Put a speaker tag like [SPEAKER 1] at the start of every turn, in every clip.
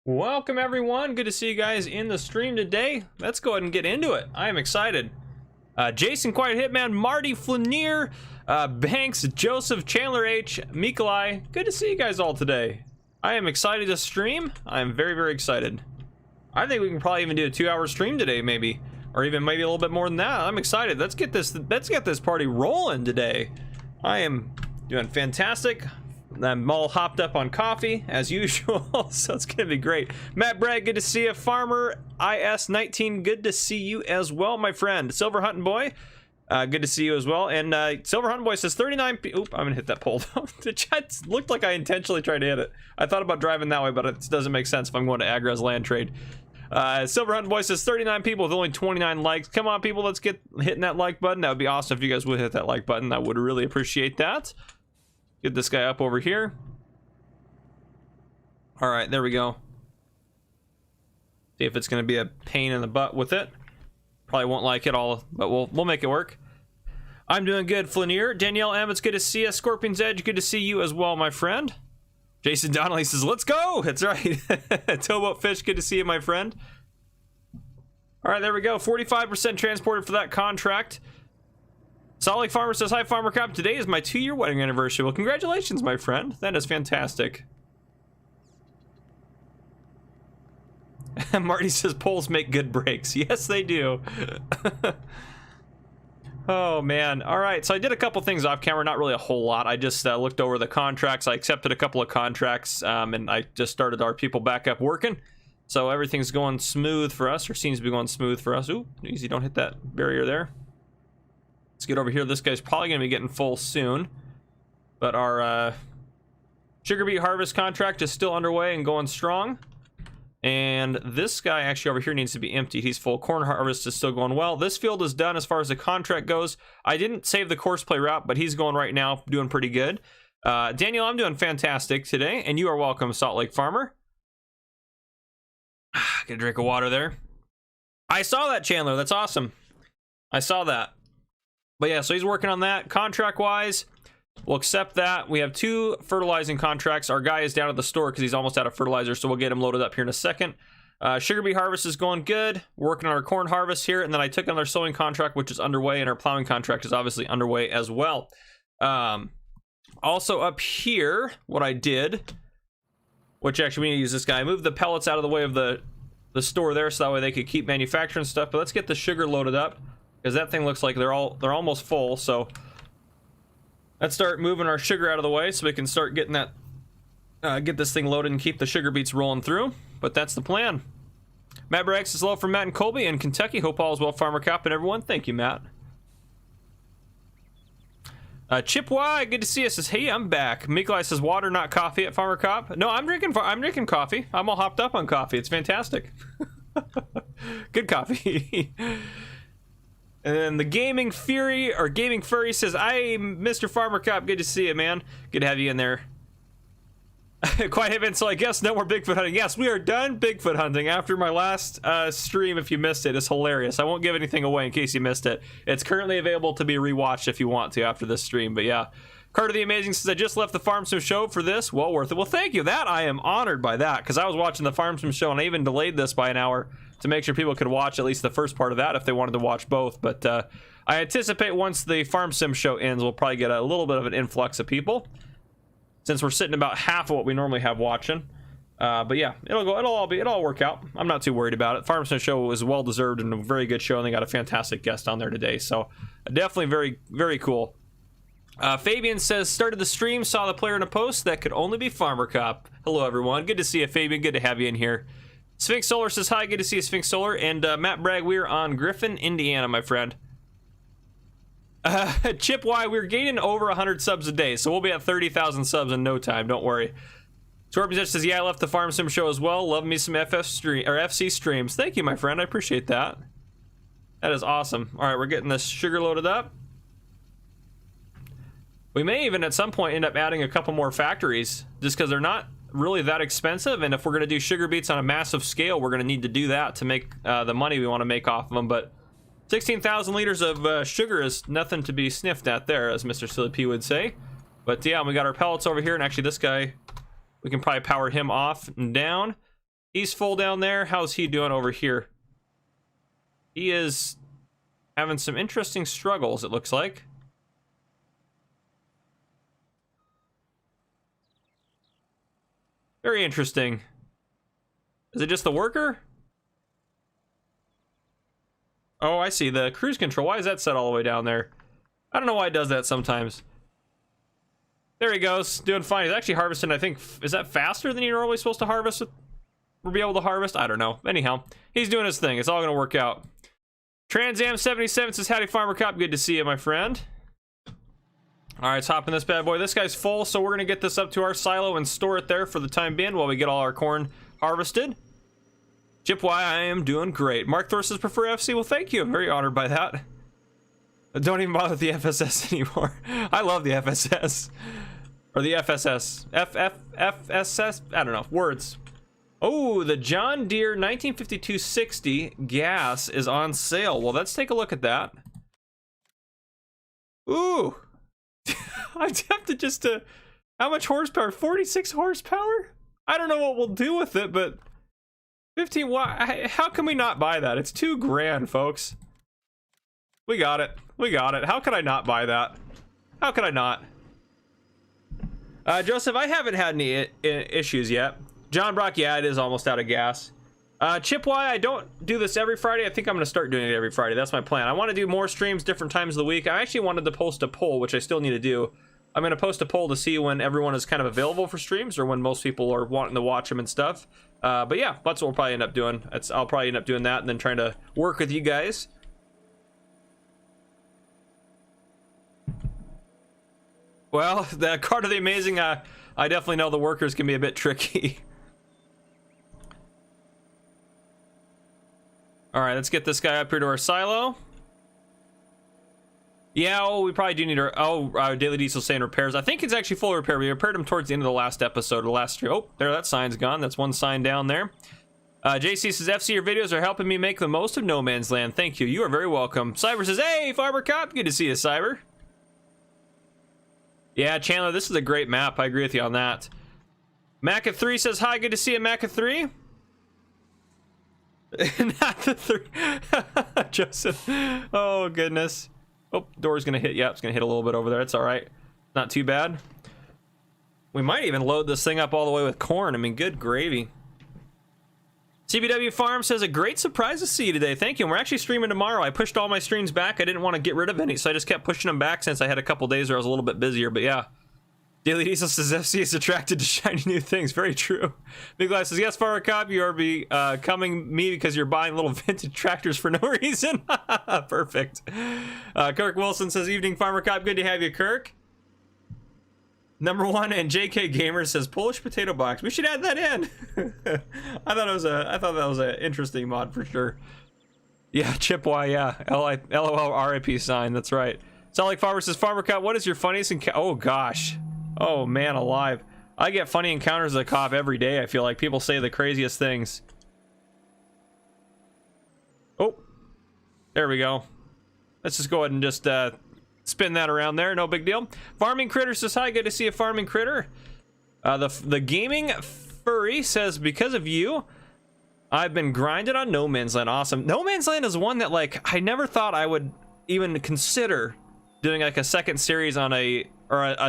[SPEAKER 1] Welcome everyone, good to see you guys in the stream today. Let's go ahead and get into it. I am excited. Jason, Quiet Hitman, Marty, Flanier, Banks, Joseph, Chandler H, Mikolai, good to see you guys all today. I am excited to stream. I am very excited. I think we can probably even do a 2-hour stream today, maybe, or even maybe a little bit more than that. I'm excited. Let's get this party rolling today. I am doing fantastic. I'm all hopped up on coffee as usual, so it's gonna be great. Matt Bragg, good to see you. Farmer IS19, good to see you as well, my friend. Silver Hunting Boy, good to see you as well. And Silver Hunting Boy says 39. Oop, I'm gonna hit that pole. It looked like I intentionally tried to hit it. I thought about driving that way, but it doesn't make sense if I'm going to Agra's land trade. Silver Hunting Boy says 39 people with only 29 likes. Come on, people, let's get hitting that like button. That would be awesome if you guys would hit that like button. I would really appreciate that. Get this guy up over here. All right, there we go. See if it's going to be a pain in the butt with it. Probably won't like it all, but we'll make it work. I'm doing good, Flanier. Danielle M, it's good to see you. Scorpion's Edge, good to see you as well, my friend. Jason Donnelly says, let's go. That's right. Towboat Fish, good to see you, my friend. All right, there we go. 45% transported for that contract. Salt Lake Farmer says, hi, Farmer Cop. Today is my 2-year wedding anniversary. Well, congratulations, my friend. That is fantastic. Marty says, poles make good breaks. Yes, they do. Oh, man. All right, so I did a couple things off camera. Not really a whole lot. I just looked over the contracts. I accepted a couple of contracts, and I just started our people back up working. So everything's going smooth for us, or seems to be going smooth for us. Ooh, easy, don't hit that barrier there. Let's get over here. This guy's probably going to be getting full soon. But our sugar beet harvest contract is still underway and going strong. And this guy actually over here needs to be emptied. He's full. Corn harvest is still going well. This field is done as far as the contract goes. I didn't save the course play route, but he's going right now, doing pretty good. Daniel, I'm doing fantastic today, and you are welcome, Salt Lake Farmer. Get a drink of water there. I saw that, Chandler. That's awesome. I saw that. But yeah, so he's working on that. Contract-wise, we'll accept that. We have 2 fertilizing contracts. Our guy is down at the store because he's almost out of fertilizer, so we'll get him loaded up here in a second. Sugar beet harvest is going good. We're working on our corn harvest here, and then I took another sowing contract, which is underway, and our plowing contract is obviously underway as well. Also up here, what I did, which actually we need to use this guy. I moved the pellets out of the way of the store there, so that way they could keep manufacturing stuff. But let's get the sugar loaded up, because that thing looks like they're almost full. So let's start moving our sugar out of the way so we can start getting that get this thing loaded and keep the sugar beets rolling through. But that's the plan. Matt Bragg says hello from Matt and Colby in Kentucky. Hope all is well, Farmer Cop and everyone. Thank you, Matt. Chip Y, good to see you. Says, hey, I'm back. Mikolai says, water, not coffee at Farmer Cop. No, I'm drinking coffee. I'm all hopped up on coffee. It's fantastic. Good coffee. And then the Gaming Fury, or Gaming Furry says, I'm Mr. Farmer Cop. Good to see you, man. Good to have you in there. Quite Hitman, so I guess no more Bigfoot hunting. Yes, we are done Bigfoot hunting after my last stream. If you missed it, it's hilarious. I won't give anything away in case you missed it. It's currently available to be rewatched if you want to after this stream. But yeah, Carter the Amazing says, I just left the Farm Sim show for this. Well worth it. Well, thank you. That I am honored by that, because I was watching the Farm Sim show and I even delayed this by an hour to make sure people could watch at least the first part of that if they wanted to watch both. But I anticipate once the Farm Sim show ends, we'll probably get a little bit of an influx of people, since we're sitting about half of what we normally have watching. But yeah, it'll all work out. I'm not too worried about it. Farm Sim show was well deserved and a very good show, and they got a fantastic guest on there today. So definitely very cool. Fabian says, started the stream, saw the player in a post that could only be Farmer Cop. Hello everyone, good to see you, Fabian. Good to have you in here. Sphinx Solar says hi, good to see you, Sphinx Solar. And Matt Bragg, we're on Griffin, Indiana, my friend. Chip Y, we're gaining over 100 subs a day, so we'll be at 30,000 subs in no time, don't worry. Scorpion says, yeah, I left the Farm Sim show as well. Love me some FC streams. Thank you, my friend, I appreciate that. That is awesome. All right, we're getting this sugar loaded up. We may even at some point end up adding a couple more factories, just because they're not really that expensive, and if we're going to do sugar beets on a massive scale, we're going to need to do that to make the money we want to make off of them. But 16,000 liters of sugar is nothing to be sniffed at there, as Mr. Silly P would say. But yeah, we got our pellets over here, and actually this guy, we can probably power him off and down. He's full down there. How's he doing over here? He is having some interesting struggles, it looks like. Very interesting. Is it just the worker? Oh, I see. The cruise control. Why is that set all the way down there? I don't know why it does that sometimes. There he goes. Doing fine. He's actually harvesting, I think. Is that faster than you're normally supposed to harvest? Or be able to harvest? I don't know. Anyhow, he's doing his thing. It's all going to work out. Transam77 says, howdy, Farmer Cop. Good to see you, my friend. All right, let's hop in this bad boy. This guy's full, so we're going to get this up to our silo and store it there for the time being while we get all our corn harvested. Chipwye, I am doing great. Mark Thor says, prefer FC. Well, thank you. I'm very honored by that. Don't even bother with the FSS anymore. I love the FSS. Or the FSS. FSS? I don't know. Words. Oh, the John Deere 1952-60 gas is on sale. Well, let's take a look at that. Ooh. I have to just, how much horsepower? 46 horsepower? I don't know what we'll do with it, but 15, why? How can we not buy that? It's $2,000, folks. We got it. We got it. How could I not buy that? How could I not? Joseph, I haven't had any issues yet. John Brock, yeah, it is almost out of gas. Chipwye, I don't do this every Friday. I think I'm going to start doing it every Friday. That's my plan. I want to do more streams different times of the week. I actually wanted to post a poll, which I still need to do. I'm going to post a poll to see when everyone is kind of available for streams or when most people are wanting to watch them and stuff. But yeah, that's what we'll probably end up doing. I'll probably end up doing that and then trying to work with you guys. Well, the card of the amazing, I definitely know the workers can be a bit tricky. All right, let's get this guy up here to our silo. Yeah, oh, we probably do need our, Daily Diesel saying repairs. I think it's actually full repair. We repaired him towards the end of the last episode, or the last stream. Oh, there, that sign's gone. That's one sign down there. JC says, FC, your videos are helping me make the most of No Man's Land. Thank you. You are very welcome. Cyber says, hey, Farmer Cop. Good to see you, Cyber. Yeah, Chandler, this is a great map. I agree with you on that. Maca3 says, hi, good to see you, Maca3. Not the 3. Joseph. Oh, goodness. Oh, door's gonna hit. Yeah, it's gonna hit a little bit over there. It's all right. Not too bad. We might even load this thing up all the way with corn. I mean, good gravy. CBW Farm says, a great surprise to see you today. Thank you. And we're actually streaming tomorrow. I pushed all my streams back. I didn't want to get rid of any, so I just kept pushing them back since I had a couple days where I was a little bit busier. But yeah. Daily Diesel says, FC is attracted to shiny new things. Very true. Big Glass says, yes, Farmer Cop, you are becoming me because you're buying little vintage tractors for no reason. Perfect. Kirk Wilson says, evening, Farmer Cop. Good to have you, Kirk. Number 1 and JK Gamer says, Polish potato box. We should add that in. I thought that was an interesting mod for sure. Yeah, Chipwye, yeah. LOL RIP sign. That's right. Sound like Farmer says, Farmer Cop, what is your funniest oh gosh. Oh man alive. I get funny encounters with a cop every day. I feel like people say the craziest things. Oh, there we go. Let's just go ahead and just spin that around there. No big deal. Farming Critter says, hi, good to see a Farming Critter. The Gaming Furry says, because of you, I've been grinded on No Man's Land. Awesome. No Man's Land is one that, like, I never thought I would even consider doing like a second series on a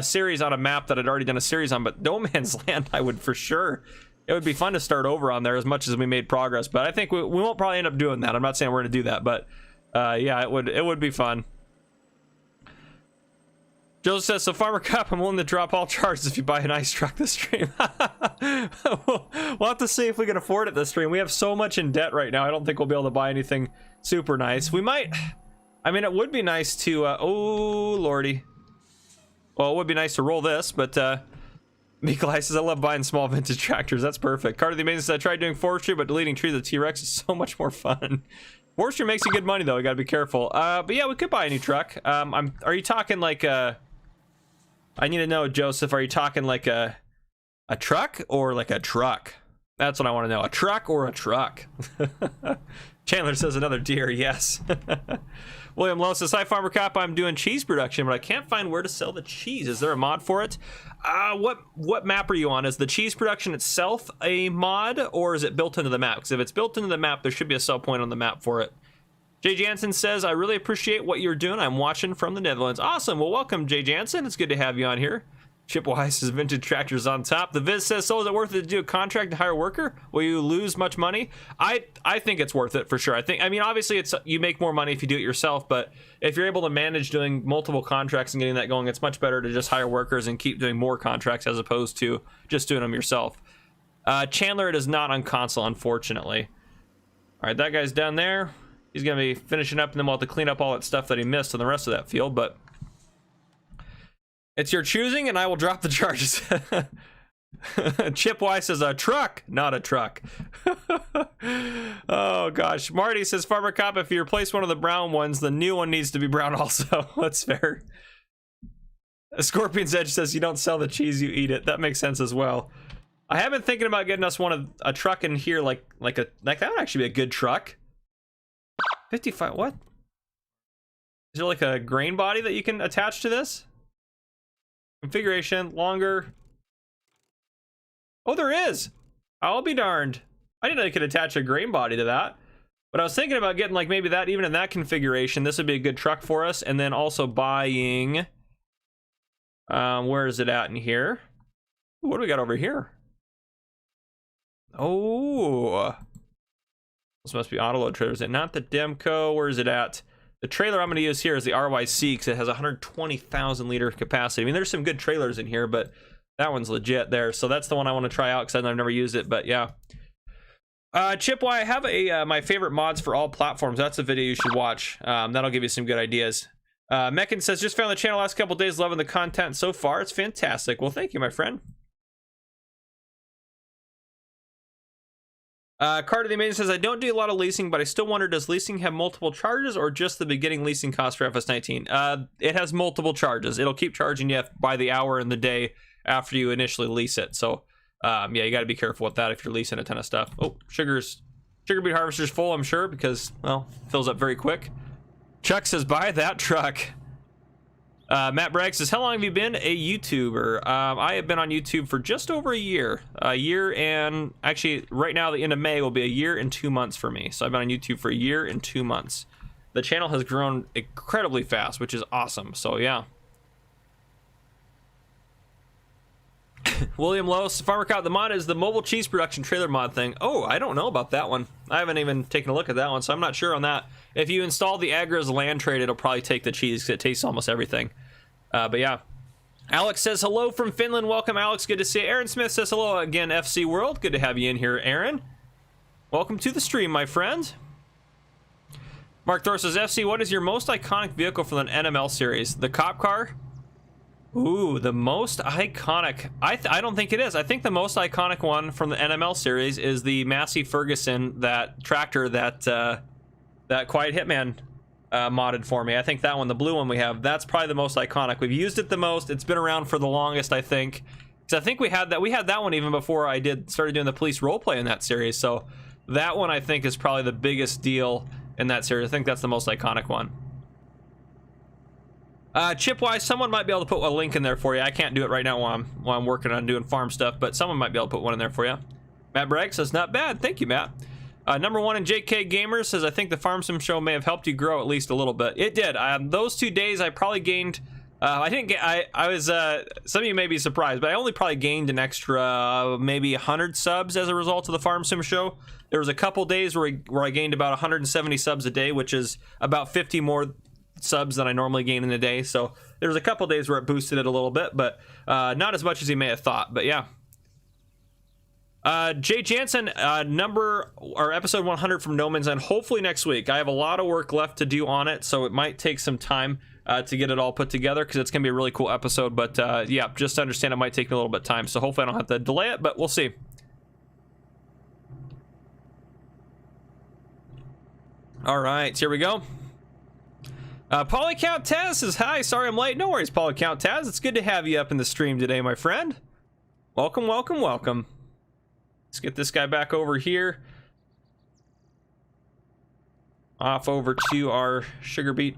[SPEAKER 1] series on a map that I'd already done a series on, but No Man's Land, I would for sure. It would be fun to start over on there as much as we made progress, but I think we won't probably end up doing that. I'm not saying we're gonna do that, but yeah, it would be fun. Joseph says, so Farmer Cop, I'm willing to drop all charges if you buy an ice truck this stream. we'll have to see if we can afford it this stream. We have so much in debt right now. I don't think we'll be able to buy anything super nice. We might, I mean, it would be nice to, oh lordy. Well, it would be nice to roll this, but Nikolai says, I love buying small vintage tractors. That's perfect. Carter the Amazing says, I tried doing forestry, but deleting trees with T-Rex is so much more fun. Forestry makes you good money, though. You gotta be careful. But yeah, we could buy a new truck. Are you talking like I need to know, Joseph, are you talking like a truck or like a truck? That's what I want to know. A truck or a truck? Chandler says another deer. Yes. William Lowe says, hi, Farmer Cop. I'm doing cheese production, but I can't find where to sell the cheese. Is there a mod for it? What map are you on? Is the cheese production itself a mod, or is it built into the map? Because if it's built into the map, there should be a sell point on the map for it. Jay Jansen says, I really appreciate what you're doing. I'm watching from the Netherlands. Awesome. Well, welcome, Jay Jansen. It's good to have you on here. Chipwise says, vintage tractors on top. The Viz says, so is it worth it to do a contract and hire a worker? Will you lose much money? I think it's worth it for sure. I mean, obviously, you make more money if you do it yourself, but if you're able to manage doing multiple contracts and getting that going, it's much better to just hire workers and keep doing more contracts as opposed to just doing them yourself. Chandler, it is not on console, unfortunately. All right, that guy's down there. He's going to be finishing up, and then we'll have to clean up all that stuff that he missed on the rest of that field, but it's your choosing, and I will drop the charges. Chip Y says, a truck, not a truck. Oh, gosh. Marty says, Farmer Cop, if you replace one of the brown ones, the new one needs to be brown also. That's fair. Scorpion's Edge says, you don't sell the cheese, you eat it. That makes sense as well. I have been thinking about getting us a truck in here, like that would actually be a good truck. 55, what? Is there like a grain body that you can attach to this? Configuration, longer. Oh, there is. I'll be darned. I didn't know you could attach a grain body to that. But I was thinking about getting like maybe that, even in that configuration, this would be a good truck for us. And then also buying, where is it at in here? What do we got over here? Oh, this must be autoload trailer. Is it not the Demco? Where is it at? The trailer I'm going to use here is the RYC because it has 120,000 liter capacity. I mean, there's some good trailers in here, but that one's legit there. So that's the one I want to try out because I've never used it, but yeah. Chip Y, I have my favorite mods for all platforms. That's a video you should watch. That'll give you some good ideas. Meccan says, just found the channel last couple days, loving the content so far. It's fantastic. Well, thank you, my friend. Carter the Amazing says, I don't do a lot of leasing, but I still wonder, does leasing have multiple charges or just the beginning leasing cost for FS19? It has multiple charges. It'll keep charging you by the hour and the day after you initially lease it. So, yeah, you got to be careful with that if you're leasing a ton of stuff. Oh, sugar beet harvester's full, I'm sure, because, well, fills up very quick. Chuck says, buy that truck. Matt Bragg says, how long have you been a YouTuber? I have been on YouTube for just over a year. And actually right now the end of May will be a year and 2 months for me. So I've been on YouTube for a year and 2 months. The channel has grown incredibly fast, which is awesome. So yeah. William Lowe, Farmer Cow, the mod is the mobile cheese production trailer mod thing. Oh, I don't know about that one. I haven't even taken a look at that one, so I'm not sure on that. If you install the Agras land trade, it'll probably take the cheese because it tastes almost everything. But yeah. Alex says hello from Finland. Welcome, Alex. Good to see you. Aaron Smith says hello again, FC World. Good to have you in here, Aaron. Welcome to the stream, my friend. Mark Thor says, FC, what is your most iconic vehicle from the NML series? The cop car? Ooh, the most iconic. I don't think it is. I think the most iconic one from the NML series is the Massey Ferguson, that tractor that that Quiet Hitman modded for me. I think that one, the blue one we have, that's probably the most iconic. We've used it the most. It's been around for the longest, I think. Because I think we had that one even before I started doing the police roleplay in that series. So that one I think is probably the biggest deal in that series. I think that's the most iconic one. Chipwise, someone might be able to put a link in there for you. I can't do it right now while I'm working on doing farm stuff, but someone might be able to put one in there for you. Matt Bragg says, not bad. Thank you, Matt. Number one in JK Gamers says, I think the Farm Sim show may have helped you grow at least a little bit. It did. Those 2 days I probably gained, I was, some of you may be surprised, but I only probably gained an extra maybe 100 subs as a result of the Farm Sim show. There was a couple days where I gained about 170 subs a day, which is about 50 more subs than I normally gain in a day. So there was a couple days where it boosted it a little bit, but not as much as you may have thought. But yeah. Jay Jansen, episode 100 from No Man's Land, hopefully next week. I have a lot of work left to do on it, so it might take some time to get it all put together, because it's going to be a really cool episode. But yeah, just to understand, it might take me a little bit of time, so hopefully I don't have to delay it, but we'll see. All right, here we go. Polycount Taz says, hi, sorry I'm late. No worries, Polycount Taz. It's good to have you up in the stream today, my friend. Welcome, welcome, welcome. Let's get this guy back over here. Off over to our sugar beet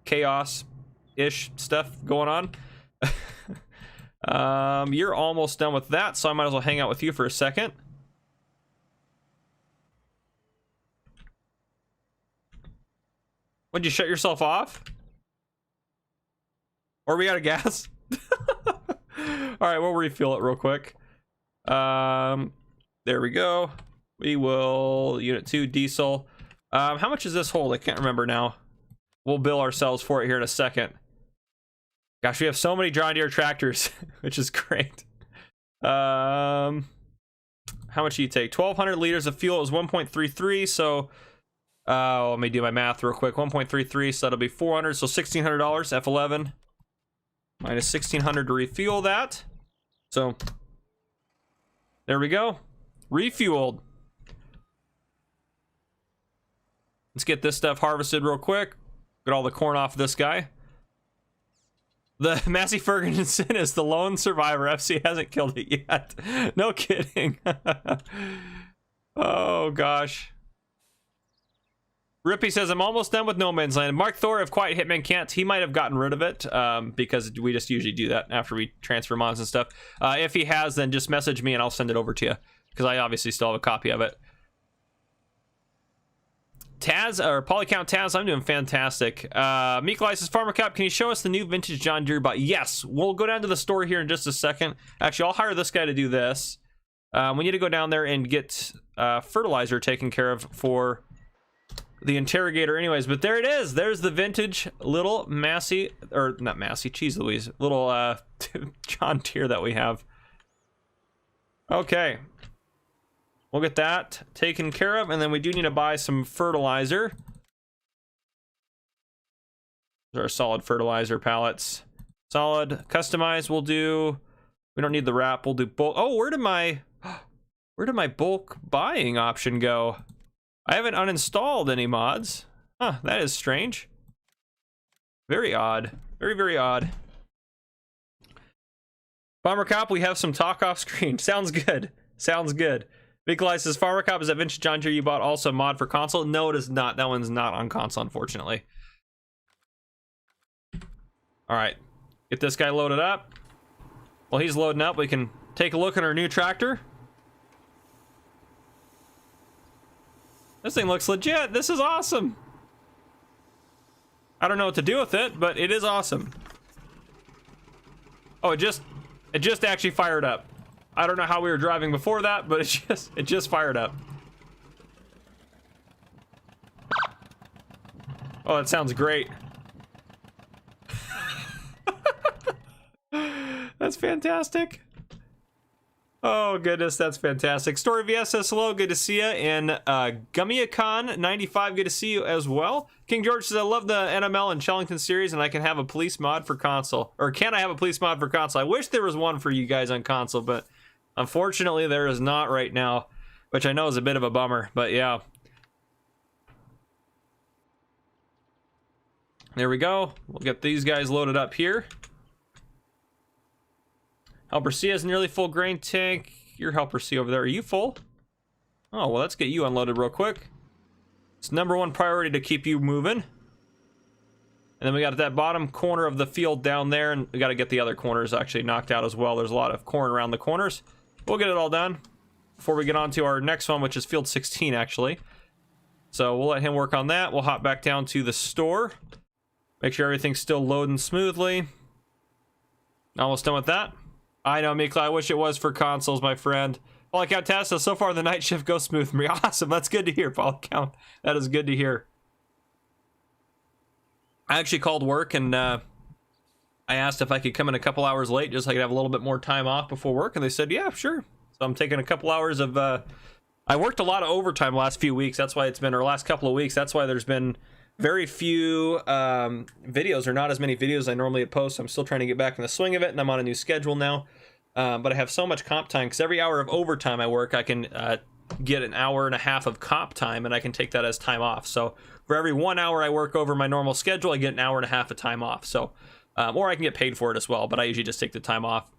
[SPEAKER 1] chaos-ish stuff going on. You're almost done with that, so I might as well hang out with you for a second. Would you shut yourself off? Or we out of gas? All right, we'll refuel it real quick. There we go. We will unit 2 diesel. How much does this hold? I can't remember now. We'll bill ourselves for it here in a second. Gosh, we have so many John Deere tractors, which is great. How much do you take? 1,200 liters of fuel is 1.33. So, let me do my math real quick. 1.33, so that'll be 400. So $1,600 F11 minus 1,600 to refuel that. So there we go, refueled. Let's get this stuff harvested real quick. Get all the corn off of this guy. The Massey Ferguson is the lone survivor. FC hasn't killed it yet. No kidding. Oh gosh. Rippy says, I'm almost done with No Man's Land. Mark Thor of Quiet Hitman can't. He might have gotten rid of it because we just usually do that after we transfer mods and stuff. If he has, then just message me and I'll send it over to you because I obviously still have a copy of it. Taz, or Polycount Taz, I'm doing fantastic. Meeklai says, Farmer Cup, can you show us the new vintage John Deere bot? Yes, we'll go down to the store here in just a second. Actually, I'll hire this guy to do this. We need to go down there and get fertilizer taken care of for the interrogator anyways, but there it is. There's the vintage little Massey, or not Massey, cheese Louise, little John Deere that we have. Okay. We'll get that taken care of, and then we do need to buy some fertilizer. These are our solid fertilizer pallets. Solid, customized, we'll do, we don't need the wrap, we'll do bulk. Oh, where did my bulk buying option go? I haven't uninstalled any mods. Huh, that is strange. Very odd. Very, very odd. Farmer Cop, we have some talk off screen. Sounds good. Sounds good. Nikolai says, Farmer Cop, is that vintage John Deere you bought also mod for console? No, it is not. That one's not on console, unfortunately. All right. Get this guy loaded up. While he's loading up, we can take a look at our new tractor. This thing looks legit. This is awesome. I don't know what to do with it, but it is awesome. Oh, it just actually fired up. I don't know how we were driving before that, but it just fired up. Oh, that sounds great. That's fantastic. Oh goodness, that's fantastic. Story VS says hello, good to see you. And GummiaCon95, good to see you as well. King George says, I love the NML and Shellington series, and I can have a police mod for console. Or can I have a police mod for console? I wish there was one for you guys on console, but unfortunately there is not right now, which I know is a bit of a bummer, but yeah. There we go. We'll get these guys loaded up here. Helper C has nearly full grain tank. Your Helper C over there, are you full? Oh, well, let's get you unloaded real quick. It's #1 priority to keep you moving. And then we got that bottom corner of the field down there, and we got to get the other corners actually knocked out as well. There's a lot of corn around the corners. We'll get it all done before we get on to our next one, which is field 16 actually. So we'll let him work on that. We'll hop back down to the store. Make sure everything's still loading smoothly. Almost done with that. I know, Mikla, I wish it was for consoles, my friend. Polycount Tesla, so far the night shift goes smooth for me. Awesome, that's good to hear, Polycount. That is good to hear. I actually called work and I asked if I could come in a couple hours late just so I could have a little bit more time off before work, and they said, yeah, sure. So I'm taking a couple hours of, I worked a lot of overtime the last few weeks, that's why it's been, or last couple of weeks, that's why there's been very few videos, or not as many videos as I normally post. I'm still trying to get back in the swing of it, and I'm on a new schedule now. But I have so much comp time, because every hour of overtime I work, I can get an hour and a half of comp time, and I can take that as time off. So for every 1 hour I work over my normal schedule, I get an hour and a half of time off. So, or I can get paid for it as well, but I usually just take the time off.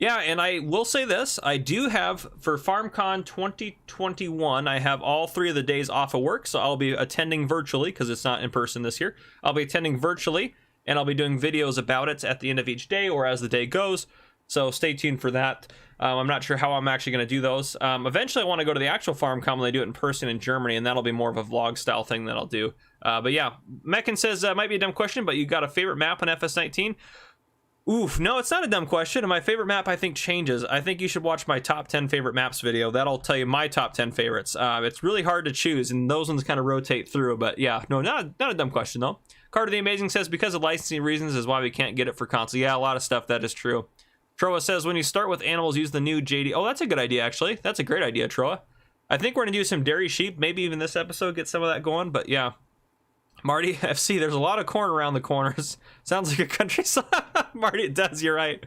[SPEAKER 1] Yeah, and I will say this, I do have, for FarmCon 2021, I have all 3 of the days off of work, so I'll be attending virtually, because it's not in person this year. I'll be attending virtually, and I'll be doing videos about it at the end of each day, or as the day goes, so stay tuned for that. I'm not sure how I'm actually going to do those. Eventually, I want to go to the actual FarmCon when they do it in person in Germany, and that'll be more of a vlog-style thing that I'll do. But yeah, Meccan says, might be a dumb question, but you got a favorite map on FS19? Oof, no, it's not a dumb question, and my favorite map, I think, changes. I think you should watch my top 10 favorite maps video. That'll tell you my top 10 favorites. It's really hard to choose, and those ones kind of rotate through, but yeah, no, not a dumb question, though. Carter the Amazing says, because of licensing reasons is why we can't get it for console. Yeah, a lot of stuff, that is true. Troa says, when you start with animals, use the new JD. Oh, that's a good idea, actually. That's a great idea, Troa. I think we're going to do some dairy sheep, maybe even this episode, get some of that going, but yeah. Marty FC, there's a lot of corn around the corners. Sounds like a country song. Marty, it does, you're right.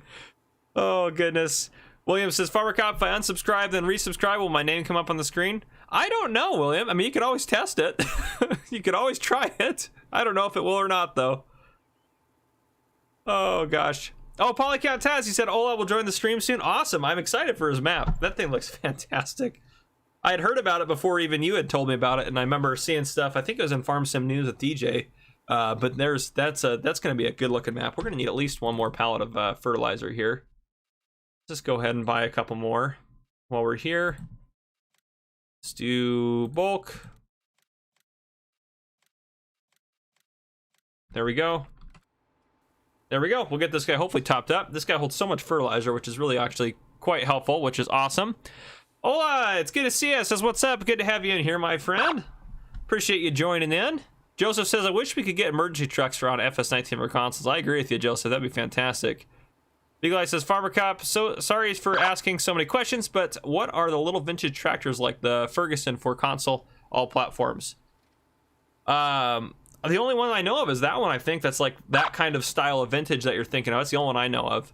[SPEAKER 1] Oh, goodness. William says, Farmer Cop, if I unsubscribe, then resubscribe, will my name come up on the screen? I don't know, William. I mean, you could always test it. You could always try it. I don't know if it will or not, though. Oh, gosh. Oh, Polycount Taz, he said, Ola will join the stream soon. Awesome. I'm excited for his map. That thing looks fantastic. I had heard about it before even you had told me about it, and I remember seeing stuff. I think it was in Farm Sim News with DJ. But that's going to be a good looking map. We're going to need at least one more pallet of fertilizer here. Let's just go ahead and buy a couple more while we're here. Let's do bulk. There we go. There we go. We'll get this guy hopefully topped up. This guy holds so much fertilizer, which is really actually quite helpful, which is awesome. Hola, it's good to see you. Says, what's up? Good to have you in here, my friend. Appreciate you joining in. Joseph says, I wish we could get emergency trucks for on FS19 for consoles. I agree with you, Joseph. That'd be fantastic. Big Eye says, Farmer Cop, so sorry for asking so many questions, but what are the little vintage tractors like the Ferguson for console, all platforms? The only one I know of is that one, I think. That's like that kind of style of vintage that you're thinking of. That's the only one I know of.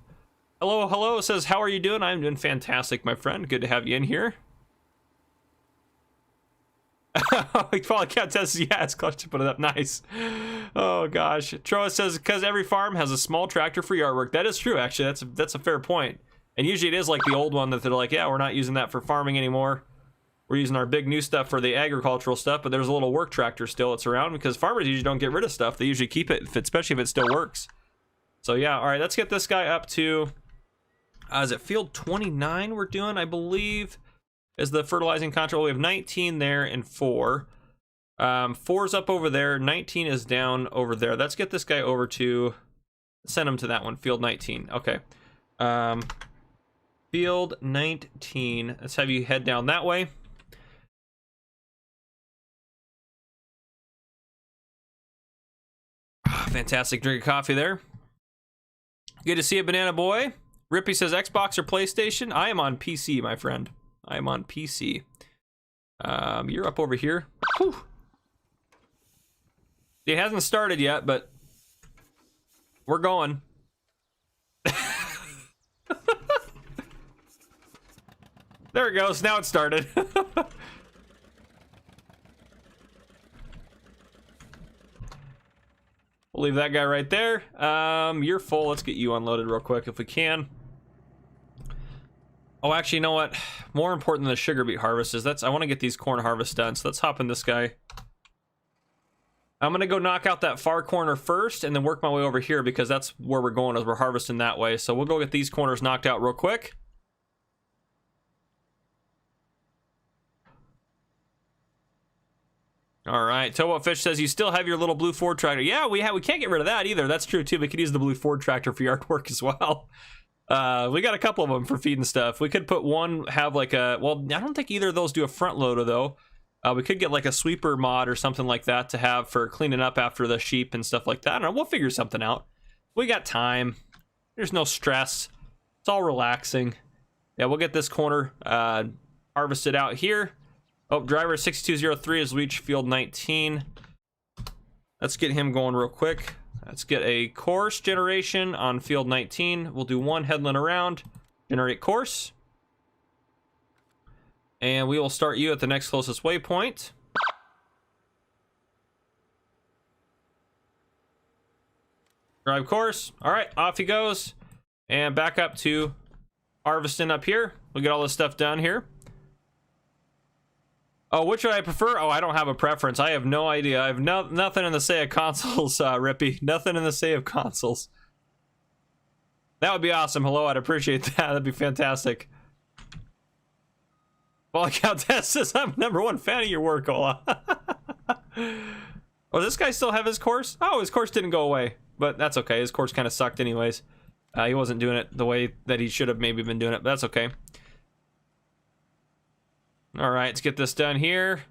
[SPEAKER 1] Hello, says, how are you doing? I'm doing fantastic, my friend. Good to have you in here. Polycat says, yeah, it's clutch to put it up. Nice. Oh, gosh. Troa says, because every farm has a small tractor for yard work. That is true, actually. That's a fair point. And usually it is like the old one that they're like, yeah, we're not using that for farming anymore. We're using our big new stuff for the agricultural stuff, but there's a little work tractor still that's around because farmers usually don't get rid of stuff. They usually keep it, especially if it still works. So, yeah, all right, let's get this guy up to... is it field 29 we're doing, I believe, is the fertilizing contract. We have 19 there and 4. 4's up over there. 19 is down over there. Let's get this guy over to, send him to that one, field 19. Okay. Field 19. Let's have you head down that way. Fantastic drink of coffee there. Good to see you, Banana Boy. Rippy says, Xbox or PlayStation? I am on PC, my friend. I am on PC. You're up over here. Whew. It hasn't started yet, but we're going. There it goes. Now it started. We'll leave that guy right there. You're full. Let's get you unloaded real quick if we can. Oh, actually, you know what? More important than the sugar beet harvest is I want to get these corn harvests done. So let's hop in this guy. I'm going to go knock out that far corner first and then work my way over here because that's where we're going as we're harvesting that way. So we'll go get these corners knocked out real quick. All right, Towboat Fish says you still have your little blue Ford tractor. Yeah, we can't get rid of that either. That's true too. We could use the blue Ford tractor for yard work as well. We got a couple of them for feeding stuff. We could put one, have like a, well, I don't think either of those do a front loader though. We could get like a sweeper mod or something like that to have for cleaning up after the sheep and stuff like that. I don't know, we'll figure something out. We got time. There's no stress. It's all relaxing. Yeah, we'll get this corner harvested out here. Oh, driver 6203 has reached field 19. Let's get him going real quick. Let's get a course generation on field 19. We'll do one headland around, generate course. And we will start you at the next closest waypoint. Drive course. All right, off he goes. And back up to harvesting up here. We'll get all this stuff done here. Oh, which would I prefer? Oh, I don't have a preference. I have no idea. I have nothing in the say of consoles, Rippy. Nothing in the say of consoles. That would be awesome. Hello, I'd appreciate that. That'd be fantastic. Well, Countess says, I'm #1 fan of your work, Ola. Oh, this guy still have his course? Oh, his course didn't go away. But that's okay. His course kind of sucked anyways. He wasn't doing it the way that he should have maybe been doing it, but that's okay. All right, let's get this done here.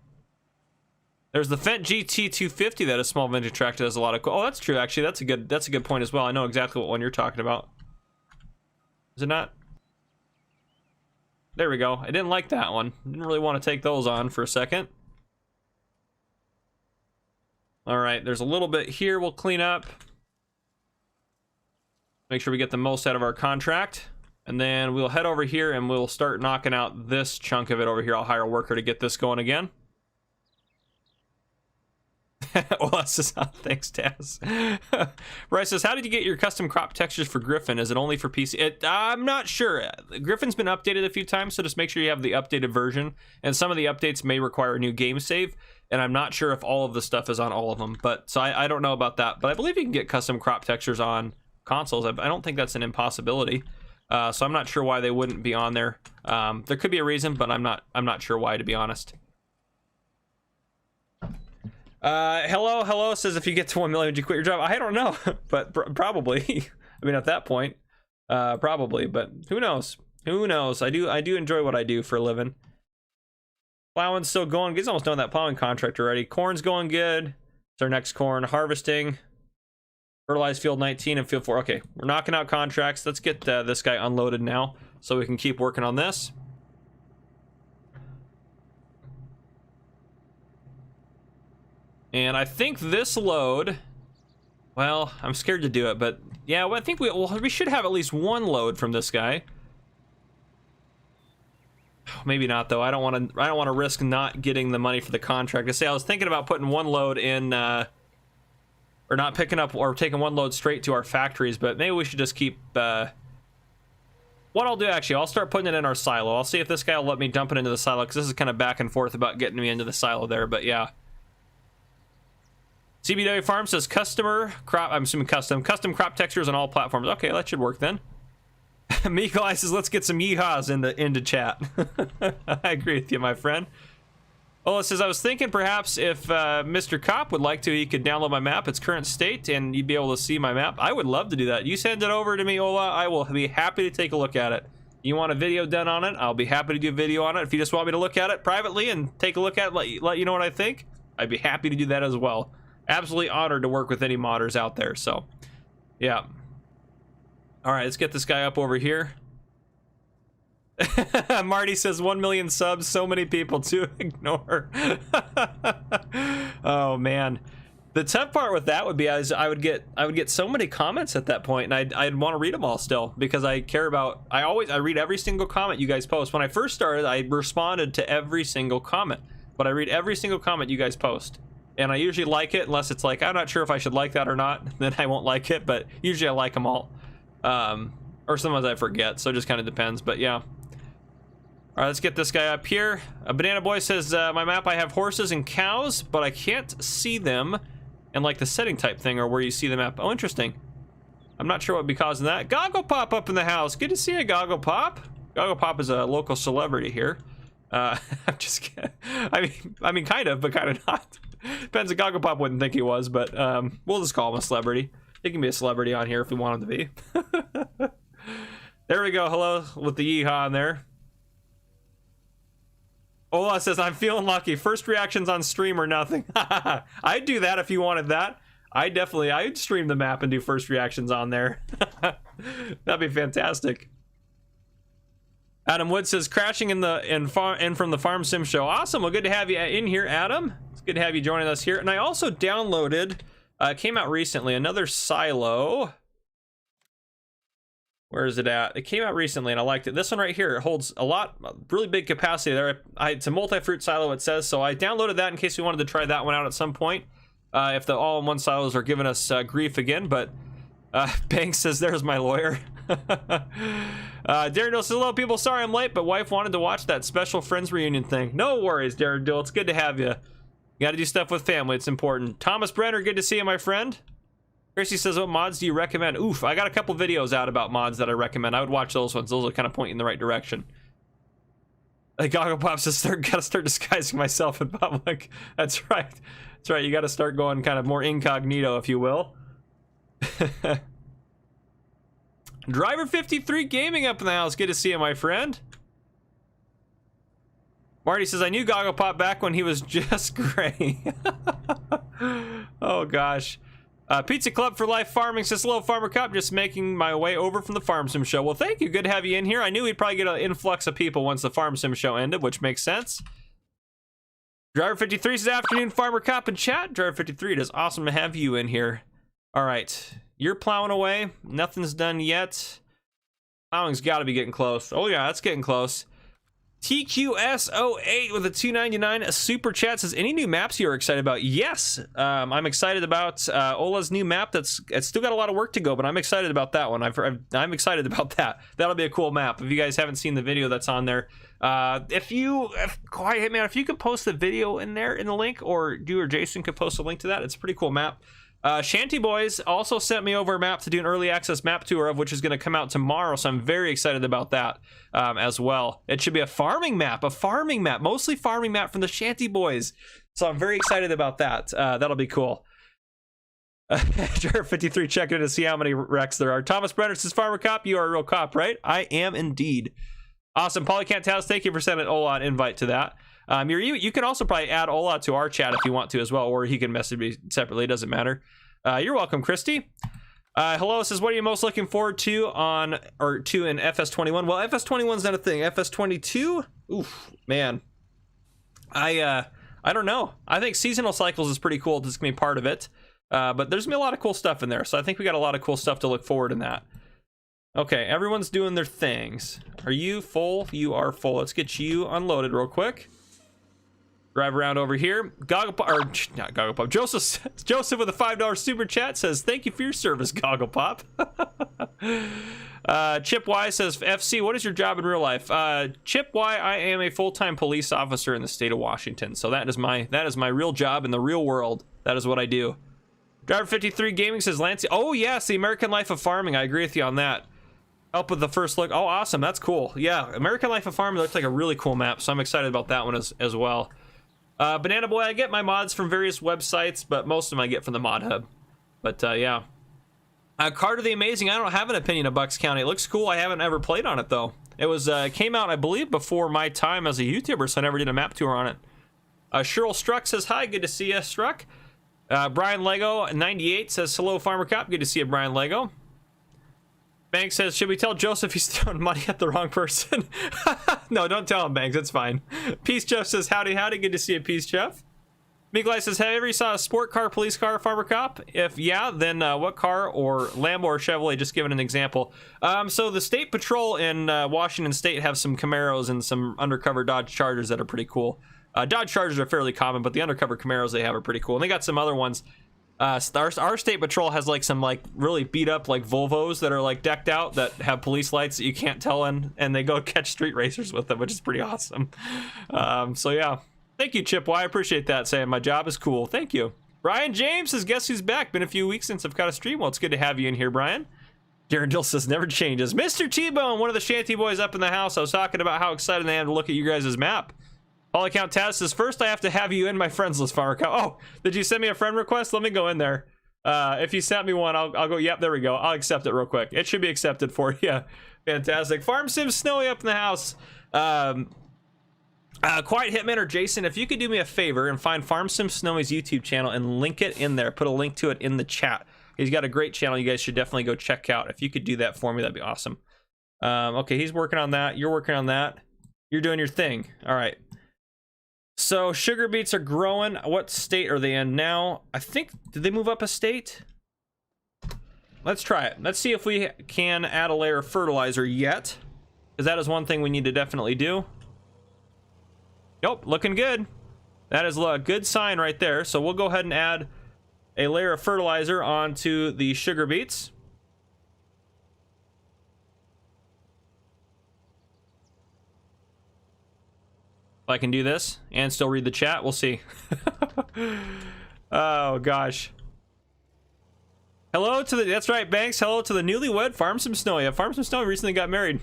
[SPEAKER 1] There's the Fendt GT250 that a small vintage tractor does a lot of. Oh, that's true. Actually, that's a good point as well. I know exactly what one you're talking about. Is it not? There we go. I didn't like that one. Didn't really want to take those on for a second. All right, there's a little bit here we'll clean up. Make sure we get the most out of our contract. And then we'll head over here and we'll start knocking out this chunk of it over here. I'll hire a worker to get this going again. Well, that's just thanks, Taz. Bryce says, how did you get your custom crop textures for Griffin? Is it only for PC? I'm not sure. Griffin's been updated a few times, so just make sure you have the updated version. And some of the updates may require a new game save, and I'm not sure if all of the stuff is on all of them. But so I don't know about that. But I believe you can get custom crop textures on consoles. I don't think that's an impossibility. So I'm not sure why they wouldn't be on there. There could be a reason, but I'm not sure why, to be honest. Hello says, if you get to 1 million, would you quit your job? I don't know, but probably. I mean, at that point, probably. But who knows? Who knows? I do enjoy what I do for a living. Plowing's still going. He's almost done that plowing contract already. Corn's going good. It's our next corn. Harvesting. Fertilize field 19 and field 4. Okay, we're knocking out contracts. Let's get this guy unloaded now so we can keep working on this. And I think this load, well, I'm scared to do it, but yeah, well, I think we should have at least one load from this guy. Maybe not though. I don't want to risk not getting the money for the contract. I was thinking about putting one load in, or not picking up or taking one load straight to our factories, but maybe we should just keep. What I'll do, actually, I'll start putting it in our silo. I'll see if this guy will let me dump it into the silo, because this is kind of back and forth about getting me into the silo there. But yeah. CBW Farm says customer crop, I'm assuming custom crop textures on all platforms. Okay, that should work then. Mikolai says, let's get some yeehaws into chat. I agree with you, my friend. Ola says, I was thinking perhaps if Mr. Cop would like to, he could download my map, its current state, and you'd be able to see my map. I would love to do that. You send it over to me, Ola. I will be happy to take a look at it. You want a video done on it? I'll be happy to do a video on it. If you just want me to look at it privately and take a look at it, let you know what I think, I'd be happy to do that as well. Absolutely honored to work with any modders out there, so yeah. All right, let's get this guy up over here. Marty says 1 million subs, so many people to ignore. Oh man, the tough part with that would be I would get so many comments at that point, and I'd want to read them all still, because I care about, I read every single comment you guys post. When I first started, I responded to every single comment, but I read every single comment you guys post. And I usually like it, unless it's like, I'm not sure if I should like that or not, then I won't like it, but usually I like them all. Or sometimes I forget, so it just kind of depends, but yeah. All right, let's get this guy up here. Banana Boy says, my map, I have horses and cows, but I can't see them in like the setting type thing, or where you see the map. Oh, interesting. I'm not sure what would be causing that. Goggle Pop up in the house. Good to see you, Goggle Pop. Goggle Pop is a local celebrity here. I'm just kidding. I mean, kind of, but kind of not. Depends if Goggle Pop wouldn't think he was, but we'll just call him a celebrity. He can be a celebrity on here if we want him to be. There we go. Hello with the yeehaw in there. Ola says, I'm feeling lucky. First reactions on stream or nothing. I'd do that if you wanted that. I'd stream the map and do first reactions on there. That'd be fantastic. Adam Wood says, crashing in from the Farm Sim show. Awesome. Well, good to have you in here, Adam. It's good to have you joining us here. And I also downloaded, came out recently, another silo. Where is it at? It came out recently and I liked it. This one right here, it holds a lot, really big capacity there. It's a multi-fruit silo, it says. So I downloaded that in case we wanted to try that one out at some point. If the all-in-one silos are giving us grief again. But Banks says, there's my lawyer. Darren Dill says, hello people, sorry I'm late, but wife wanted to watch that special Friends reunion thing. No worries, Darren Dill, it's good to have you. You gotta do stuff with family, it's important. Thomas Brenner, good to see you, my friend. Chrissy says, what mods do you recommend? Oof, I got a couple videos out about mods that I recommend. I would watch those ones. Those will kind of point you in the right direction. Like Goggle Pop says, gotta start disguising myself in public. That's right. That's right, you gotta start going kind of more incognito, if you will. Driver 53 Gaming up in the house. Good to see you, my friend. Marty says, I knew Goggle Pop back when he was just gray. Oh, gosh. Pizza Club for Life Farming says, hello, Farmer Cop. Just making my way over from the Farm Sim Show. Well, thank you. Good to have you in here. I knew we'd probably get an influx of people once the Farm Sim Show ended, which makes sense. Driver 53 says, afternoon, Farmer Cop in chat. Driver 53, it is awesome to have you in here. All right. You're plowing away. Nothing's done yet. Plowing's got to be getting close. Oh, yeah, that's getting close. TQS08 with a $2.99 super chat says, any new maps you're excited about? Yes, I'm excited about Ola's new map. It's still got a lot of work to go, but I'm excited about that one. I'm excited about that. That'll be a cool map. If you guys haven't seen the video that's on there, if you could post the video in there in the link, or you or Jason could post a link to that, it's a pretty cool map. Shanty Boys also sent me over a map to do an early access map tour of, which is going to come out tomorrow, so I'm very excited about that as well. It should be a farming map, mostly farming map from the Shanty Boys, so I'm very excited about that. That'll be cool. Jared 53 checking in to see how many wrecks there are. Thomas Brenner says, Farmer Cop, you are a real cop, right? I am indeed. Awesome. Polycant Tales, thank you for sending Ola an invite to that. You can also probably add Ola to our chat if you want to as well, or he can message me separately. It doesn't matter. You're welcome, Christy. Hello says, what are you most looking forward to in FS21? Well, FS21's not a thing. FS22, oof, man. I don't know. I think seasonal cycles is pretty cool. This is gonna be part of it. But there's gonna be a lot of cool stuff in there, so I think we got a lot of cool stuff to look forward in that. Okay, everyone's doing their things. Are you full? You are full. Let's get you unloaded real quick. Drive around over here. Not Goggle Pop. Joseph with a $5 super chat says, thank you for your service, Goggle Pop. Chip Y says, FC, what is your job in real life? Chip Y, I am a full-time police officer in the state of Washington. So that is my real job in the real world. That is what I do. Driver 53 Gaming says, Lancey. Oh, yes, the American Life of Farming. I agree with you on that. Help with the first look. Oh, awesome. That's cool. Yeah, American Life of Farming looks like a really cool map, so I'm excited about that one as well. Banana Boy, I get my mods from various websites, but most of them I get from the Mod Hub. But yeah. Carter the Amazing, I don't have an opinion of Bucks County. It looks cool. I haven't ever played on it, though. It was came out, I believe, before my time as a YouTuber, so I never did a map tour on it. Cheryl Struck says, hi, good to see you, Struck. Brian Lego 98 says, hello, Farmer Cop. Good to see you, Brian Lego. Banks says, should we tell Joseph he's throwing money at the wrong person? No, don't tell him, Banks. It's fine. Peace Jeff says, howdy, howdy. Good to see you, Peace Jeff. Miglai says, have you ever saw a sport car, police car, Farmer Cop? If yeah, then what car, or Lambo or Chevrolet? Just giving an example. So the State Patrol in Washington State have some Camaros and some undercover Dodge Chargers that are pretty cool. Dodge Chargers are fairly common, but the undercover Camaros they have are pretty cool. And they got some other ones. Our State Patrol has like some like really beat up like Volvos that are like decked out that have police lights that you can't tell in, and they go catch street racers with them, which is pretty awesome. So yeah, thank you, Chip Y. I appreciate that, saying my job is cool. Thank you. Brian James says, guess who's back? Been a few weeks since I've got a stream. Well, it's good to have you in here, Brian. Darren Dill says, never changes. Mr. T-Bone, one of the Shanty Boys up in the house. I was talking about how excited I am to look at you guys' map. All account Taz says, first I have to have you in my friends list, Farmer Cow. Oh, did you send me a friend request? Let me go in there. If you sent me one, I'll go, yep, there we go. I'll accept it real quick. It should be accepted for you. Fantastic. Farm Sim Snowy up in the house. Quiet Hitman or Jason, if you could do me a favor and find Farm Sim Snowy's YouTube channel and link it in there. Put a link to it in the chat. He's got a great channel you guys should definitely go check out. If you could do that for me, that'd be awesome. Okay, he's working on that. You're working on that. You're doing your thing. All right. So sugar beets are growing. What state are they in now? I think, did they move up a state? Let's try it. Let's see if we can add a layer of fertilizer yet, because that is one thing we need to definitely do. Nope, looking good. That is a good sign right there. So we'll go ahead and add a layer of fertilizer onto the sugar beets. If I can do this and still read the chat, we'll see. Oh gosh. Hello to the, that's right, Banks. Hello to the newlywed Farm Some Snow. Yeah, Farm Some Snow recently got married.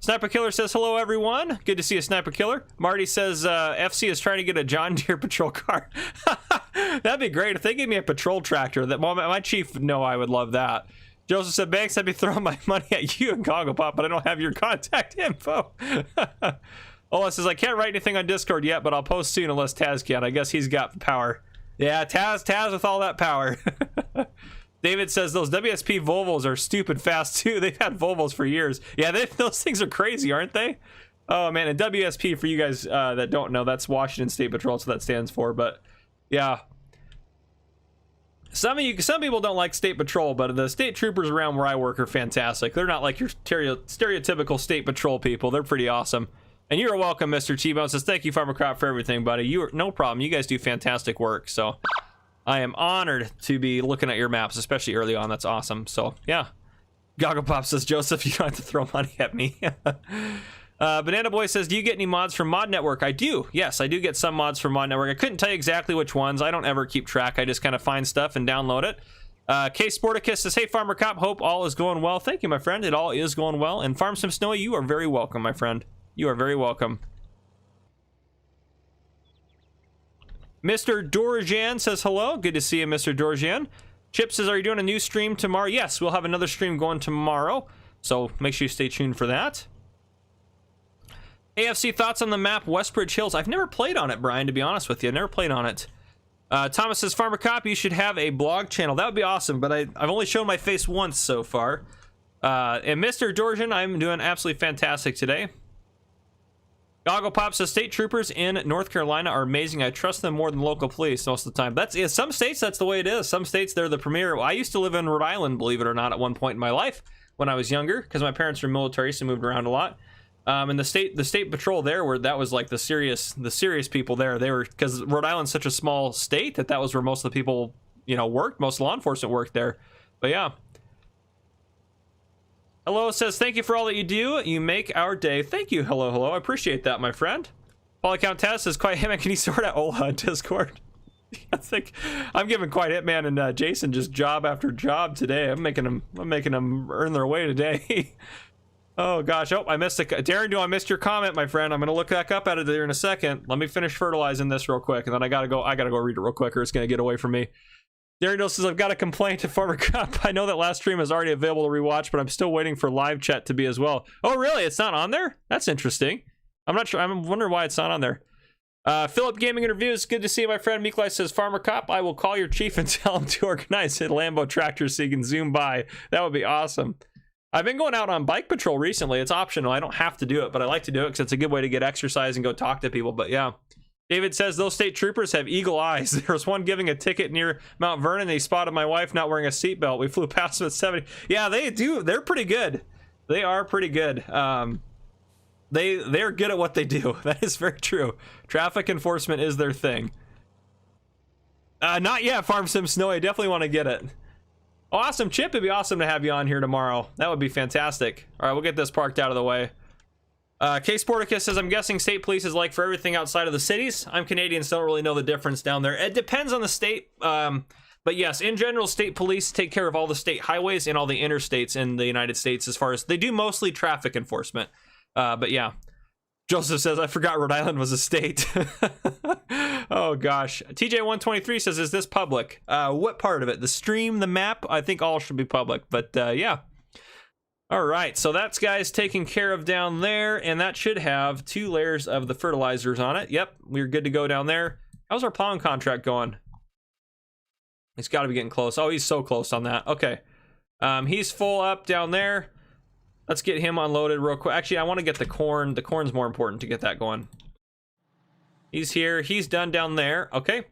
[SPEAKER 1] Sniper Killer says hello everyone. Good to see you, Sniper Killer. Marty says FC is trying to get a John Deere patrol car. That'd be great if they gave me a patrol tractor. That my chief know I would love that. Joseph said, Banks, I'd be throwing my money at you and Gogglepop, but I don't have your contact info. Ola says, I can't write anything on Discord yet, but I'll post soon unless Taz can. I guess he's got the power. Yeah, Taz with all that power. David says those WSP Volvos are stupid fast too. They've had Volvos for years. Yeah, those things are crazy, aren't they? Oh man, and WSP, for you guys that don't know, that's Washington State Patrol, that's what that stands for. But yeah, some people don't like State Patrol, but the state troopers around where I work are fantastic. They're not like your stereotypical State Patrol people. They're pretty awesome. And you're welcome, Mr. T-Bone says, thank you, Farmer Crop, for everything, buddy. You no problem. You guys do fantastic work. So I am honored to be looking at your maps, especially early on. That's awesome. So yeah. Gogglepop says, Joseph, you don't have to throw money at me. Banana Boy says, do you get any mods from Mod Network? I do. Yes, I do get some mods from Mod Network. I couldn't tell you exactly which ones. I don't ever keep track. I just kind of find stuff and download it. K Sporticus says, hey, Farmer Cop, hope all is going well. Thank you, my friend. It all is going well. And Farm Some Snowy, you are very welcome, my friend. You are very welcome. Mr. Dorjan says hello. Good to see you, Mr. Dorjan. Chip says, are you doing a new stream tomorrow? Yes, we'll have another stream going tomorrow. So make sure you stay tuned for that. AFC thoughts on the map Westbridge Hills. I've never played on it, Brian, to be honest with you. I've never played on it. Thomas says, Farmer Cop, you should have a blog channel. That would be awesome, but I've only shown my face once so far. And Mr. Dorjan, I'm doing absolutely fantastic today. Gogglepop says, state troopers in North Carolina are amazing. I trust them more than local police most of the time. Some states, that's the way it is. Some states, they're the premier. I used to live in Rhode Island, believe it or not, at one point in my life when I was younger, because my parents were military, so moved around a lot. And the state patrol there, where that was like the serious people there. They were, because Rhode Island's such a small state that was where most of the people, worked. Most law enforcement worked there. But yeah. Hello says, thank you for all that you do. You make our day. Thank you. Hello. I appreciate that, my friend. Polycount Taz says, Quiet Hitman, can you sort out Ola on Discord? I think I'm giving Quiet Hitman and Jason just job after job today. I'm making them earn their way today. Oh gosh. Oh, I missed it. Darren, I missed your comment, my friend. I'm gonna look back up at it there in a second. Let me finish fertilizing this real quick, and then I gotta go read it real quick, or it's gonna get away from me. Darren says, I've got a complaint to Farmer Cop. I know that last stream is already available to rewatch, but I'm still waiting for live chat to be as well. Oh, really? It's not on there? That's interesting. I'm not sure. I'm wondering why it's not on there. Philip Gaming and Reviews. Good to see you, my friend. Meeklai says, Farmer Cop, I will call your chief and tell him to organize a Lambo tractor so you can zoom by. That would be awesome. I've been going out on bike patrol recently. It's optional. I don't have to do it, but I like to do it because it's a good way to get exercise and go talk to people. But yeah. David says, those state troopers have eagle eyes. There was one giving a ticket near Mount Vernon. They spotted my wife not wearing a seatbelt. We flew past them at 70. Yeah, they do. They're pretty good. They are pretty good. They're good at what they do. That is very true. Traffic enforcement is their thing. Not yet, Farm Sim Snow. I definitely want to get it. Awesome, Chip. It'd be awesome to have you on here tomorrow. That would be fantastic. All right, we'll get this parked out of the way. K Sporticus says, I'm guessing state police is like for everything outside of the cities. I'm Canadian, so I don't really know the difference down there. It depends on the state. But yes, in general, state police take care of all the state highways and all the interstates in the United States, as far as they do mostly traffic enforcement. But yeah. Joseph says, I forgot Rhode Island was a state. Oh gosh. TJ123 says, is this public? What part of it? The stream, the map? I think all should be public, but yeah. All right, so that's guys taken care of down there, and that should have 2 layers of the fertilizers on it. Yep, we're good to go down there. How's our plowing contract going? It's got to be getting close. Oh, he's so close on that. Okay, he's full up down there. Let's get him unloaded real quick. Actually, I want to get the corn. The corn's more important to get that going. He's here. He's done down there. Okay.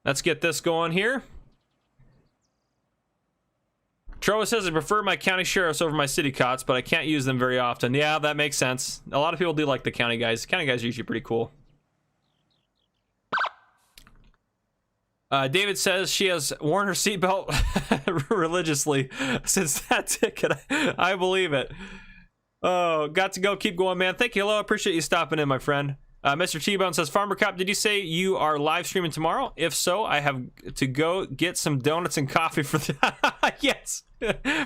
[SPEAKER 1] Let's get this going here. Troa says, I prefer my county sheriffs over my city cots, but I can't use them very often. Yeah, that makes sense. A lot of people do like the county guys. The county guys are usually pretty cool. David says she has worn her seatbelt religiously since that ticket. I believe it. Oh, got to go. Keep going, man. Thank you. Hello. Appreciate you stopping in, my friend. Mr. T-Bone says, Farmer Cop, did you say you are live streaming tomorrow? If so, I have to go get some donuts and coffee for the... Yes.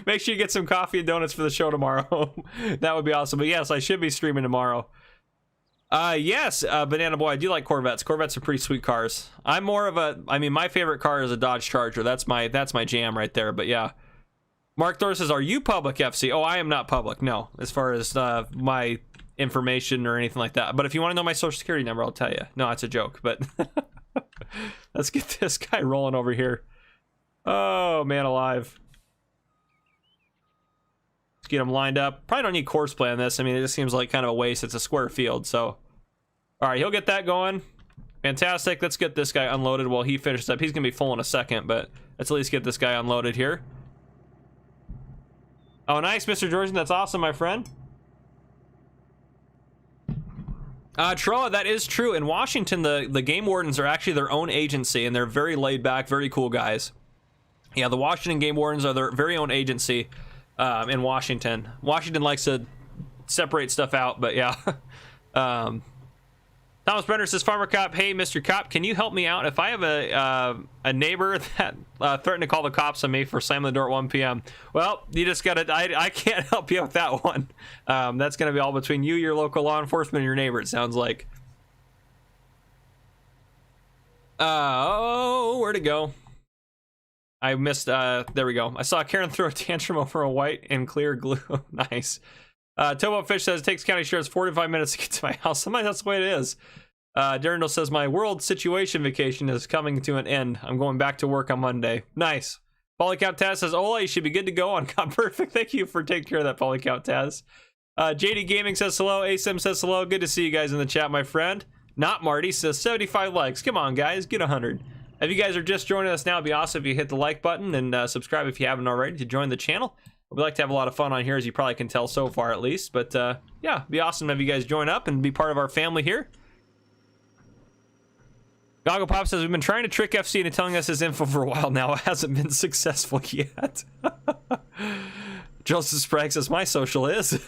[SPEAKER 1] Make sure you get some coffee and donuts for the show tomorrow. That would be awesome. But yes, I should be streaming tomorrow. Yes, Banana Boy, I do like Corvettes. Corvettes are pretty sweet cars. I'm more of a... I mean, my favorite car is a Dodge Charger. That's my jam right there. But yeah. Mark Thor says, are you public, FC? Oh, I am not public. No, as far as my information or anything like that. But if you want to know my social security number, I'll tell you. No, it's a joke, but let's get this guy rolling over here. Oh, man alive. Let's get him lined up. Probably don't need course play on this. I mean, it just seems like kind of a waste. It's a square field, so. All right, he'll get that going. Fantastic. Let's get this guy unloaded while he finishes up. He's going to be full in a second, but let's at least get this guy unloaded here. Oh, nice, Mr. Georgian. That's awesome, my friend. Troa, that is true. In Washington, the game wardens are actually their own agency, and they're very laid back, very cool guys. Yeah, the Washington game wardens are their very own agency in Washington. Washington likes to separate stuff out, but yeah. Thomas Brenner says, Farmer Cop, hey, Mr. Cop, can you help me out? If I have a neighbor that threatened to call the cops on me for slamming the door at 1 p.m., well, you just got to, I can't help you with that one. That's going to be all between you, your local law enforcement, and your neighbor, it sounds like. Oh, where'd it go? I missed, there we go. I saw Karen throw a tantrum over a white and clear glue. Nice. Tobo Fish says, it takes county sheriffs 45 minutes to get to my house. Sometimes that's the way it is. Darrendal says, my world situation vacation is coming to an end. I'm going back to work on Monday. Nice. Polycount Taz says, Ola, you should be good to go on God. Perfect. Thank you for taking care of that, Polycount Taz. JD Gaming says hello. ASIM says hello. Good to see you guys in the chat, my friend. Not Marty says 75 likes. Come on, guys. Get 100. If you guys are just joining us now, it'd be awesome if you hit the like button and subscribe if you haven't already to join the channel. We like to have a lot of fun on here, as you probably can tell so far, at least. But yeah, it'd be awesome to have you guys join up and be part of our family here. Goggle Pop says, we've been trying to trick FC into telling us his info for a while now. It hasn't been successful yet. Joseph Sprague says, my social is.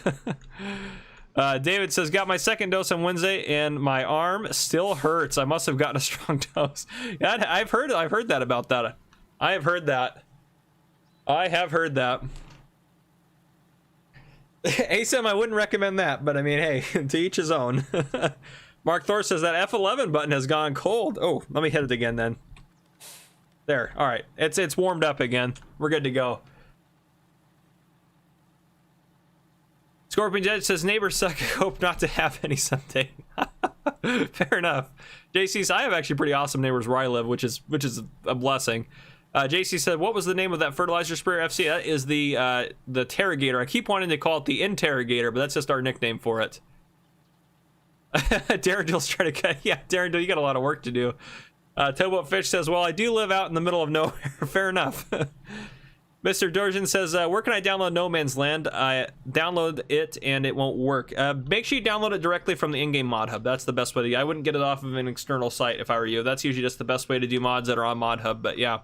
[SPEAKER 1] David says, got my second dose on Wednesday and my arm still hurts. I must have gotten a strong dose. Yeah, I've heard that about that. I have heard that. ASM, I wouldn't recommend that, but I mean, hey, to each his own. Mark Thor says that F11 button has gone cold. Oh, let me hit it again then. There. All right. It's warmed up again. We're good to go. Scorpion Judge says neighbors suck. I hope not to have any someday. Fair enough. JC says, I have actually pretty awesome neighbors where I live, which is a blessing. JC said, what was the name of that fertilizer sprayer, FC? That is the Terrogator. I keep wanting to call it the Interrogator, but that's just our nickname for it. Darrendale's trying to cut. Yeah, Darrendale, you got a lot of work to do. Towboat Fish says, well, I do live out in the middle of nowhere. Fair enough. Mr. Dorjan says, where can I download No Man's Land? I download it and it won't work. Make sure you download it directly from the in-game mod hub. That's the best way to. I wouldn't get it off of an external site if I were you. That's usually just the best way to do mods that are on mod hub, but yeah.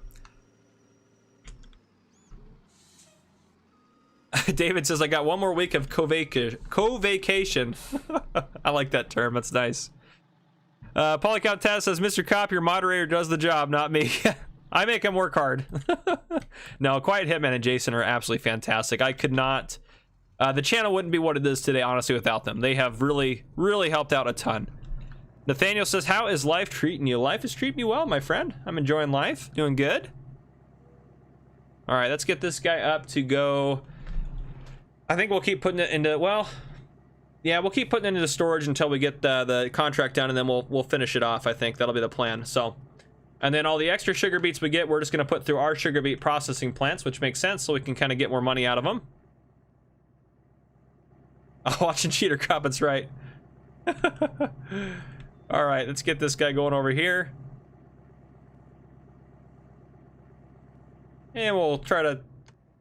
[SPEAKER 1] David says, I got one more week of co-vacation. I like that term. That's nice. Polycount Taz says, Mr. Cop, your moderator does the job, not me. I make him work hard. No, Quiet Hitman and Jason are absolutely fantastic. I could not... the channel wouldn't be what it is today, honestly, without them. They have really, really helped out a ton. Nathaniel says, how is life treating you? Life is treating me well, my friend. I'm enjoying life. Doing good. All right, let's get this guy up to go... I think we'll keep putting it into, well, yeah, we'll keep putting it into storage until we get the contract done, and then we'll finish it off. I think that'll be the plan. So, and then all the extra sugar beets we get, we're just going to put through our sugar beet processing plants, which makes sense, so we can kind of get more money out of them. Oh, watching Cheater Cop, that's right. All right, let's get this guy going over here. And we'll try to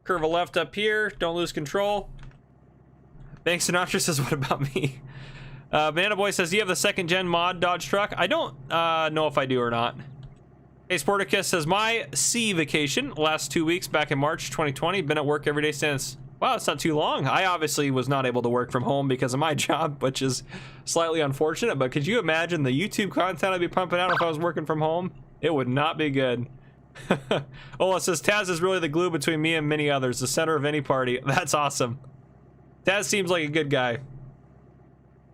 [SPEAKER 1] curve a left up here. Don't lose control. Bank Sinatra says, what about me? Banana Boy says, do you have the second gen mod Dodge truck? I don't know if I do or not. Hey, Sporticus says, my sea vacation last 2 weeks back in March 2020. Been at work every day since. Wow, it's not too long. I obviously was not able to work from home because of my job, which is slightly unfortunate, but could you imagine the YouTube content I'd be pumping out if I was working from home? It would not be good. Ola says, Taz is really the glue between me and many others, the center of any party. That's awesome. Taz seems like a good guy.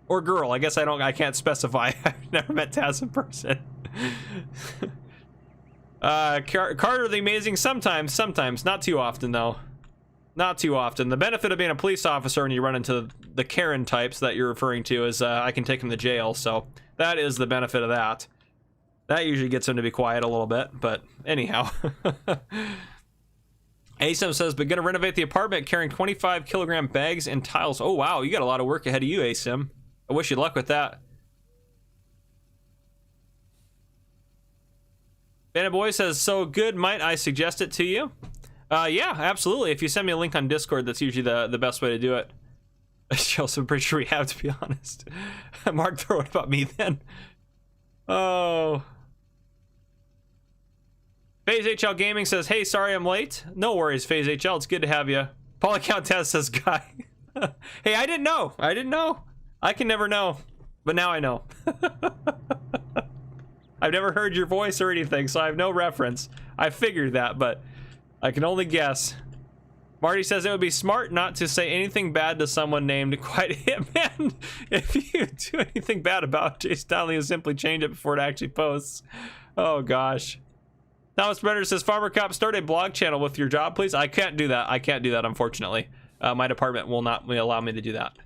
[SPEAKER 1] Or girl, I guess I can't specify. I've never met Taz in person. Carter the Amazing, sometimes, not too often though. Not too often. The benefit of being a police officer when you run into the Karen types that you're referring to is I can take them to jail, so that is the benefit of that. That usually gets them to be quiet a little bit, but anyhow. ASIM says, but gonna renovate the apartment carrying 25 kilogram bags and tiles. Oh wow, you got a lot of work ahead of you, ASIM. I wish you luck with that. Bandit Boy says, so good, might I suggest it to you? Yeah, absolutely. If you send me a link on Discord, that's usually the best way to do it. I'm pretty sure we have, to be honest. Mark, throw it about me then. Oh. FaZe HL Gaming says, hey, sorry I'm late. No worries, FaZe HL, it's good to have you. Polycount Test says, guy. Hey, I didn't know. I can never know, but now I know. I've never heard your voice or anything, so I have no reference. I figured that, but I can only guess. Marty says it would be smart not to say anything bad to someone named Quite Hitman. If you do anything bad about Jay Stanley, you simply change it before it actually posts. Oh gosh. Thomas Brenner says, Farmer Cop, start a blog channel with your job, please. I can't do that. Unfortunately. My department will not allow me to do that.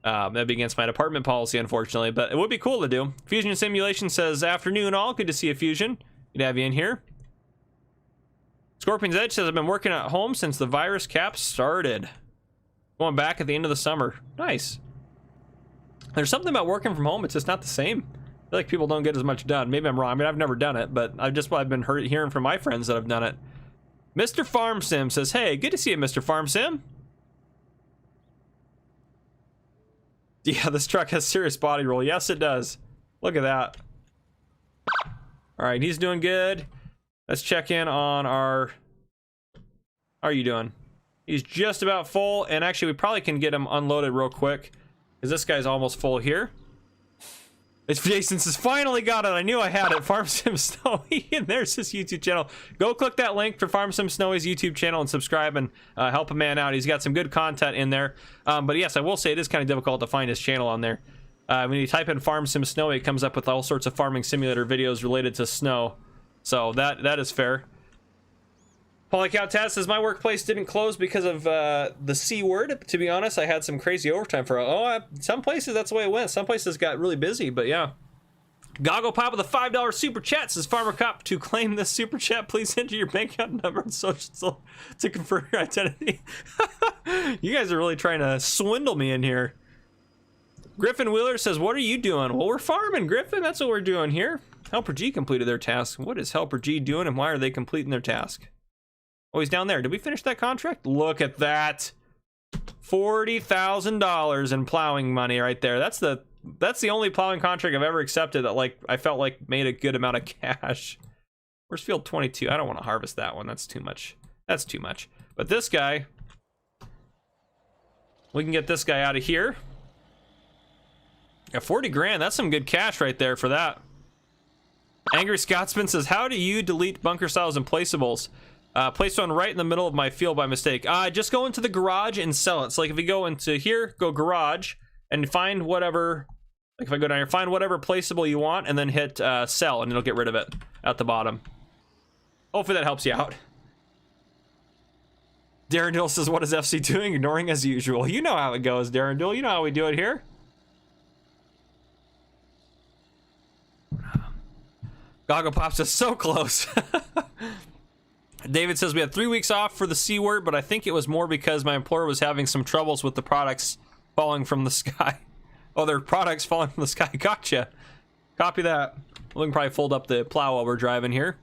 [SPEAKER 1] That'd be against my department policy, unfortunately, but it would be cool to do. Fusion Simulation says, afternoon all. Good to see you, Fusion. Good to have you in here. Scorpion's Edge says, I've been working at home since the virus cap started. Going back at the end of the summer. Nice. There's something about working from home, it's just not the same. I feel like people don't get as much done. Maybe I'm wrong. I mean, I've never done it, but I've been hearing from my friends that have done it. Mr. Farm Sim says, hey, good to see you, Mr. Farm Sim. Yeah, this truck has serious body roll. Yes, it does. Look at that. All right, he's doing good. Let's check in on our... How are you doing? He's just about full, and actually we probably can get him unloaded real quick, because this guy's almost full here. It's Jason says, finally got it. I knew I had it. Farm Sim Snowy, and there's his YouTube channel. Go click that link for Farm Sim Snowy's YouTube channel and subscribe and help a man out. He's got some good content in there. But yes, I will say it is kind of difficult to find his channel on there. When you type in Farm Sim Snowy, it comes up with all sorts of farming simulator videos related to snow. So that is fair. Polycow Taz says, my workplace didn't close because of the C word. To be honest, I had some crazy overtime for some places. That's the way it went. Some places got really busy, but yeah. Goggle Pop with a $5 super chat says, Farmer Cop, to claim this super chat, please enter your bank account number and social to confirm your identity. You guys are really trying to swindle me in here. Griffin Wheeler says, what are you doing? Well, we're farming, Griffin. That's what we're doing here. Helper G completed their task. What is Helper G doing and why are they completing their task? Oh, he's down there. Did we finish that contract? Look at that. $40,000 in plowing money right there. That's the only plowing contract I've ever accepted that, like, I felt like made a good amount of cash. Where's field 22? I don't want to harvest that one. That's too much. That's too much. But this guy, we can get this guy out of here. Yeah, 40 grand. That's some good cash right there for that. Angry Scotsman says, how do you delete bunker styles and placeables? Placed one right in the middle of my field by mistake. Just go into the garage and sell it. So like if you go into here, go garage and find whatever, like if I go down here, find whatever placeable you want and then hit sell and it'll get rid of it at the bottom. Hopefully that helps you out. Darren Dill says, what is FC doing? Ignoring as usual. You know how it goes, Darren Dill. You know how we do it here. Goggle Pops is so close. David says we had 3 weeks off for the C word, but I think it was more because my employer was having some troubles with the products falling from the sky. Oh, their products falling from the sky. Gotcha. Copy that. We can probably fold up the plow while we're driving here.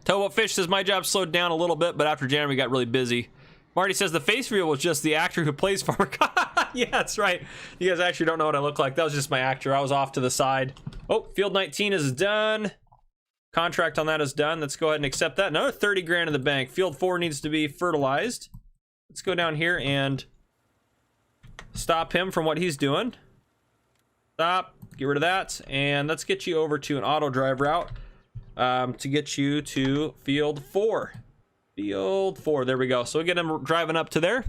[SPEAKER 1] Towboat Fish says my job slowed down a little bit, but after January we got really busy. Marty says the face reveal was just the actor who plays Farmer. Yeah, that's right. You guys actually don't know what I look like. That was just my actor. I was off to the side. Oh, field 19 is done. Contract on that is done. Let's go ahead and accept that. Another 30 grand in the bank. Field 4 needs to be fertilized. Let's go down here and stop him from what he's doing. Stop, get rid of that, and let's get you over to an auto drive route to get you to field 4. Field 4, there we go. So we get him driving up to there.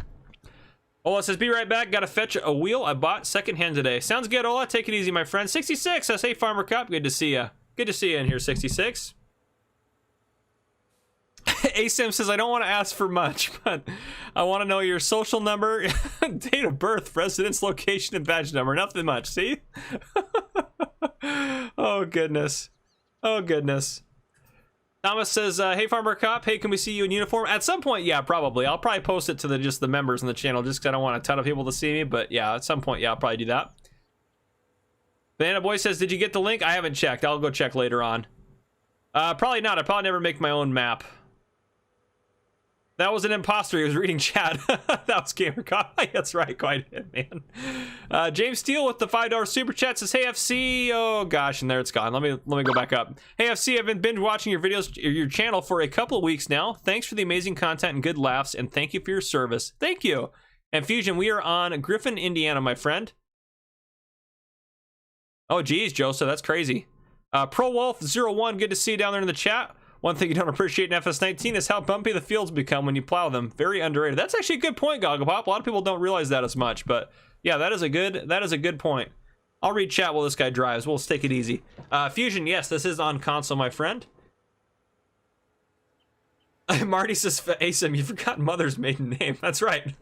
[SPEAKER 1] Ola says, be right back, gotta fetch a wheel I bought secondhand today. Sounds good, Ola, take it easy, my friend. 66 says, hey, Farmer Cup, good to see ya. Good to see you in here, 66. ASIM says, I don't want to ask for much, but I want to know your social number, date of birth, residence, location, and badge number. Nothing much, see? Oh, goodness. Oh, goodness. Thomas says, hey, Farmer Cop, hey, can we see you in uniform? At some point, yeah, probably. I'll probably post it to just the members in the channel just because I don't want a ton of people to see me, but yeah, at some point, yeah, I'll probably do that. Banana Boy says, did you get the link? I haven't checked. I'll go check later on. Probably not. I probably never make my own map. That was an imposter. He was reading chat. That was Gamer Cop. That's right. Quite a bit, man. James Steele with the $5 super chat says, hey, FC. Oh, gosh. And there it's gone. Let me go back up. Hey, FC, I've been binge watching your videos, your channel for a couple of weeks now. Thanks for the amazing content and good laughs. And thank you for your service. Thank you. And Fusion, we are on Griffin, Indiana, my friend. Oh, geez, Joseph. That's crazy. Pro Wolf 01. Good to see you down there in the chat. One thing you don't appreciate in FS19 is how bumpy the fields become when you plow them. Very underrated. That's actually a good point, Gogglepop. A lot of people don't realize that as much, but yeah, that is a good point. I'll read chat while this guy drives. We'll take it easy. Fusion, yes, this is on console, my friend. Marty says, Asim, you forgot Mother's maiden name. That's right.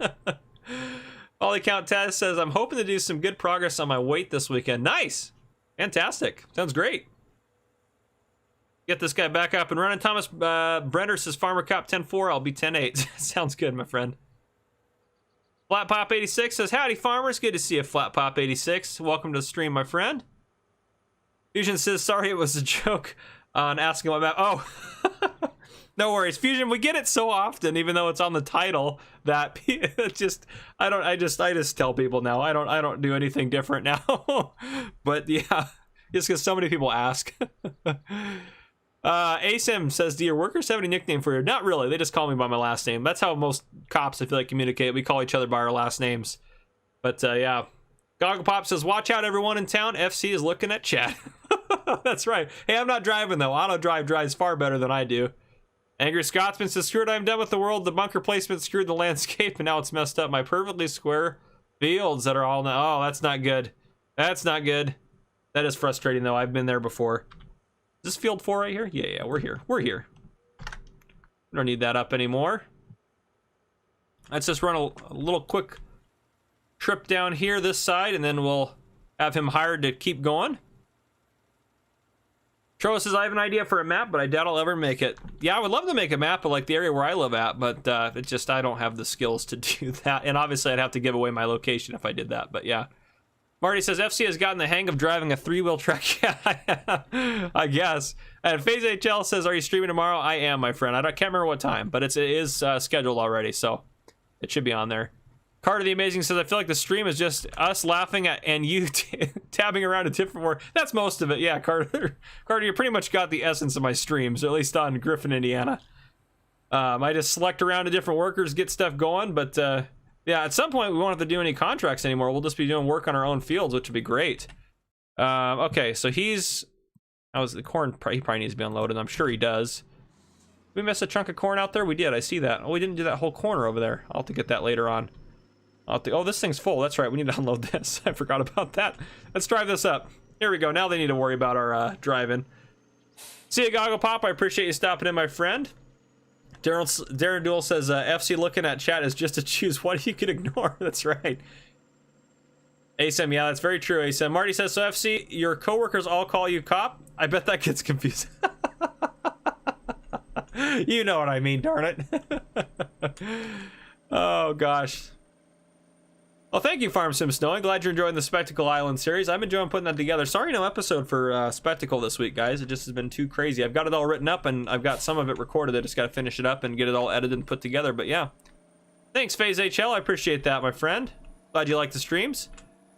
[SPEAKER 1] All Count Taz says, I'm hoping to do some good progress on my weight this weekend. Nice. Fantastic. Sounds great. Get this guy back up and running. Thomas Brenner says, Farmer Cop 10-4, I'll be 10-8. Sounds good, my friend. Flat Pop 86 says, howdy, farmers. Good to see you, Flat Pop 86. Welcome to the stream, my friend. Fusion says, sorry, it was a joke on asking what map. Oh, no worries. Fusion, we get it so often, even though it's on the title, that I just tell people now. I don't do anything different now. But yeah, just because so many people ask. ASIM says, do your workers have any nickname for you? Not really. They just call me by my last name. That's how most cops, I feel like, communicate. We call each other by our last names. But yeah. Gogglepop says, watch out, everyone in town. FC is looking at chat. That's right. Hey, I'm not driving, though. Auto drive drives far better than I do. Angry Scotsman says, screwed, I'm done with the world. The bunker placement screwed the landscape, and now it's messed up my perfectly square fields that are all now. Oh, that's not good. That's not good. That is frustrating, though. I've been there before. Is this field 4 right here? Yeah, we're here. We're here. We don't need that up anymore. Let's just run a little quick trip down here this side, and then we'll have him hired to keep going. Tro says, I have an idea for a map, but I doubt I'll ever make it. Yeah, I would love to make a map of like the area where I live at, but it's just I don't have the skills to do that. And obviously I'd have to give away my location if I did that, but yeah. Marty says, FC has gotten the hang of driving a 3-wheel truck. Yeah, I guess. And FaZe HL says, are you streaming tomorrow? I am, my friend. Can't remember what time, but it is scheduled already, so it should be on there. Carter the Amazing says, I feel like the stream is just us laughing at and you tabbing around a different word. That's most of it. Yeah, Carter. Carter, you pretty much got the essence of my streams, at least on Griffin, Indiana. I just select around to different workers, get stuff going, but yeah, at some point we won't have to do any contracts anymore. We'll just be doing work on our own fields, which would be great. Okay, so the corn, he probably needs to be unloaded. I'm sure he does. Did we miss a chunk of corn out there? We did, I see that. Oh, we didn't do that whole corner over there. I'll have to get that later on. Oh, this thing's full. That's right, we need to unload this. I forgot about that. Let's drive this up. Here we go. Now they need to worry about our driving. See you, Gogglepop. I appreciate you stopping in, my friend. Darren Duel says, FC looking at chat is just to choose what you can ignore. That's right. ASM, yeah, that's very true, ASM. Marty says, so FC, your coworkers all call you cop? I bet that gets confusing. You know what I mean, darn it. Oh, gosh. Well, thank you, Farm Sim Snow. I'm glad you're enjoying the Spectacle Island series. I'm enjoying putting that together. Sorry, no episode for Spectacle this week, guys. It just has been too crazy. I've got it all written up, and I've got some of it recorded. I just got to finish it up and get it all edited and put together. But yeah, thanks, FaZe HL. I appreciate that, my friend. Glad you like the streams.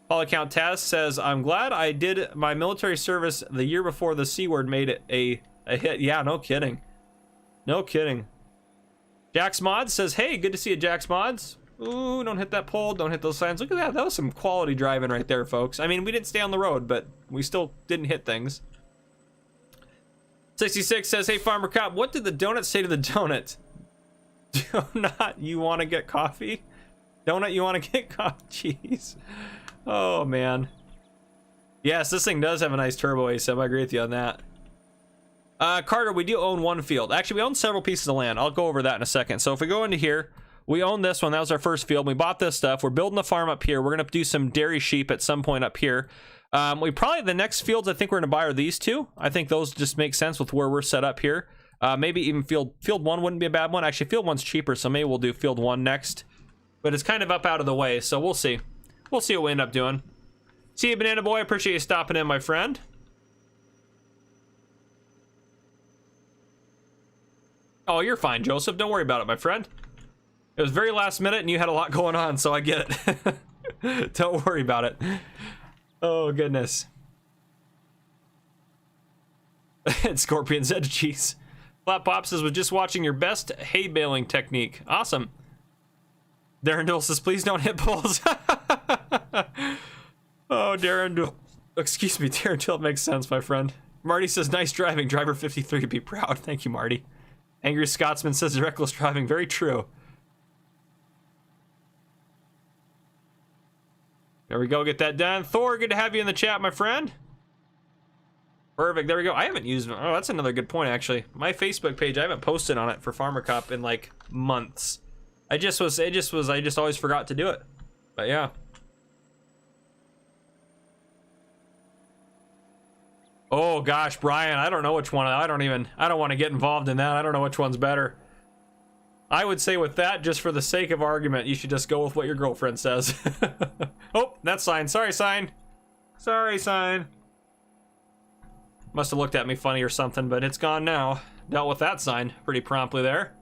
[SPEAKER 1] Paul Account Taz says, I'm glad I did my military service the year before the C word made it a hit. Yeah, no kidding. No kidding. Jax Mods says, hey, good to see you, Jax Mods. Ooh, don't hit that pole, don't hit those signs. Look at that, that was some quality driving right there, folks. I mean, we didn't stay on the road, but we still didn't hit things. 66 says, hey, Farmer Cop, what did the donut say to the donut? Donut, you want to get coffee? Donut, you want to get coffee? Jeez. Oh, man. Yes, this thing does have a nice turbo ASIM. I agree with you on that. Carter, we do own one field. Actually, we own several pieces of land. I'll go over that in a second. So if we go into here, we own this one. That was our first field. We bought this stuff. We're building a farm up here. We're going to do some dairy sheep at some point up here. We probably, the next fields I think we're going to buy are these two. I think those just make sense with where we're set up here. Maybe even field one wouldn't be a bad one. Actually, field one's cheaper, so maybe we'll do field one next. But it's kind of up out of the way, so we'll see. We'll see what we end up doing. See you, Banana Boy. Appreciate you stopping in, my friend. Oh, you're fine, Joseph. Don't worry about it, my friend. It was very last minute and you had a lot going on, so I get it. Don't worry about it. Oh, goodness. Scorpion's Edge Cheese. Flat Pop says, was just watching your best hay baling technique. Awesome. Darren Dill says, please don't hit poles. Oh, Darren Dill. Excuse me, Darren Dill makes sense, my friend. Marty says, nice driving. Driver 53, be proud. Thank you, Marty. Angry Scotsman says, reckless driving. Very true. There we go, get that done. Thor, good to have you in the chat, my friend. Perfect, there we go. I haven't used, oh, that's another good point, actually. My Facebook page, I haven't posted on it for Farmer Cop in like months. I just always forgot to do it. But yeah. Oh gosh, Brian, I don't know which one. I don't want to get involved in that. I don't know which one's better. I would say with that, just for the sake of argument, you should just go with what your girlfriend says. Oh, that's sign. Sorry, sign. Sorry, sign. Must have looked at me funny or something, but it's gone now. Dealt with that sign pretty promptly there.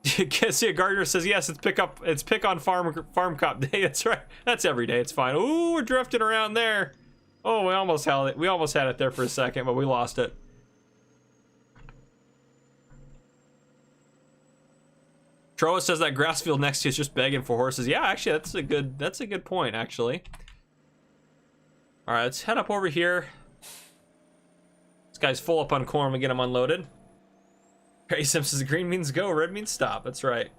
[SPEAKER 1] Cassia Gardner says, yes, it's pick on farm cop day. That's right. That's every day. It's fine. Ooh, we're drifting around there. Oh, we almost had it. We almost had it there for a second, but we lost it. Troa says that grass field next to you is just begging for horses. Yeah, actually, that's a good point, actually. All right, let's head up over here. This guy's full up on corn. We get him unloaded. Harry Simpson says, green means go, red means stop. That's right.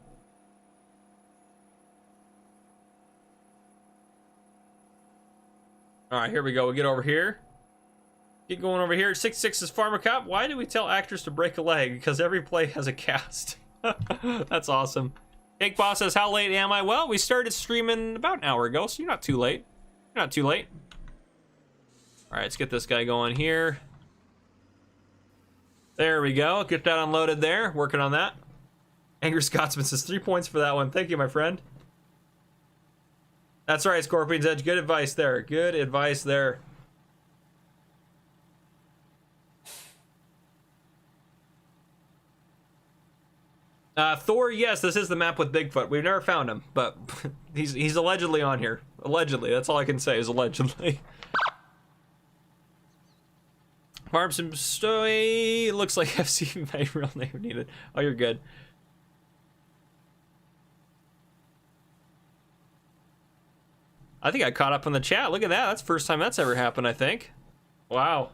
[SPEAKER 1] All right, here we go. We get over here. Get going over here. 6-6 is Farmer Cop. Why do we tell actors to break a leg? Because every play has a cast. That's awesome. Cake Boss says, how late am I? Well, we started streaming about an hour ago, so you're not too late. You're not too late. All right, let's get this guy going here. There we go. Get that unloaded there. Working on that. Angry Scotsman says 3 points for that one. Thank you, my friend. That's right, Scorpion's Edge. Good advice there. Good advice there. Thor, yes, this is the map with Bigfoot. We've never found him, but he's allegedly on here. Allegedly, that's all I can say is allegedly. Farm Sim Story looks like FC my real name needed. Oh, you're good. I think I caught up on the chat. Look at that. That's the first time that's ever happened, I think. Wow.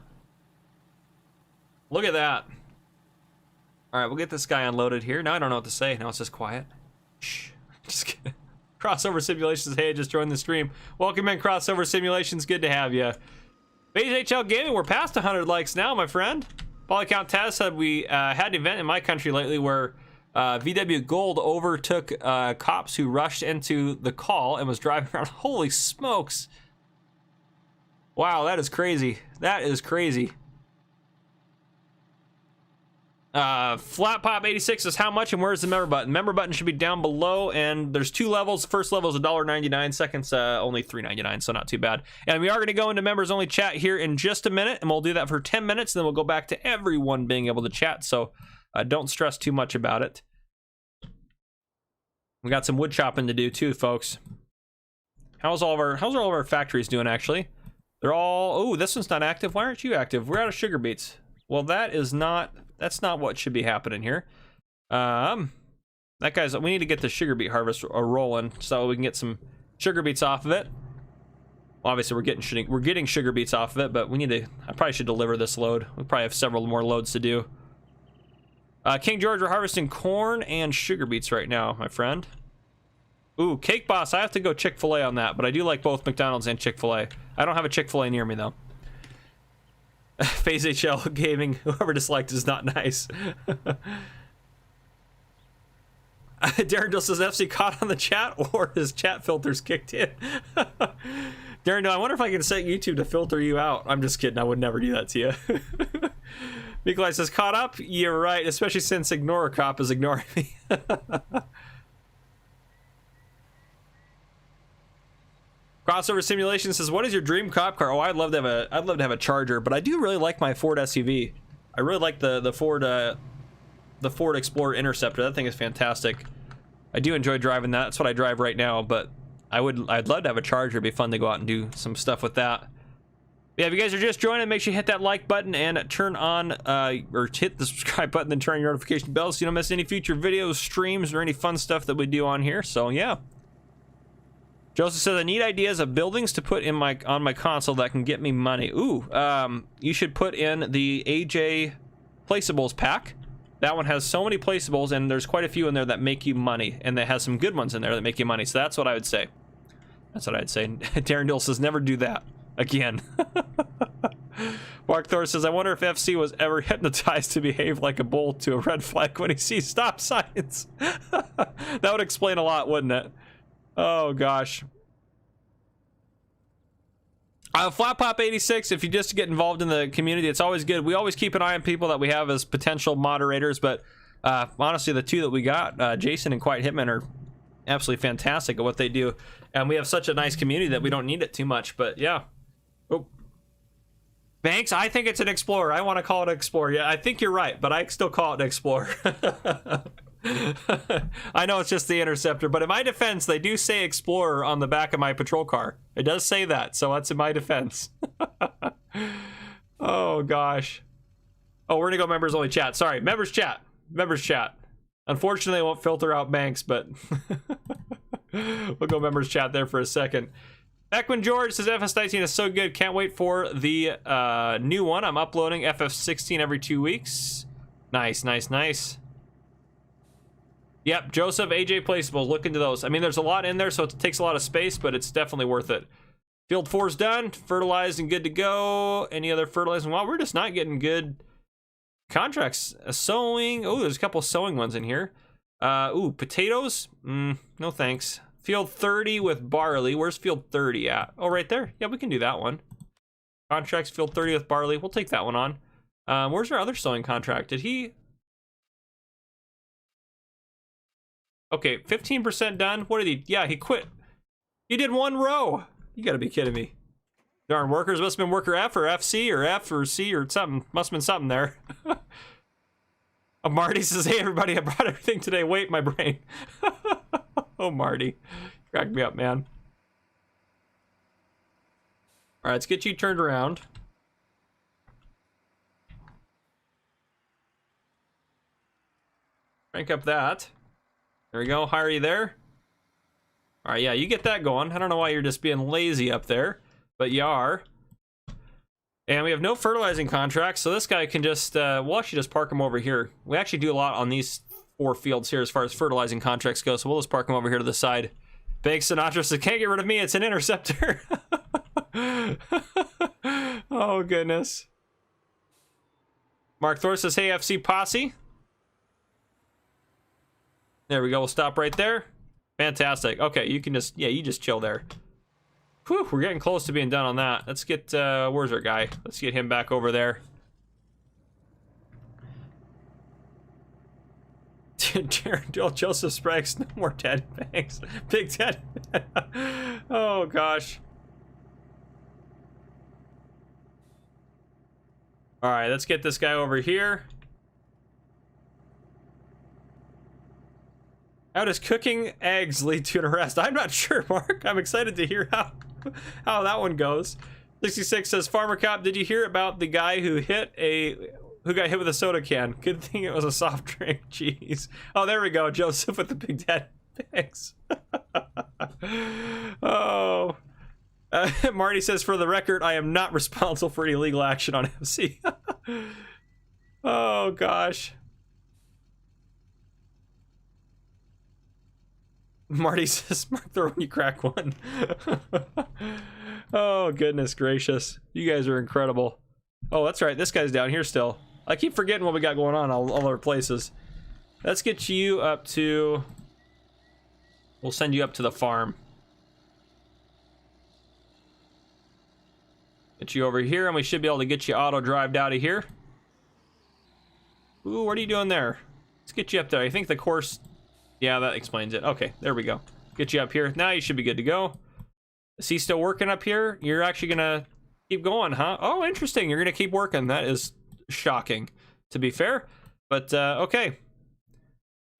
[SPEAKER 1] Look at that. All right, we'll get this guy unloaded here. Now I don't know what to say. Now it's just quiet. Shh. Just kidding. Crossover Simulations. Hey, I just joined the stream. Welcome in, Crossover Simulations. Good to have you. BHL Gaming, we're past 100 likes now, my friend. Polycount Taz said we had an event in my country lately where VW Gold overtook cops who rushed into the call and was driving around. Holy smokes. Wow, that is crazy. That is crazy. Flat Pop 86 is how much and where's the member button? Member button should be down below, and there's two levels. First level is $1.99, second's only $3.99, so not too bad. And we are going to go into members only chat here in just a minute, and we'll do that for 10 minutes, and then we'll go back to everyone being able to chat, so don't stress too much about it. We got some wood chopping to do too, folks. How's all of our factories doing, actually? They're all, oh, this one's not active. Why aren't you active? We're out of sugar beets. well, that's not what should be happening here. That guy's, we need to get the sugar beet harvest rolling so we can get some sugar beets off of it. Well, obviously we're getting sugar beets off of it, but we need to, I probably should deliver this load. We probably have several more loads to do. King George, we're harvesting corn and sugar beets right now, my friend. Ooh, Cake Boss, I have to go Chick-fil-A on that, but I do like both McDonald's and Chick-fil-A. I don't have a Chick-fil-A near me, though. Phase HL Gaming, whoever disliked is not nice. Darren says FC caught on the chat, or his chat filters kicked in. Darren, I wonder if I can set YouTube to filter you out. I'm just kidding, I would never do that to you. Nikolai says, caught up? You're right, especially since Ignore Cop is ignoring me. Crossover Simulation says, what is your dream cop car? Oh, I'd love to have a Charger, but I do really like my Ford SUV. I really like the Ford Explorer Interceptor. That thing is fantastic. I do enjoy driving that. That's what I drive right now, but I'd love to have a Charger. It'd be fun to go out and do some stuff with that. Yeah, if you guys are just joining, make sure you hit that like button and turn on or hit the subscribe button and turn on your notification bell so you don't miss any future videos, streams, or any fun stuff that we do on here. So yeah. Joseph says, I need ideas of buildings to put in on my console that can get me money. Ooh, you should put in the AJ Placeables pack. That one has so many placeables, and there's quite a few in there that make you money, and that has some good ones in there that make you money. So that's what I would say. That's what I'd say. Darren Dill says, never do that again. Mark Thor says, I wonder if FC was ever hypnotized to behave like a bull to a red flag when he sees stop signs. That would explain a lot, wouldn't it? Oh gosh. Flat Pop 86, if you just get involved in the community, it's always good. We always keep an eye on people that we have as potential moderators, but honestly, the two that we got, Jason and Quiet Hitman, are absolutely fantastic at what they do, and we have such a nice community that we don't need it too much. But yeah. Oh. Banks, I think it's an Explorer. I want to call it an Explorer. Yeah, I think you're right, but I still call it an Explorer. I know it's just the Interceptor, but in my defense, they do say Explorer on the back of my patrol car. It does say that, so that's in my defense. Oh gosh. Oh, we're gonna go members only chat. Sorry, members chat. Members chat. Unfortunately, I won't filter out Banks, but we'll go members chat there for a second. Beckman George says FS19 is so good. Can't wait for the new one. I'm uploading FF16 every 2 weeks. Nice, nice, nice. Yep, Joseph, AJ Placeables, look into those. I mean, there's a lot in there, so it takes a lot of space, but it's definitely worth it. Field 4's done, fertilized and good to go. Any other fertilizing? Well, we're just not getting good contracts. Sowing, oh, there's a couple of sowing ones in here. Ooh, potatoes? No thanks. Field 30 with barley. Where's field 30 at? Oh, right there. Yeah, we can do that one. Contracts, field 30 with barley. We'll take that one on. Where's our other sowing contract? Did he... Okay, 15% done. What did he... Yeah, he quit. He did one row. You gotta be kidding me. Darn, workers must have been worker F or FC or F or C or something. Must have been something there. Marty says, hey everybody, I brought everything today. Wait, my brain. Oh, Marty. Cracked me up, man. All right, let's get you turned around. Crank up that. There we go. Hire you there. All right, yeah, you get that going. I don't know why you're just being lazy up there, but you are. And we have no fertilizing contracts, so this guy can just, we'll actually just park him over here. We actually do a lot on these 4 fields here as far as fertilizing contracts go, so we'll just park him over here to the side. Banks Sinatra says, can't get rid of me, it's an Interceptor. Oh, goodness. Mark Thor says, hey, FC Posse. There we go, we'll stop right there. Fantastic. Okay, you can just, yeah, you just chill there. Whew, we're getting close to being done on that. Let's get, where's our guy? Let's get him back over there. Joseph Sprague's no more Daddy Banks. Big Daddy. Oh, gosh. All right, let's get this guy over here. How does cooking eggs lead to an arrest? I'm not sure, Mark. I'm excited to hear how that one goes. 66 says, Farmer Cop, did you hear about the guy who hit a who got hit with a soda can. Good thing it was a soft drink. Jeez. Oh, there we go. Joseph with the big dad pigs. Oh. Marty says, for the record, I am not responsible for any legal action on MC. Oh, gosh. Marty says, mark the when you crack one. Oh, goodness gracious. You guys are incredible. Oh, that's right. This guy's down here still. I keep forgetting what we got going on all our places. Let's get you up to... We'll send you up to the farm. Get you over here, and we should be able to get you auto-drived out of here. Ooh, what are you doing there? Let's get you up there. I think the course... Yeah, that explains it. Okay, there we go. Get you up here. Now you should be good to go. Is he still working up here? You're actually gonna keep going, huh? Oh, interesting. You're gonna keep working. That is shocking, to be fair. But, okay.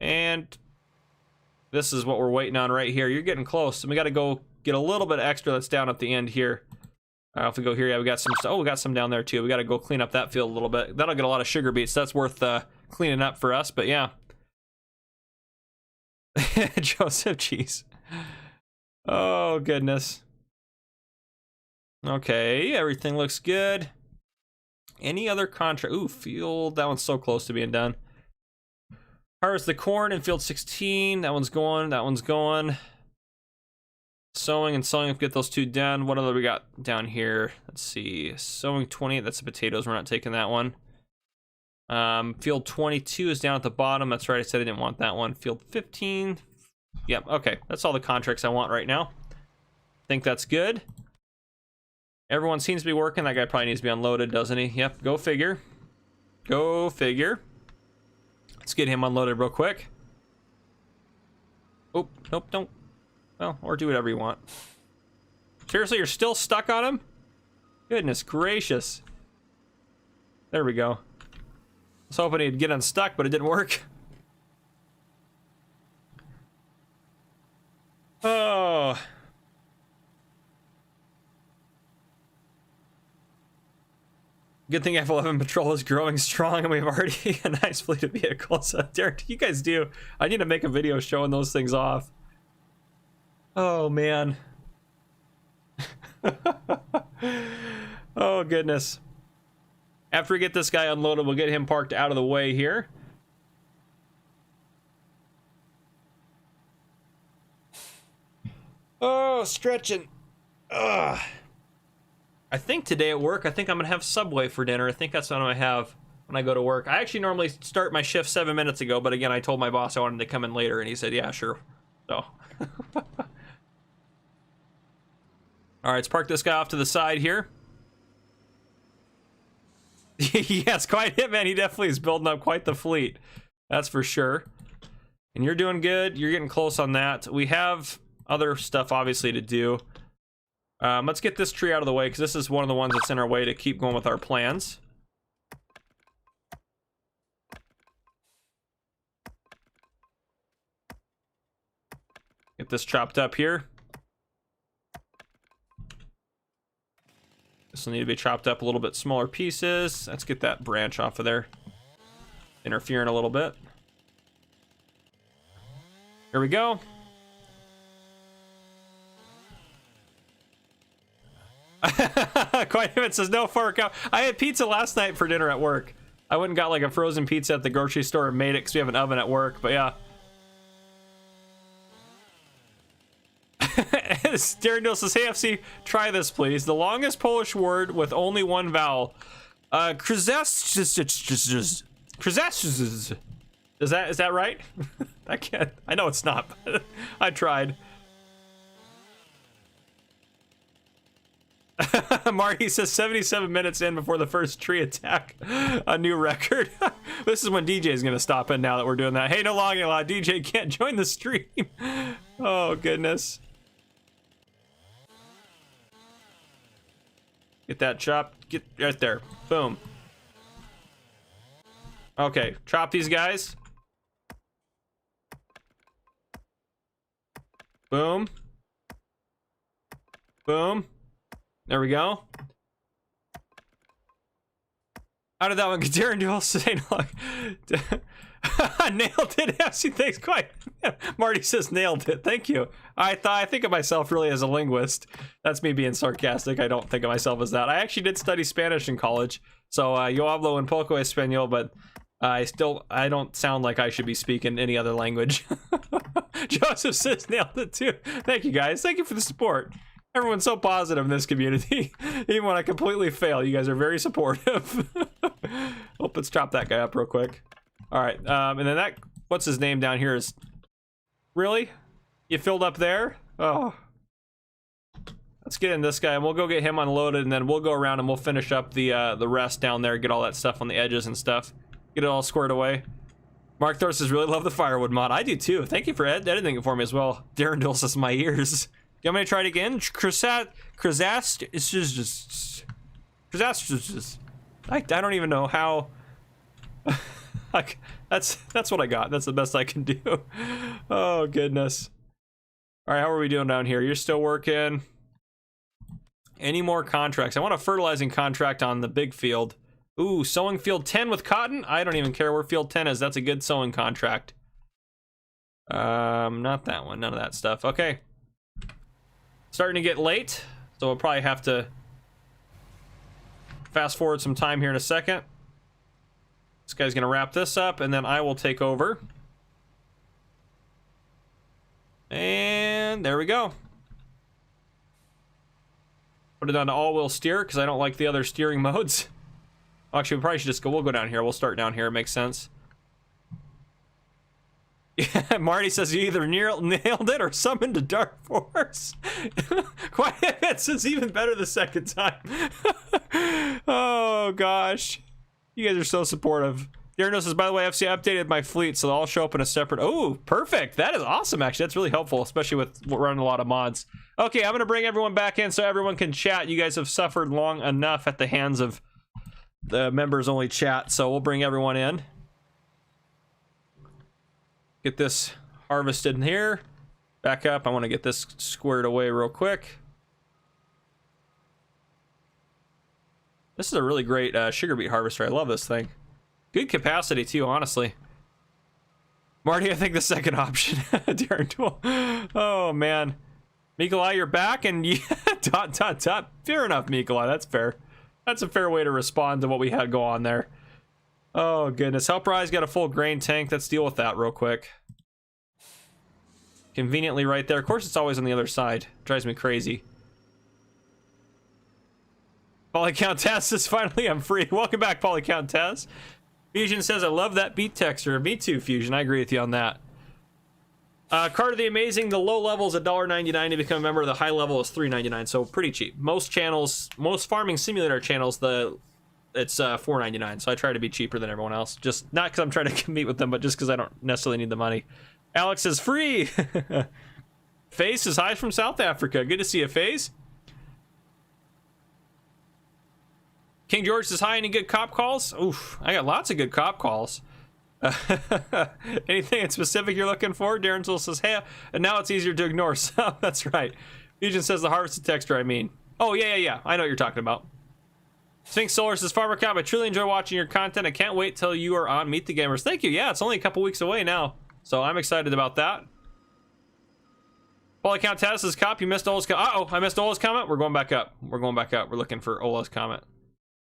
[SPEAKER 1] And this is what we're waiting on right here. You're getting close. And we gotta go get a little bit extra that's down at the end here. If we go here, yeah, we got some. Oh, we got some down there too. We got to go clean up that field a little bit. That'll get a lot of sugar beets. That's worth cleaning up for us. But yeah, Joseph, jeez. Oh goodness. Okay, everything looks good. Any other contract? Ooh, field. That one's so close to being done. Harvest the corn in field 16. That one's going. That one's going. Sowing and sowing, get those two done. What other we got down here? Let's see. Sowing 20, that's the potatoes. We're not taking that one. Field 22 is down at the bottom. That's right, I said I didn't want that one. Field 15. Yep, okay. That's all the contracts I want right now. I think that's good. Everyone seems to be working. That guy probably needs to be unloaded, doesn't he? Yep, go figure. Go figure. Let's get him unloaded real quick. Oh, nope, don't. Well, or do whatever you want. Seriously, you're still stuck on him? Goodness gracious. There we go. I was hoping he'd get unstuck, but it didn't work. Oh. Good thing F11 Patrol is growing strong and we have already a nice fleet of vehicles. Derek, you guys do. I need to make a video showing those things off. Oh, man. Oh, goodness. After we get this guy unloaded, we'll get him parked out of the way here. Oh, stretching. Ugh. I think today at work, I think I'm going to have Subway for dinner. I think that's what I'm going to have when I go to work. I actually normally start my shift 7 minutes ago, but again, I told my boss I wanted to come in later, and he said, yeah, sure. So... All right, let's park this guy off to the side here. Yes, quite hit, man. He definitely is building up quite the fleet. That's for sure. And you're doing good. You're getting close on that. We have other stuff, obviously, to do. Let's get this tree out of the way, because this is one of the ones that's in our way to keep going with our plans. Get this chopped up here. This will need to be chopped up a little bit smaller pieces. Let's get that branch off of there. Interfering a little bit. Here we go. Quite Him says no fork out. I had pizza last night for dinner at work. I went and got like a frozen pizza at the grocery store and made it because we have an oven at work, but yeah. Darren Dill says, hey FC, try this please. The longest Polish word with only one vowel. Krzes. Is that right? I can't. I know it's not, but I tried. Marty says 77 minutes in before the first tree attack. A new record. This is when DJ is gonna stop in now that we're doing that. Hey, no longer allowed. DJ can't join the stream. Oh goodness. Get that chopped. Get right there. Boom. Okay, chop these guys. Boom. Boom. There we go. How did that one get? Darren Duel saying like nailed it. FC, thanks quite. Marty says nailed it. Thank you. I think of myself really as a linguist. That's me being sarcastic. I don't think of myself as that. I actually did study Spanish in college, so yo hablo un poco español, but I don't sound like I should be speaking any other language. Joseph says nailed it too. Thank you guys. Thank you for the support. Everyone's so positive in this community. Even when I completely fail, you guys are very supportive. Oh, let's chop that guy up real quick. All right, and then that, what's his name down here is, really? You filled up there? Oh. Let's get in this guy, and we'll go get him unloaded, and then we'll go around and we'll finish up the rest down there, get all that stuff on the edges and stuff. Get it all squared away. Mark Thor says, really love the firewood mod. I do too. Thank you for editing it for me as well. Darren Dill says, my ears. You want me to try it again? I don't even know how. Like, that's what I got. That's the best I can do. Oh goodness. All right, how are we doing down here? You're still working. Any more contracts? I want a fertilizing contract on the big field. Ooh, sowing field 10 with cotton? I don't even care where field 10 is. That's a good sowing contract. Not that one. None of that stuff. Okay. Starting to get late, so we'll probably have to fast forward some time here in a second. This guy's gonna wrap this up, and then I will take over. And there we go. Put it on to all-wheel steer, because I don't like the other steering modes. Actually, we probably should just go, we'll go down here. We'll start down here, it makes sense. Yeah, Marty says you either nailed it or summoned a dark force. Quiet Event says even better the second time. Oh gosh, you guys are so supportive. Darren says, by the way, FC updated my fleet, so they'll all show up in a separate. Oh, perfect. That is awesome. Actually, that's really helpful, especially with running a lot of mods. Okay, I'm gonna bring everyone back in so everyone can chat. You guys have suffered long enough at the hands of the members only chat, so we'll bring everyone in. Get this harvested in here. Back up. I want to get this squared away real quick. This is a really great sugar beet harvester. I love this thing. Good capacity too, honestly. Marty, I think the second option. Darren Tool. Oh man. Mikolai, you're back, and yeah, dot. Fair enough, Mikolai. That's fair. That's a fair way to respond to what we had go on there. Oh goodness, Help Rise got a full grain tank. Let's deal with that real quick. Conveniently right there. Of course it's always on the other side. Drives me crazy. Polycount Tess says finally I'm free. Welcome back, Polycount Tess. Fusion says I love that beat texture. Me too, Fusion. I agree with you on that. Card of the Amazing, the low level is $1.99 to become a member. The high level is $3.99, so pretty cheap. Most channels, most farming simulator channels, it's $4.99, so I try to be cheaper than everyone else. Just not because I'm trying to compete with them, but just because I don't necessarily need the money. Alex is free. Face is hi from South Africa. Good to see you, Face. King George says hi. Any good cop calls? Oof, I got lots of good cop calls. Anything in specific you're looking for? Darren Tool says hey, and now it's easier to ignore. So that's right. Fusion says the harvested texture. I mean, oh yeah. I know what you're talking about. Sphinx Solar says, Farmer Cop, I truly enjoy watching your content. I can't wait till you are on Meet the Gamers. Thank you. Yeah, it's only a couple weeks away now, so I'm excited about that. Polycount Taz says, Cop, you missed Ola's comment. Uh-oh, I missed Ola's comment. We're going back up. We're looking for Ola's comment.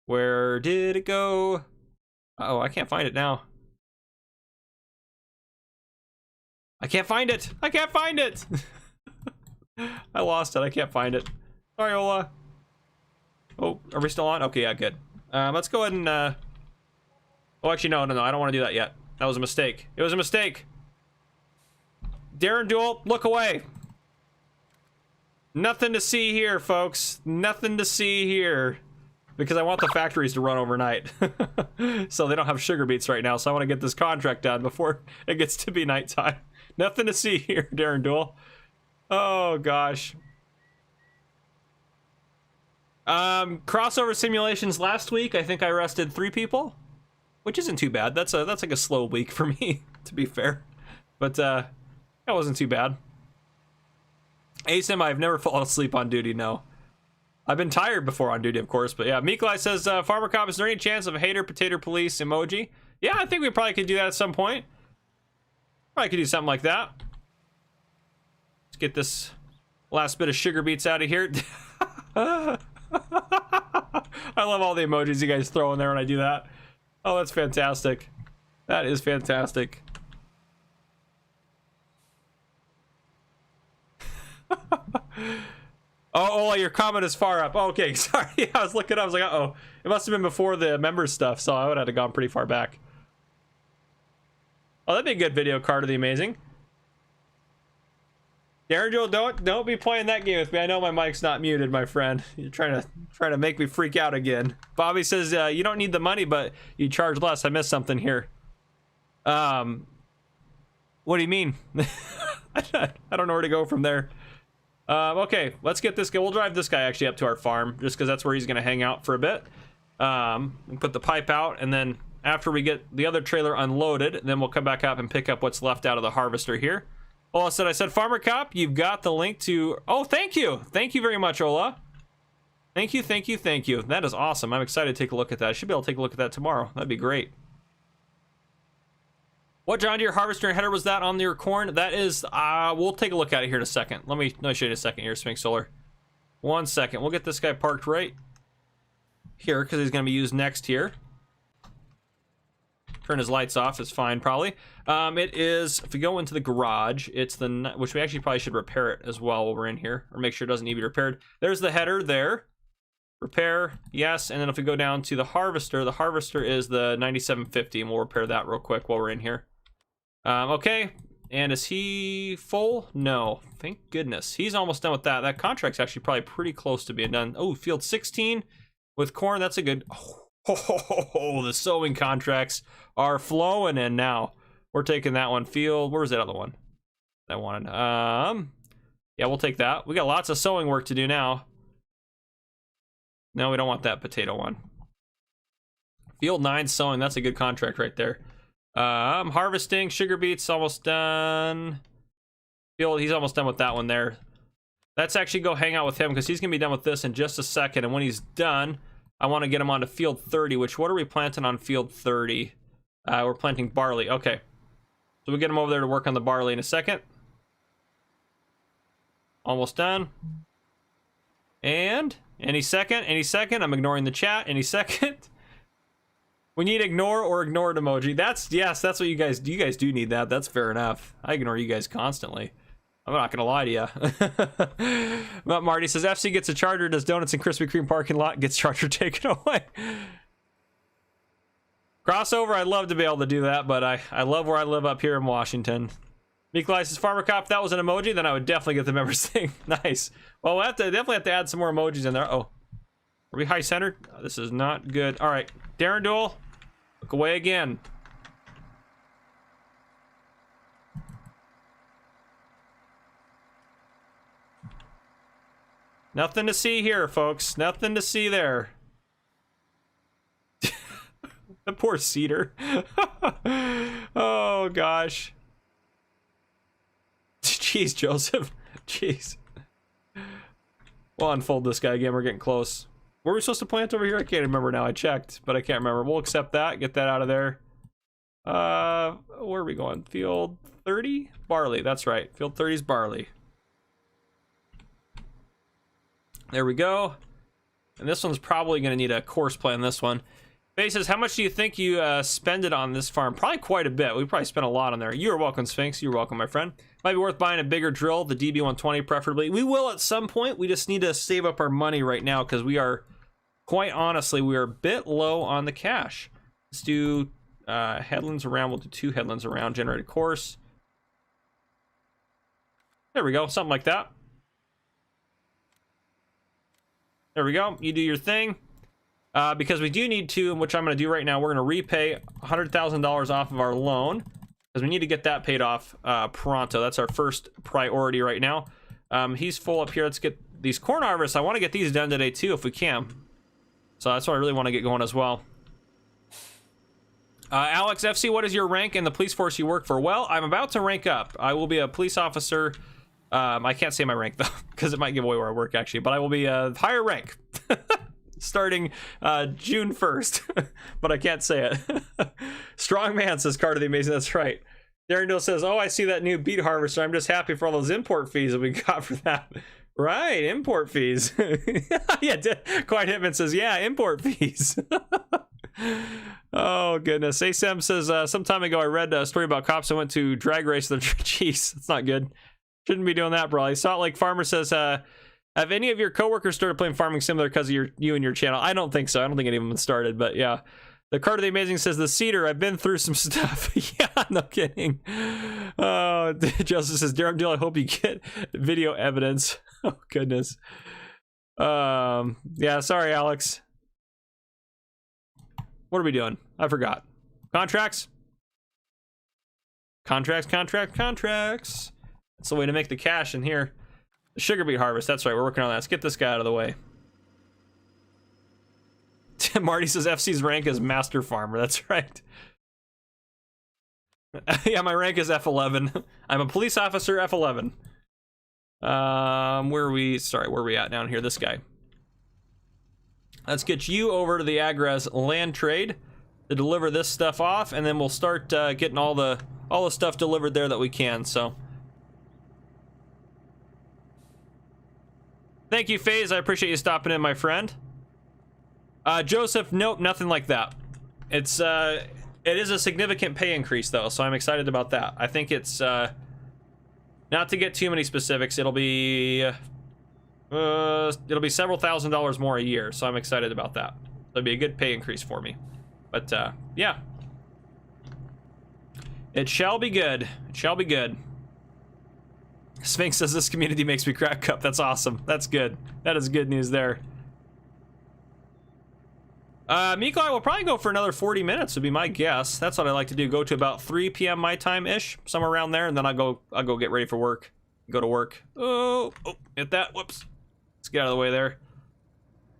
[SPEAKER 1] Where did it go? Uh-oh, I can't find it now. I can't find it. I lost it. I can't find it. Sorry, Ola. Oh, are we still on? Okay, yeah, good. Let's go ahead and, oh, actually, no, I don't want to do that yet. That was a mistake. It was a mistake. Darren Duel, look away. Nothing to see here, folks. Nothing to see here. Because I want the factories to run overnight. So they don't have sugar beets right now, so I want to get this contract done before it gets to be nighttime. Nothing to see here, Darren Duel. Oh, gosh. Crossover simulations last week, I think I arrested 3 people, which isn't too bad. That's like a slow week for me, to be fair. But that wasn't too bad. ASM, I've never fallen asleep on duty, no. I've been tired before on duty, of course, but yeah. Mikolai says, Farmer Cop, is there any chance of a hater potato police emoji? Yeah, I think we probably could do that at some point. Probably could do something like that. Let's get this last bit of sugar beets out of here. I love all the emojis you guys throw in there when I do that. Oh, that's fantastic. That is fantastic. Oh, your comment is far up. Oh, okay, sorry. I was looking up. I was like, uh-oh. It must have been before the members stuff, so I would have gone pretty far back. Oh, that'd be a good video card of the amazing. Darren Joel, don't be playing that game with me. I know my mic's not muted, my friend. You're trying to make me freak out again. Bobby says you don't need the money, but you charge less. I missed something here. What do you mean? I don't know where to go from there. Okay, let's get this guy. We'll drive this guy actually up to our farm, just because that's where he's going to hang out for a bit. We'll put the pipe out, and then after we get the other trailer unloaded, then we'll come back up and pick up what's left out of the harvester here. Ola said, I said, Farmer Cop, you've got the link to... Oh, thank you. Thank you very much, Ola. Thank you, thank you, thank you. That is awesome. I'm excited to take a look at that. I should be able to take a look at that tomorrow. That'd be great. What John Deere harvester and header was that on your corn? That is, we'll take a look at it here in a second. Let me show you in a second here, Sphinx Solar. 1 second. We'll get this guy parked right here because he's going to be used next here. Turn his lights off is fine, probably. It is, if we go into the garage, it's the, which we actually probably should repair it as well while we're in here, or make sure it doesn't need to be repaired. There's the header there. Repair, yes. And then if we go down to the harvester is the 9750, and we'll repair that real quick while we're in here. Okay, and is he full? No, thank goodness. He's almost done with that. That contract's actually probably pretty close to being done. Oh, field 16 with corn, that's a good... Oh, the sowing contracts are flowing in now. We're taking that one. Field, where's that other one? That one. Yeah, we'll take that. We got lots of sowing work to do now. No, we don't want that potato one. Field 9 sowing, that's a good contract right there. Harvesting, sugar beets, almost done. Field, he's almost done with that one there. Let's actually go hang out with him because he's gonna be done with this in just a second. And when he's done, I want to get him onto field 30, which, what are we planting on field 30? We're planting barley. Okay. So we'll get him over there to work on the barley in a second. Almost done. And any second, I'm ignoring the chat. Any second. We need ignore or ignored emoji. Yes, that's what you guys do need that. That's fair enough. I ignore you guys constantly. I'm not gonna lie to you. But Marty says FC gets a charger, does donuts in Krispy Kreme parking lot, gets charger taken away. Crossover, I'd love to be able to do that, but I love where I live up here in Washington. Nikolai says, Farmer Cop, if that was an emoji, then I would definitely get the members thing. Nice. Well, we'll definitely have to add some more emojis in there. Oh, are we high centered? Oh, this is not good. All right, Darren Duel, look away again. Nothing to see here, folks. Nothing to see there. The poor cedar. Oh, gosh. Jeez, Joseph. Jeez. We'll unfold this guy again. We're getting close. Were we supposed to plant over here? I can't remember now. I checked, but I can't remember. We'll accept that. Get that out of there. Where are we going? Field 30? Barley. That's right. Field 30 is barley. There we go. And this one's probably going to need a course plan, this one. Faye says, how much do you think you spend it on this farm? Probably quite a bit. We probably spent a lot on there. You're welcome, Sphinx. You're welcome, my friend. Might be worth buying a bigger drill, the DB120 preferably. We will at some point. We just need to save up our money right now because we are, quite honestly, we are a bit low on the cash. Let's do headlands around. We'll do 2 headlands around, generate a course. There we go. Something like that. There we go. You do your thing. Because we do need to, which I'm going to do right now, we're going to repay $100,000 off of our loan. Because we need to get that paid off pronto. That's our first priority right now. He's full up here. Let's get these corn harvests. I want to get these done today too if we can. So that's what I really want to get going as well. Alex FC, what is your rank in the police force you work for? Well, I'm about to rank up. I will be a police officer I can't say my rank though, because it might give away where I work actually, but I will be higher rank starting June 1st, but I can't say it. Strong man, says Carter the Amazing. That's right. Darren says, oh, I see that new beet harvester. I'm just happy for all those import fees that we got for that. Right, import fees. Yeah, Quiet Hitman says, yeah, import fees. Oh, goodness. ASM says, some time ago I read a story about cops that went to drag race their jeez, that's not good. Shouldn't be doing that, bro. Salt Lake Farmer says, have any of your coworkers started playing Farming Simulator because of you and your channel? I don't think so. I don't think any of them started, but yeah. The Carter the Amazing says, the Cedar, I've been through some stuff. Yeah, no kidding. Oh, Joseph says, Darren Dill, I hope you get video evidence. Oh, goodness. Yeah, sorry, Alex. What are we doing? I forgot. Contracts? Contracts. That's the way to make the cash in here. The sugar beet harvest. That's right. We're working on that. Let's get this guy out of the way. Marty says FC's rank is Master Farmer. That's right. Yeah, my rank is F11. I'm a police officer, F11. Where are we at down here? This guy. Let's get you over to the Agres land trade to deliver this stuff off, and then we'll start getting all the stuff delivered there that we can. So. Thank you, FaZe. I appreciate you stopping in, my friend. Joseph, nope, nothing like that. It is a significant pay increase though, so I'm excited about that. I think it's not to get too many specifics. It'll be several $1,000s more a year, so I'm excited about that. It'll be a good pay increase for me. But yeah, it shall be good. It shall be good. Sphinx says this community makes me crack up. That's awesome. That's good. That is good news there. Mikolai will probably go for another 40 minutes would be my guess. That's what I like to do. Go to about 3 p.m. my time-ish, somewhere around there, and then I'll go get ready for work. Go to work. Oh, hit that. Whoops. Let's get out of the way there.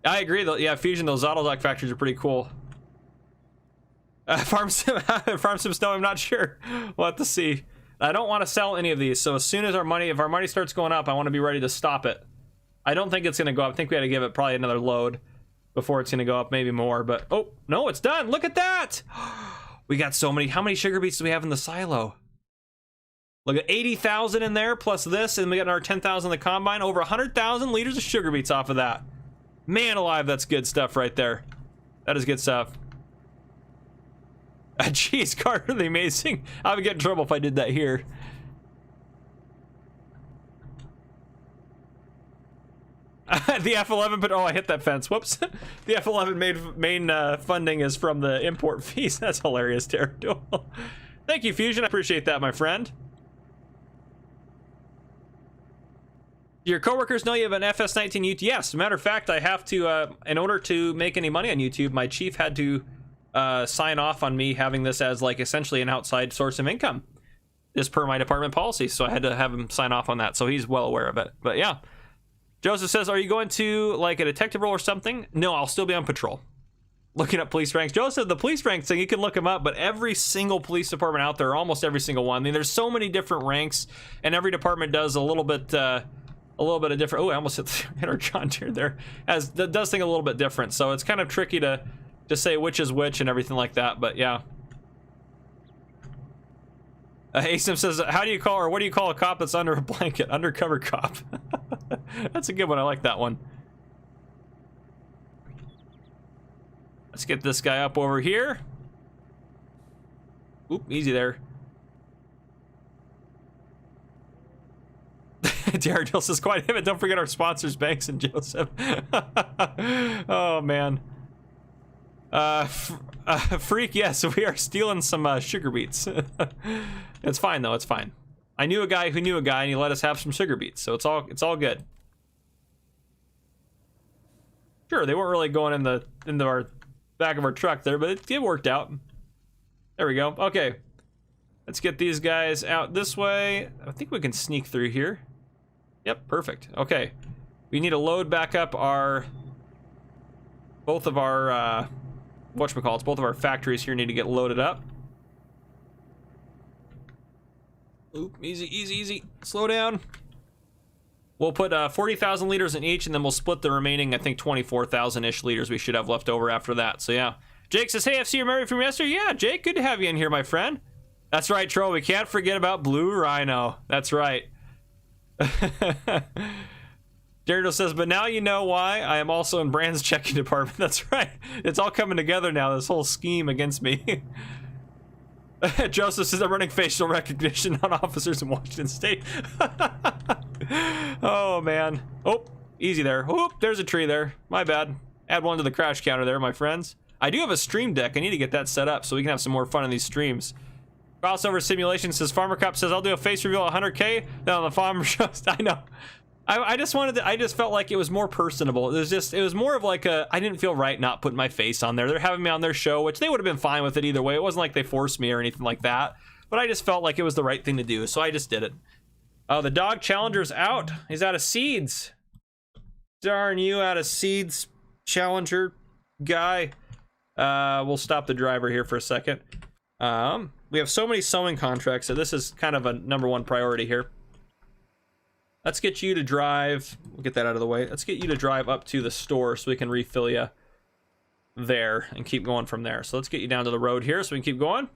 [SPEAKER 1] I agree though. Yeah, Fusion, those Autodoc factories are pretty cool. Farm Sim Snow, I'm not sure. We'll have to see. I don't want to sell any of these, so as soon as if our money starts going up, I want to be ready to stop it. I don't think it's going to go up. I think we had to give it probably another load before it's going to go up, maybe more, but oh, no, it's done. Look at that. We got so many. How many sugar beets do we have in the silo? Look at 80,000 in there plus this, and we got another 10,000 in the combine. Over 100,000 liters of sugar beets off of that. Man alive, that's good stuff right there. That is good stuff. Jeez, Carter the Amazing. I would get in trouble if I did that here. The F11, but oh, I hit that fence. Whoops. The F11 main funding is from the import fees. That's hilarious, Pterodactyl. Thank you, Fusion. I appreciate that, my friend. Your coworkers know you have an FS19 YouTube? Yes, matter of fact, I have to, in order to make any money on YouTube, my chief had to sign off on me having this as like essentially an outside source of income. Is per my department policy, so I had to have him sign off on that, so he's well aware of it. But yeah. Joseph says, are you going to like a detective role or something? No, I'll still be on patrol. Looking up police ranks. Joseph, the police ranks thing, you can look them up, but every single police department out there, almost every single one, I mean, there's so many different ranks, and every department does a little bit of different. Oh, I almost hit our John Deere there. That does thing a little bit different, so it's kind of tricky to say which is which and everything like that, but yeah. Asim says, what do you call a cop that's under a blanket? Undercover cop. That's a good one. I like that one. Let's get this guy up over here. Oop, easy there. Daredevil says, quite him, don't forget our sponsors, Banks and Joseph. Oh, man. Freak, yes, we are stealing some sugar beets. It's fine though, it's fine. I knew a guy who knew a guy and he let us have some sugar beets, so it's all good. Sure, they weren't really going into our back of our truck there, but it worked out. There we go. Okay. Let's get these guys out this way. I think we can sneak through here. Yep, perfect. Okay. We need to load back up both of our whatchamacallits, both of our factories here need to get loaded up. Oop, easy. Slow down. We'll put 40,000 liters in each, and then we'll split the remaining, I think, 24,000-ish liters we should have left over after that. So, yeah. Jake says, hey, FC, you're married from yesterday? Yeah, Jake, good to have you in here, my friend. That's right, Troll. We can't forget about Blue Rhino. That's right. Daredevil says, but now you know why I am also in Brand's checking department. That's right. It's all coming together now, this whole scheme against me. Joseph says, I'm running facial recognition on officers in Washington State. Oh, man. Oh, easy there. Oh, there's a tree there. My bad. Add one to the crash counter there, my friends. I do have a stream deck. I need to get that set up so we can have some more fun in these streams. Crossover Simulation says, Farmer Cup says, I'll do a face reveal at 100K. Then on the farmer shows, I know. I just wanted to, I just felt like it was more personable. It was more of like a, I didn't feel right not putting my face on there. They're having me on their show, which they would have been fine with it either way. It wasn't like they forced me or anything like that. But I just felt like it was the right thing to do, so I just did it. The dog challenger's out. He's out of seeds. Darn you, out of seeds, challenger guy. We'll stop the driver here for a second. We have so many sowing contracts, so this is kind of a #1 priority here. Let's get you to drive. We'll get that out of the way. Let's get you to drive up to the store so we can refill you there and keep going from there. So let's get you down to the road here so we can keep going.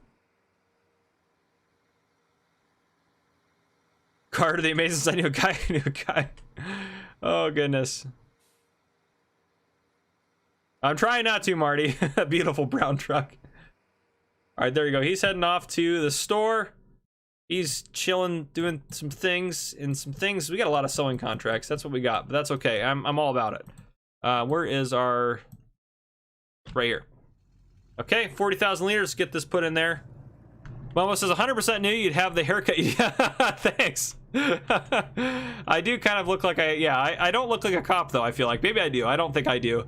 [SPEAKER 1] Carter the Amazing Son, new guy. Oh, goodness. I'm trying not to, Marty. Beautiful brown truck. All right, there you go. He's heading off to the store. He's chilling, doing some things. We got a lot of sewing contracts. That's what we got, but that's okay. I'm all about it. Where is our... Right here. Okay, 40,000 liters. Get this put in there. Momo says 100% new. You'd have the haircut. Yeah, thanks. I do kind of look like I don't look like a cop though. I feel like maybe I do. I don't think I do.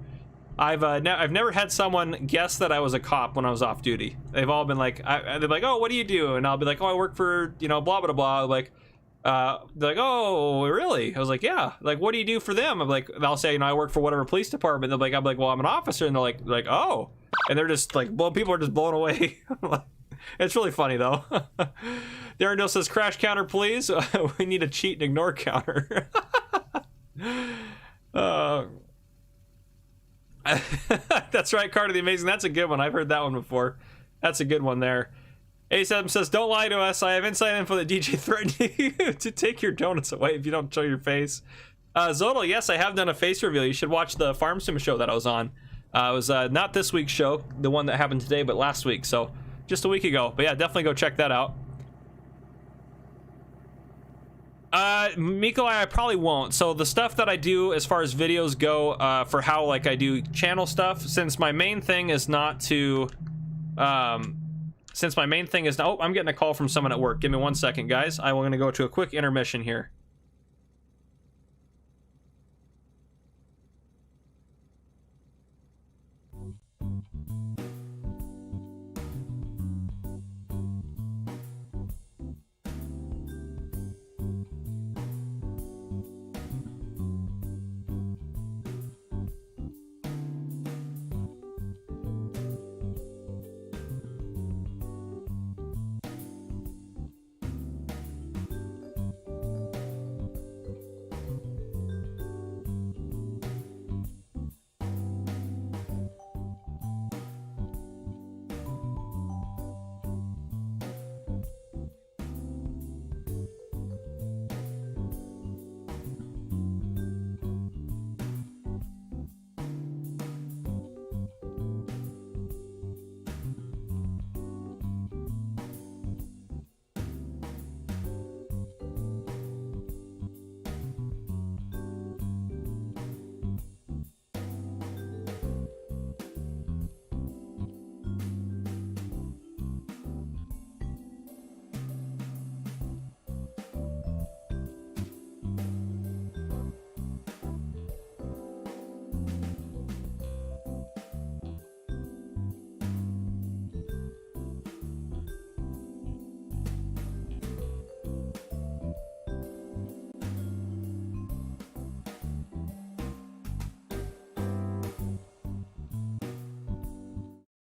[SPEAKER 1] I've never had someone guess that I was a cop when I was off duty. They've all been like, they're like, oh, what do you do? And I'll be like, oh, I work for, you know, blah blah blah. Like, they're like, oh, really? I was like, yeah. Like, what do you do for them? I'm like, I'll say, you know, I work for whatever police department. They're like, I'm like, well, I'm an officer, and they're like, oh, and they're just like, well, people are just blown away. It's really funny though. Darren says, crash counter, please. We need a cheat and ignore counter. That's right, Carter the Amazing. That's a good one. I've heard that one before. That's a good one there. A7 says, don't lie to us. I have inside info that DJ threatened you to take your donuts away if you don't show your face. Zodal, yes, I have done a face reveal. You should watch the Farm Sim show that I was on. It was not this week's show, the one that happened today, but last week. So just a week ago. But yeah, definitely go check that out. Mikolai, I probably won't. So the stuff that I do as far as videos go, for how like I do channel stuff, since my main thing is not to, oh, I'm getting a call from someone at work. Give me 1 second, guys. I'm going to go to a quick intermission here.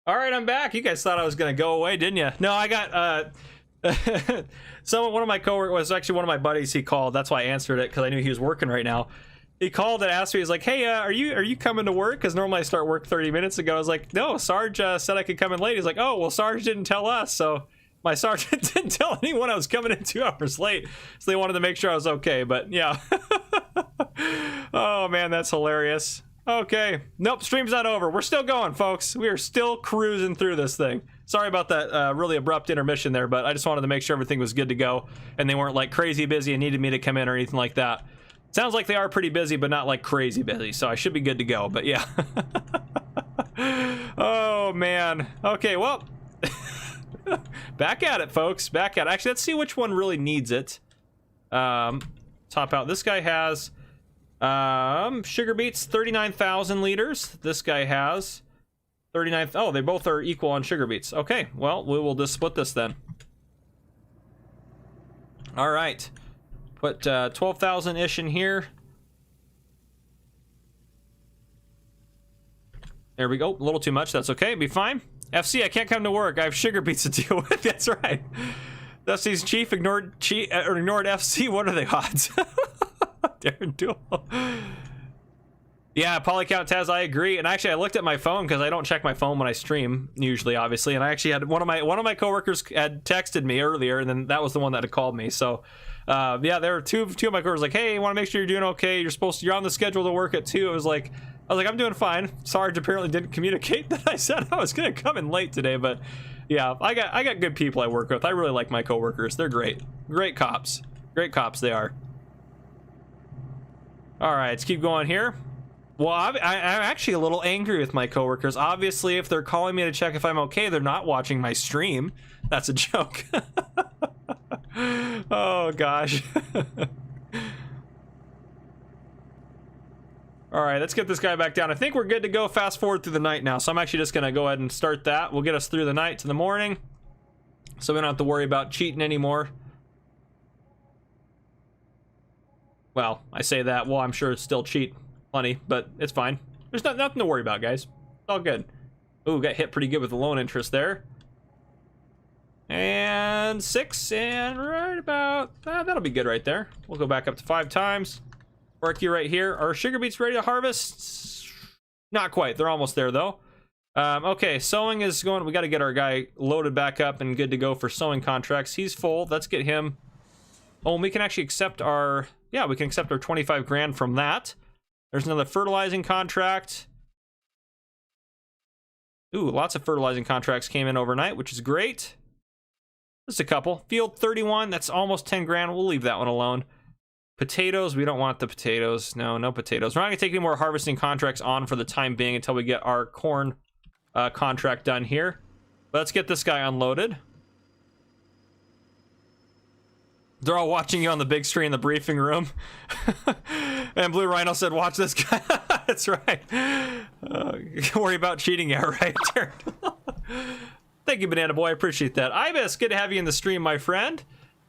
[SPEAKER 1] All right, I'm back. You guys thought I was gonna go away, didn't you? No, I got One of my coworkers was actually one of my buddies. He called. That's why I answered it, because I knew he was working right now. He called and asked me. He's like, "Hey, are you coming to work?" Because normally I start work 30 minutes ago. I was like, "No, Sarge said I could come in late." He's like, "Oh, well, Sarge didn't tell us, so my sergeant didn't tell anyone I was coming in 2 hours late, so they wanted to make sure I was okay." But yeah. Oh man, that's hilarious. Okay, nope, stream's not over. We're still going, folks. We are still cruising through this thing. Sorry about that really abrupt intermission there, but I just wanted to make sure everything was good to go and they weren't like crazy busy and needed me to come in or anything like that. Sounds like they are pretty busy, but not like crazy busy, so I should be good to go, but yeah. Oh man. Okay, well, back at it, folks. Back at it. Actually, let's see which one really needs it. Top out. This guy has sugar beets, 39,000 liters. This guy has 39. Oh, they both are equal on sugar beets. Okay, well, we will just split this then. All right, put 12,000-ish in here. There we go. A little too much. That's okay. Be fine. FC, I can't come to work. I have sugar beets to deal with. That's right. FC's chief ignored FC. What are the odds? Darren Duel. Yeah, polycount Taz, I agree. And actually, I looked at my phone because I don't check my phone when I stream usually, obviously. And I actually had one of my coworkers had texted me earlier, and then that was the one that had called me. So, yeah, there were two of my coworkers like, "Hey, you want to make sure you're doing okay? You're on the schedule to work at 2." I was like, I'm doing fine. Sarge apparently didn't communicate that I said I was gonna come in late today, but yeah, I got good people I work with. I really like my coworkers. They're great cops. Great cops they are. All right, let's keep going here. Well, I'm actually a little angry with my coworkers. Obviously, if they're calling me to check if I'm okay, they're not watching my stream. That's a joke. Oh gosh. All right, let's get this guy back down. I think we're good to go fast forward through the night now. So I'm actually just gonna go ahead and start that. We'll get us through the night to the morning, so we don't have to worry about cheating anymore. Well, I say that. Well, I'm sure it's still cheat plenty, but it's fine. There's nothing to worry about, guys. It's all good. Ooh, got hit pretty good with the loan interest there. And 6, and right about, that'll be good right there. We'll go back up to 5 times. Work you right here. Are sugar beets ready to harvest? Not quite. They're almost there, though. Okay, sowing is going. We got to get our guy loaded back up and good to go for sowing contracts. He's full. Let's get him. Oh, and we can actually accept our... Yeah, we can accept our 25 grand from that. There's another fertilizing contract. Ooh, lots of fertilizing contracts came in overnight, which is great. Just a couple. Field 31, that's almost 10 grand. We'll leave that one alone. Potatoes, we don't want the potatoes. No potatoes. We're not going to take any more harvesting contracts on for the time being until we get our corn contract done here. But let's get this guy unloaded. They're all watching you on the big screen in the briefing room. And Blue Rhino said, "Watch this guy." That's right. Worry about cheating, yeah, right. Thank you, Banana Boy. I appreciate that. Ibis, good to have you in the stream, my friend.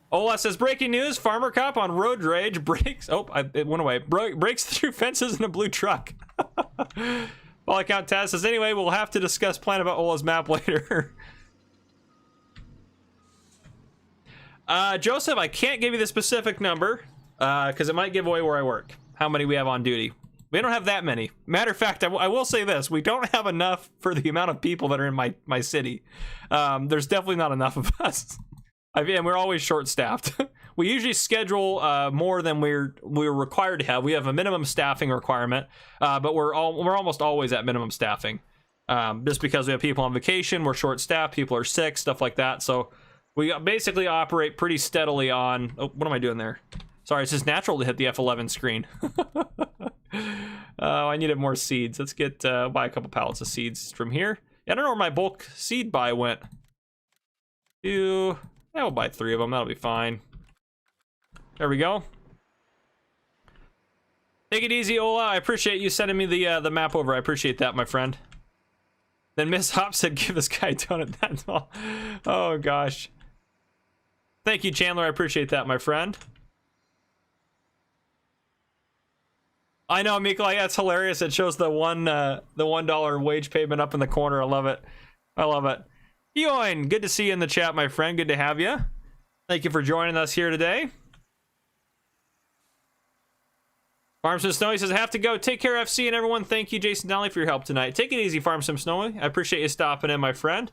[SPEAKER 1] Ola says, breaking news, farmer cop on road rage breaks... Oh, it went away. Breaks through fences in a blue truck. All account Taz says, anyway, we'll have to discuss plan about Ola's map later. Joseph, I can't give you the specific number because it might give away where I work, how many we have on duty. We don't have that many. Matter of fact, I will say this. We don't have enough for the amount of people that are in my city. There's definitely not enough of us. And we're always short-staffed. We usually schedule more than we're required to have. We have a minimum staffing requirement, but we're almost always at minimum staffing. Just because we have people on vacation, we're short-staffed, people are sick, stuff like that. So we basically operate pretty steadily on... Oh, what am I doing there? Sorry, it's just natural to hit the F11 screen. I needed more seeds. Let's get buy a couple pallets of seeds from here. I don't know where my bulk seed buy went. Yeah, we'll buy 3 of them. That'll be fine. There we go. Take it easy, Ola. I appreciate you sending me the map over. I appreciate that, my friend. Then Miss Hop said, give this guy a donut. That's all. Oh, gosh. Thank you, Chandler. I appreciate that, my friend. I know, Mikolai, yeah, it's hilarious. It shows the $1 wage payment up in the corner. I love it. I love it. Eoin, good to see you in the chat, my friend. Good to have you. Thank you for joining us here today. Farm Sim Snowy says, have to go. Take care, FC, and everyone. Thank you, Jason Donnelly, for your help tonight. Take it easy, Farm Sim Snowy. I appreciate you stopping in, my friend.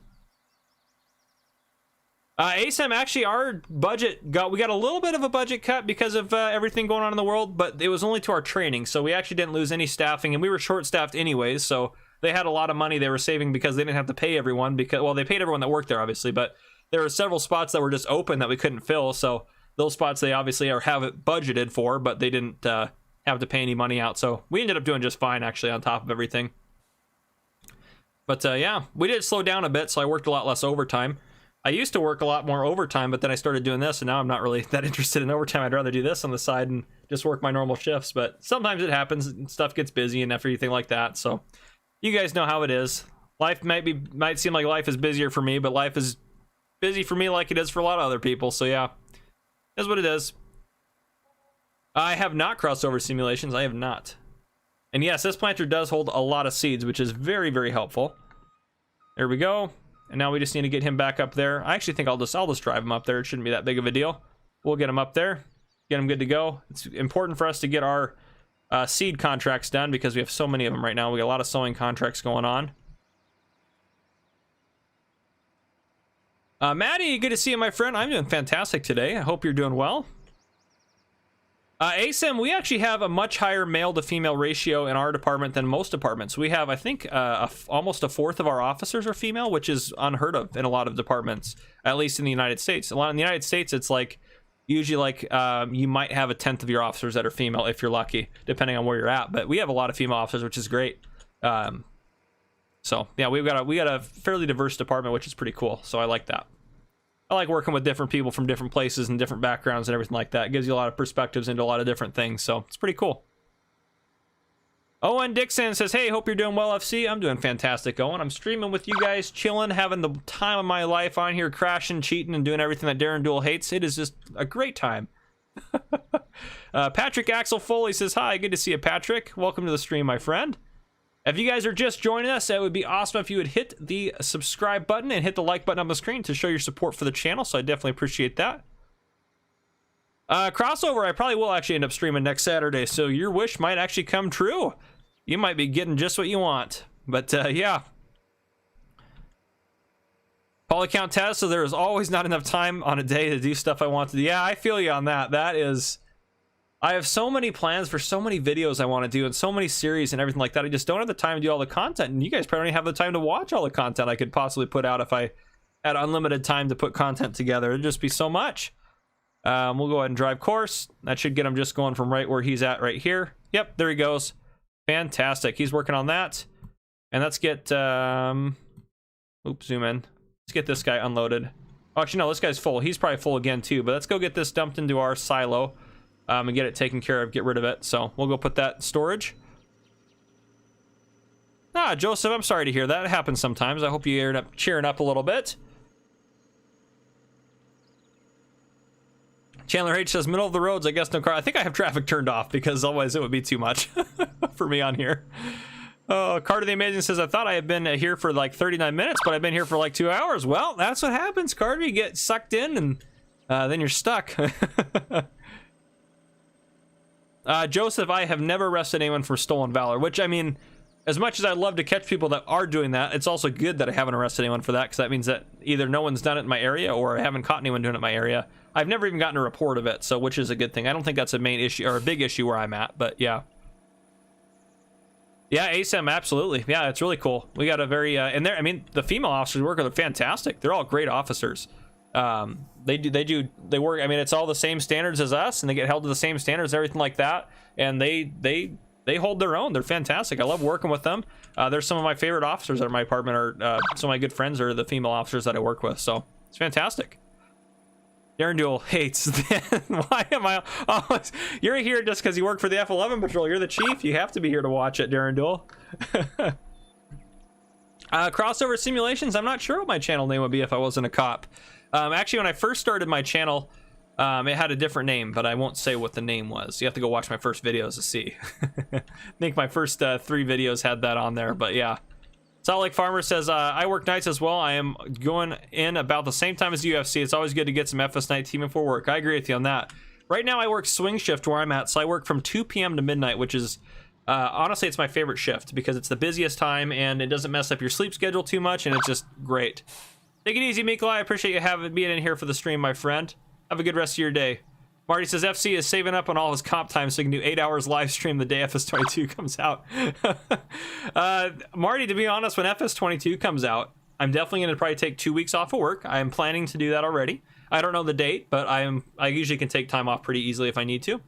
[SPEAKER 1] ASM, actually, our budget we got a little bit of a budget cut because of everything going on in the world, but it was only to our training, so we actually didn't lose any staffing, and we were short-staffed anyways, so they had a lot of money they were saving because they didn't have to pay everyone, because, well, they paid everyone that worked there, obviously, but there were several spots that were just open that we couldn't fill, so those spots they obviously have it budgeted for, but they didn't have to pay any money out, so we ended up doing just fine, actually, on top of everything. But yeah, we did slow down a bit, so I worked a lot less overtime. I used to work a lot more overtime, but then I started doing this, and now I'm not really that interested in overtime. I'd rather do this on the side and just work my normal shifts, but sometimes it happens, and stuff gets busy and everything like that, so you guys know how it is. Life might seem like life is busier for me, but life is busy for me like it is for a lot of other people, so yeah, that's what it is. I have not crossover simulations. I have not. And yes, this planter does hold a lot of seeds, which is very, very helpful. There we go. And now we just need to get him back up there. I actually think I'll just drive him up there. It shouldn't be that big of a deal. We'll get him up there, get him good to go. It's important for us to get our seed contracts done because we have so many of them right now. We got a lot of sowing contracts going on. Maddie, good to see you, my friend. I'm doing fantastic today. I hope you're doing well. ASIM, we actually have a much higher male to female ratio in our department than most departments. We have, I think, almost a fourth of our officers are female, which is unheard of in a lot of departments, at least in the United States. In the United States, it's like, usually like, you might have a tenth of your officers that are female if you're lucky, depending on where you're at. But we have a lot of female officers, which is great. So yeah, we got a fairly diverse department, which is pretty cool. So I like that. I like working with different people from different places and different backgrounds and everything like that. It gives you a lot of perspectives into a lot of different things, so it's pretty cool. Owen Dixon says, hey, hope you're doing well, FC. I'm doing fantastic, Owen. I'm streaming with you guys, chilling, having the time of my life on here, crashing, cheating, and doing everything that Darren Duel hates. It is just a great time. Patrick Axel Foley says, hi, good to see you, Patrick. Welcome to the stream, my friend. If you guys are just joining us, it would be awesome if you would hit the subscribe button and hit the like button on the screen to show your support for the channel, so I definitely appreciate that. Crossover, I probably will actually end up streaming next Saturday, so your wish might actually come true. You might be getting just what you want, but yeah. Polycount test, so there is always not enough time on a day to do stuff I want to do. Yeah, I feel you on that. That is... I have so many plans for so many videos I want to do and so many series and everything like that. I just don't have the time to do all the content, and you guys probably don't have the time to watch all the content I could possibly put out if I had unlimited time to put content together. It'd just be so much. We'll go ahead and drive course. That should get him just going from right where he's at right here. Yep, there he goes. Fantastic. He's working on that. And let's get... Oops, zoom in. Let's get this guy unloaded. Oh, actually, no, this guy's full. He's probably full again, too. But let's go get this dumped into our silo. And get it taken care of, get rid of it. So we'll go put that in storage. Joseph, I'm sorry to hear that. It happens sometimes. I hope you end up cheering up a little bit. Chandler H says, middle of the roads, I guess no car. I think I have traffic turned off because otherwise it would be too much for me on here. Carter the Amazing says, I thought I had been here for like 39 minutes, but I've been here for like 2 hours. Well, that's what happens, Carter. You get sucked in and then you're stuck. Joseph, I have never arrested anyone for stolen valor, which, I mean, as much as I'd love to catch people that are doing that, it's also good that I haven't arrested anyone for that, because that means that either no one's done it in my area or I haven't caught anyone doing it in my area. I've never even gotten a report of it, so which is a good thing. I don't think that's a main issue or a big issue where I'm at, but yeah. Yeah, ASM, absolutely. Yeah, it's really cool. We got a very, and there, I mean, the female officers work are fantastic. They're all great officers. They work, I mean, it's all the same standards as us, and they get held to the same standards, everything like that, and they hold their own. They're fantastic. I love working with them. There's some of my favorite officers at my department, or some of my good friends are the female officers that I work with, so it's fantastic. Darren Duel hates. Why am I always... You're here just because you work for the F11 patrol. You're the chief. You have to be here to watch it, Darren Duel. Crossover simulations, I'm not sure what my channel name would be if I wasn't a cop. Actually, when I first started my channel, it had a different name, but I won't say what the name was. You have to go watch my first videos to see. I think my first 3 videos had that on there, but yeah. Salt Lake Farmer says, I work nights as well. I am going in about the same time as UFC. It's always good to get some FS night team before work. I agree with you on that. Right now, I work swing shift where I'm at, so I work from 2 p.m. to midnight, which is, honestly, it's my favorite shift because it's the busiest time and it doesn't mess up your sleep schedule too much, and it's just great. Take it easy, Mikolai. I appreciate you being in here for the stream, my friend. Have a good rest of your day. Marty says FC is saving up on all his comp time so he can do 8 hours live stream the day FS22 comes out. Marty, to be honest, when FS22 comes out, I'm definitely going to probably take 2 weeks off of work. I am planning to do that already. I don't know the date, but I usually can take time off pretty easily if I need to.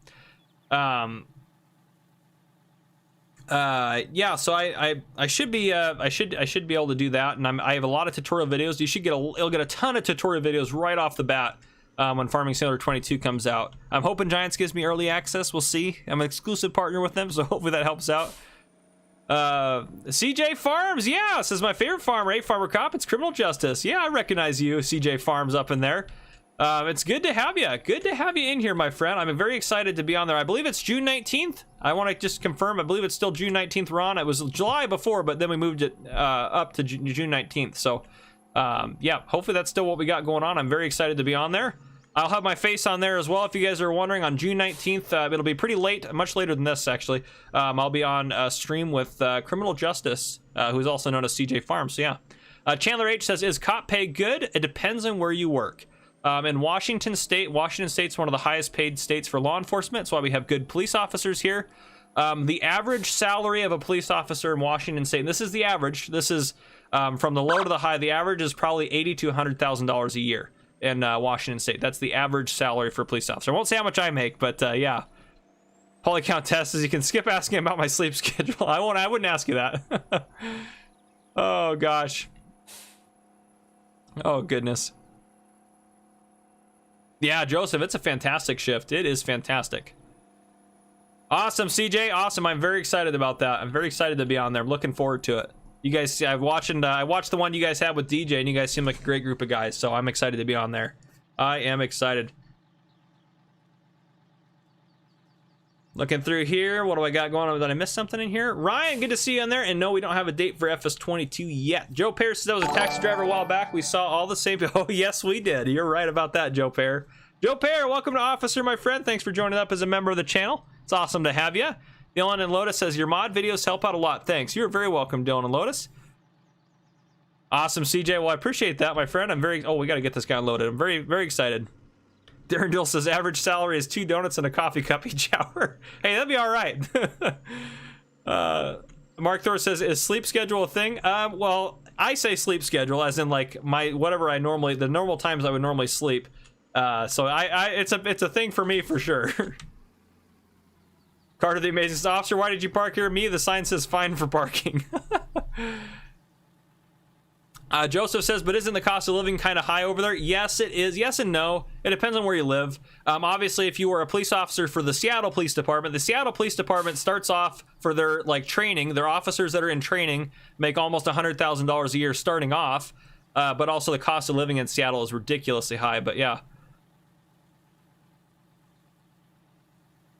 [SPEAKER 1] Yeah, so I should be able to do that, and I have a lot of tutorial videos. You'll get a ton of tutorial videos right off the bat. When Farming Simulator 22 comes out. I'm hoping Giants gives me early access. We'll see. I'm an exclusive partner with them, so hopefully that helps out. CJ Farms, yeah, says my favorite farm, right? Farmer Cop, it's criminal justice. Yeah, I recognize you, CJ Farms, up in there. It's good to have you. Good to have you in here, my friend. I'm very excited to be on there. I believe it's June 19th. I want to just confirm. I believe it's still June 19th we're on. It was July before, but then we moved it up to June 19th. So, yeah, hopefully that's still what we got going on. I'm very excited to be on there. I'll have my face on there as well. If you guys are wondering, on June 19th, it'll be pretty late, much later than this, actually. I'll be on a stream with Criminal Justice, who's also known as CJ Farms. So, yeah. Chandler H says, is cop pay good? It depends on where you work. In Washington State's one of the highest paid states for law enforcement. That's why we have good police officers here. The average salary of a police officer in Washington State, and this is the average. This is from the low to the high. The average is probably $80,000 to $100,000 a year. In Washington State. That's the average salary for a police officer. I won't say how much I make, but yeah. Polycount test says you can skip asking about my sleep schedule. I wouldn't ask you that. Oh gosh. Oh goodness. Yeah, Joseph, it's a fantastic shift. It is fantastic. Awesome, CJ. Awesome. I'm very excited about that. I'm very excited to be on there. I'm looking forward to it. You guys, I watched the one you guys had with DJ, and you guys seem like a great group of guys, so I'm excited to be on there. I am excited. Looking through here, what do I got going on? Did I miss something in here? Ryan, good to see you on there, and no, we don't have a date for FS22 yet. Joe Pear says that was a taxi driver a while back. We saw all the same. Oh, yes, we did. You're right about that, Joe Pear. Joe Pear, welcome to Officer, my friend. Thanks for joining up as a member of the channel. It's awesome to have you. Dylan and Lotus says, your mod videos help out a lot. Thanks. You're very welcome, Dylan and Lotus. Awesome, CJ. Well, I appreciate that, my friend. Oh, we got to get this guy loaded. I'm very, very excited. Darren Dill says, average salary is 2 donuts and a coffee cup each hour. Hey, that'd be all right. Mark Thor says, is sleep schedule a thing? Well, I say sleep schedule as in like the normal times I would normally sleep. So it's a thing for me for sure. Carter the Amazing Officer, why did you park here? Me, the sign says fine for parking. Joseph says, but isn't the cost of living kind of high over there? Yes, it is. Yes and no. It depends on where you live. Obviously, if you were a police officer for the Seattle Police Department, the Seattle Police Department starts off for their training. Their officers that are in training make almost $100,000 a year starting off. But also the cost of living in Seattle is ridiculously high. But yeah.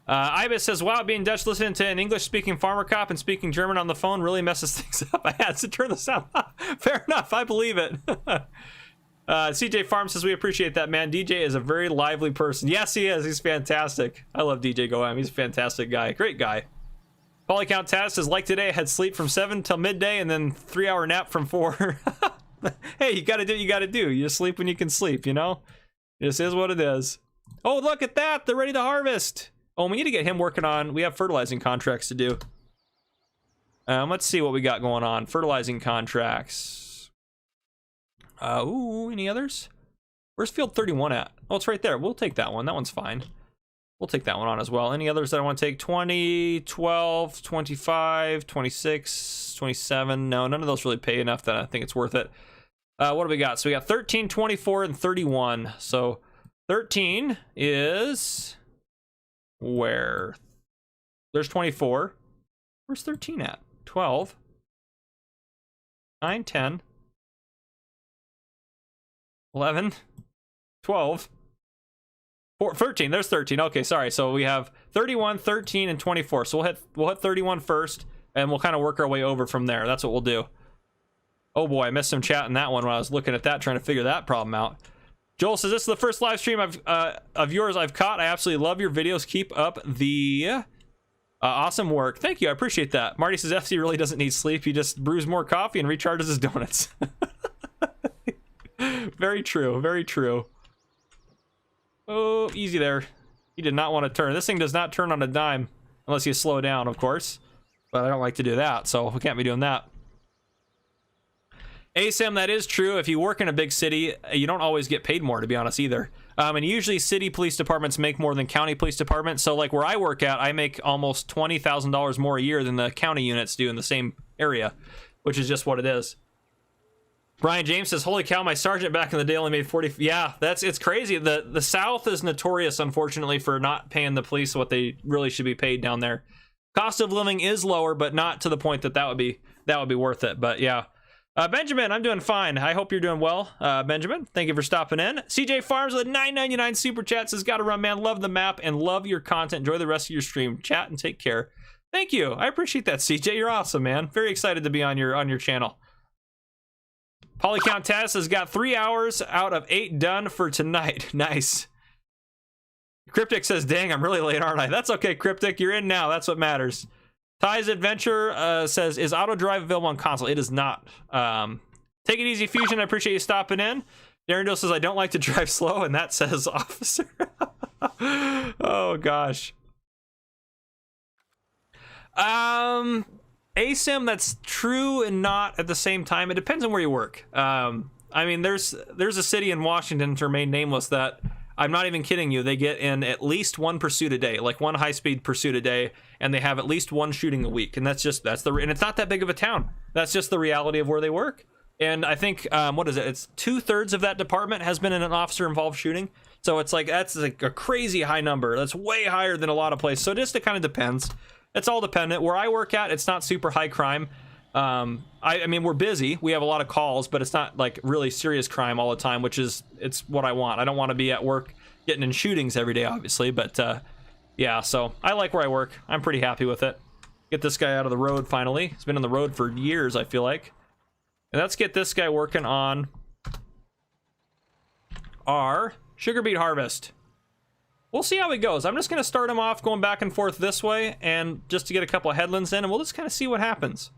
[SPEAKER 1] Ibis says, wow, being Dutch, listening to an English-speaking farmer cop and speaking German on the phone really messes things up. I had to turn the sound off. Fair enough, I believe it. CJ Farm says, we appreciate that, man. DJ is a very lively person. Yes, he is. He's fantastic. I love DJ Goam. He's a fantastic guy. Great guy. Polycount Taz says, like today, I had sleep from 7 till midday and then 3-hour nap from 4. Hey, you gotta do what you gotta do. You sleep when you can sleep, you know? This is what it is. Oh, look at that. They're ready to harvest. Oh, we need to get him working on, we have fertilizing contracts to do. Let's see what we got going on. Fertilizing contracts. Ooh, any others? Where's field 31 at? Oh, it's right there. We'll take that one. That one's fine. We'll take that one on as well. Any others that I want to take? 20, 12, 25, 26, 27. No, none of those really pay enough that I think it's worth it. What do we got? So we got 13, 24, and 31. So 13 is... where? There's 24. Where's 13 at? 12. 9, 10. 11. 12. 13. There's 13. Okay, sorry. So we have 31, 13, and 24. So we'll hit 31 first, and we'll kind of work our way over from there. That's what we'll do. Oh boy, I missed some chat in that one when I was looking at that, trying to figure that problem out. Joel says, this is the first live stream of yours I've caught. I absolutely love your videos. Keep up the awesome work. Thank you, I appreciate that. Marty says, FC really doesn't need sleep. He just brews more coffee and recharges his donuts. Very true, very true. Oh, easy there. He did not want to turn. This thing does not turn on a dime unless you slow down, of course. But I don't like to do that, so we can't be doing that. ASM, that is true. If you work in a big city, you don't always get paid more, to be honest, either. And usually city police departments make more than county police departments. So like where I work at, I make almost $20,000 more a year than the county units do in the same area, which is just what it is. Brian James says, holy cow, my sergeant back in the day only made 40. Yeah, it's crazy. The South is notorious, unfortunately, for not paying the police what they really should be paid down there. Cost of living is lower, but not to the point that would be worth it. But yeah. Benjamin, I'm doing fine. I hope you're doing well. Benjamin, thank you for stopping in. CJ Farms with $9.99 super chat says, gotta run, man. Love the map and love your content. Enjoy the rest of your stream. Chat and take care. Thank you. I appreciate that, CJ. You're awesome, man. Very excited to be on your channel. Polycount Taz has got 3 hours out of 8 done for tonight. Nice. Cryptic says, dang, I'm really late, aren't I? That's okay, Cryptic. You're in now. That's what matters. Ty's Adventure says, is auto drive available on console? It is not. Take it easy, Fusion. I appreciate you stopping in. Darren says, I don't like to drive slow, and that says officer. Oh, gosh. ASIM, that's true and not at the same time. It depends on where you work. I mean, there's a city in Washington, to remain nameless, that I'm not even kidding you. They get in at least one pursuit a day, like one high-speed pursuit a day, and they have at least one shooting a week. And and it's not that big of a town. That's just the reality of where they work. And I think, what is it? It's 2/3 of that department has been in an officer-involved shooting. So it's like, that's like a crazy high number. That's way higher than a lot of places. So it just, it kind of depends. It's all dependent. Where I work at, it's not super high crime. I mean, we're busy. We have a lot of calls, but it's not like really serious crime all the time, it's what I want. I don't want to be at work getting in shootings every day, obviously, but yeah, so I like where I work. I'm pretty happy with it. Get this guy out of the road finally. He's been on the road for years, I feel like. And let's get this guy working on our sugar beet harvest. We'll see how it goes. I'm just going to start him off going back and forth this way, and just to get a couple of headlands in, and we'll just kind of see what happens.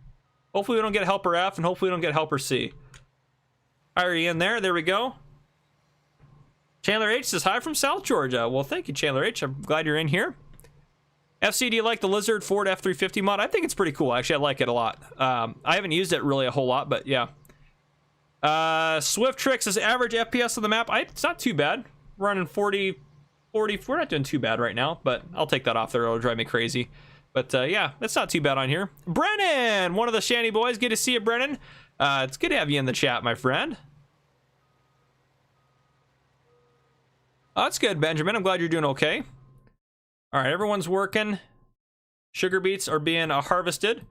[SPEAKER 1] Hopefully we don't get helper F, and hopefully we don't get helper C. Are you in there? There we go. Chandler H says, hi from South Georgia. Well, thank you, Chandler H. I'm glad you're in here. FC, do you like the Lizard Ford F350 mod? I think it's pretty cool. Actually, I like it a lot. I haven't used it really a whole lot, but yeah. Swift Tricks is average FPS on the map. It's not too bad. We're running 40. We're not doing too bad right now, but I'll take that off there. It'll drive me crazy. But yeah, it's not too bad on here. Brennan, one of the Shanty boys. Good to see you, Brennan. It's good to have you in the chat, my friend. Oh, that's good, Benjamin. I'm glad you're doing okay. All right, everyone's working. Sugar beets are being harvested.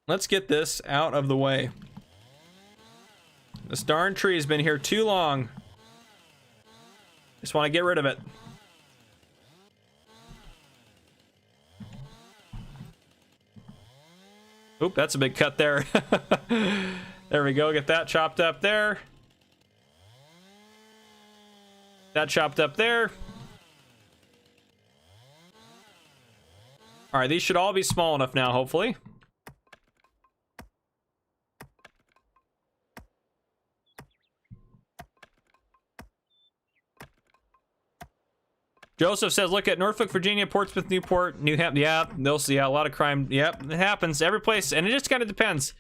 [SPEAKER 1] Let's get this out of the way. This darn tree's been here too long. Just want to get rid of it. Oop, that's a big cut there. There we go. Get that chopped up there. That chopped up there. All right, these should all be small enough now, hopefully. Joseph says, look at Norfolk, Virginia, Portsmouth, Newport, New Hampshire. Yeah, they'll see a lot of crime. Yep, it happens every place, and it just kind of depends.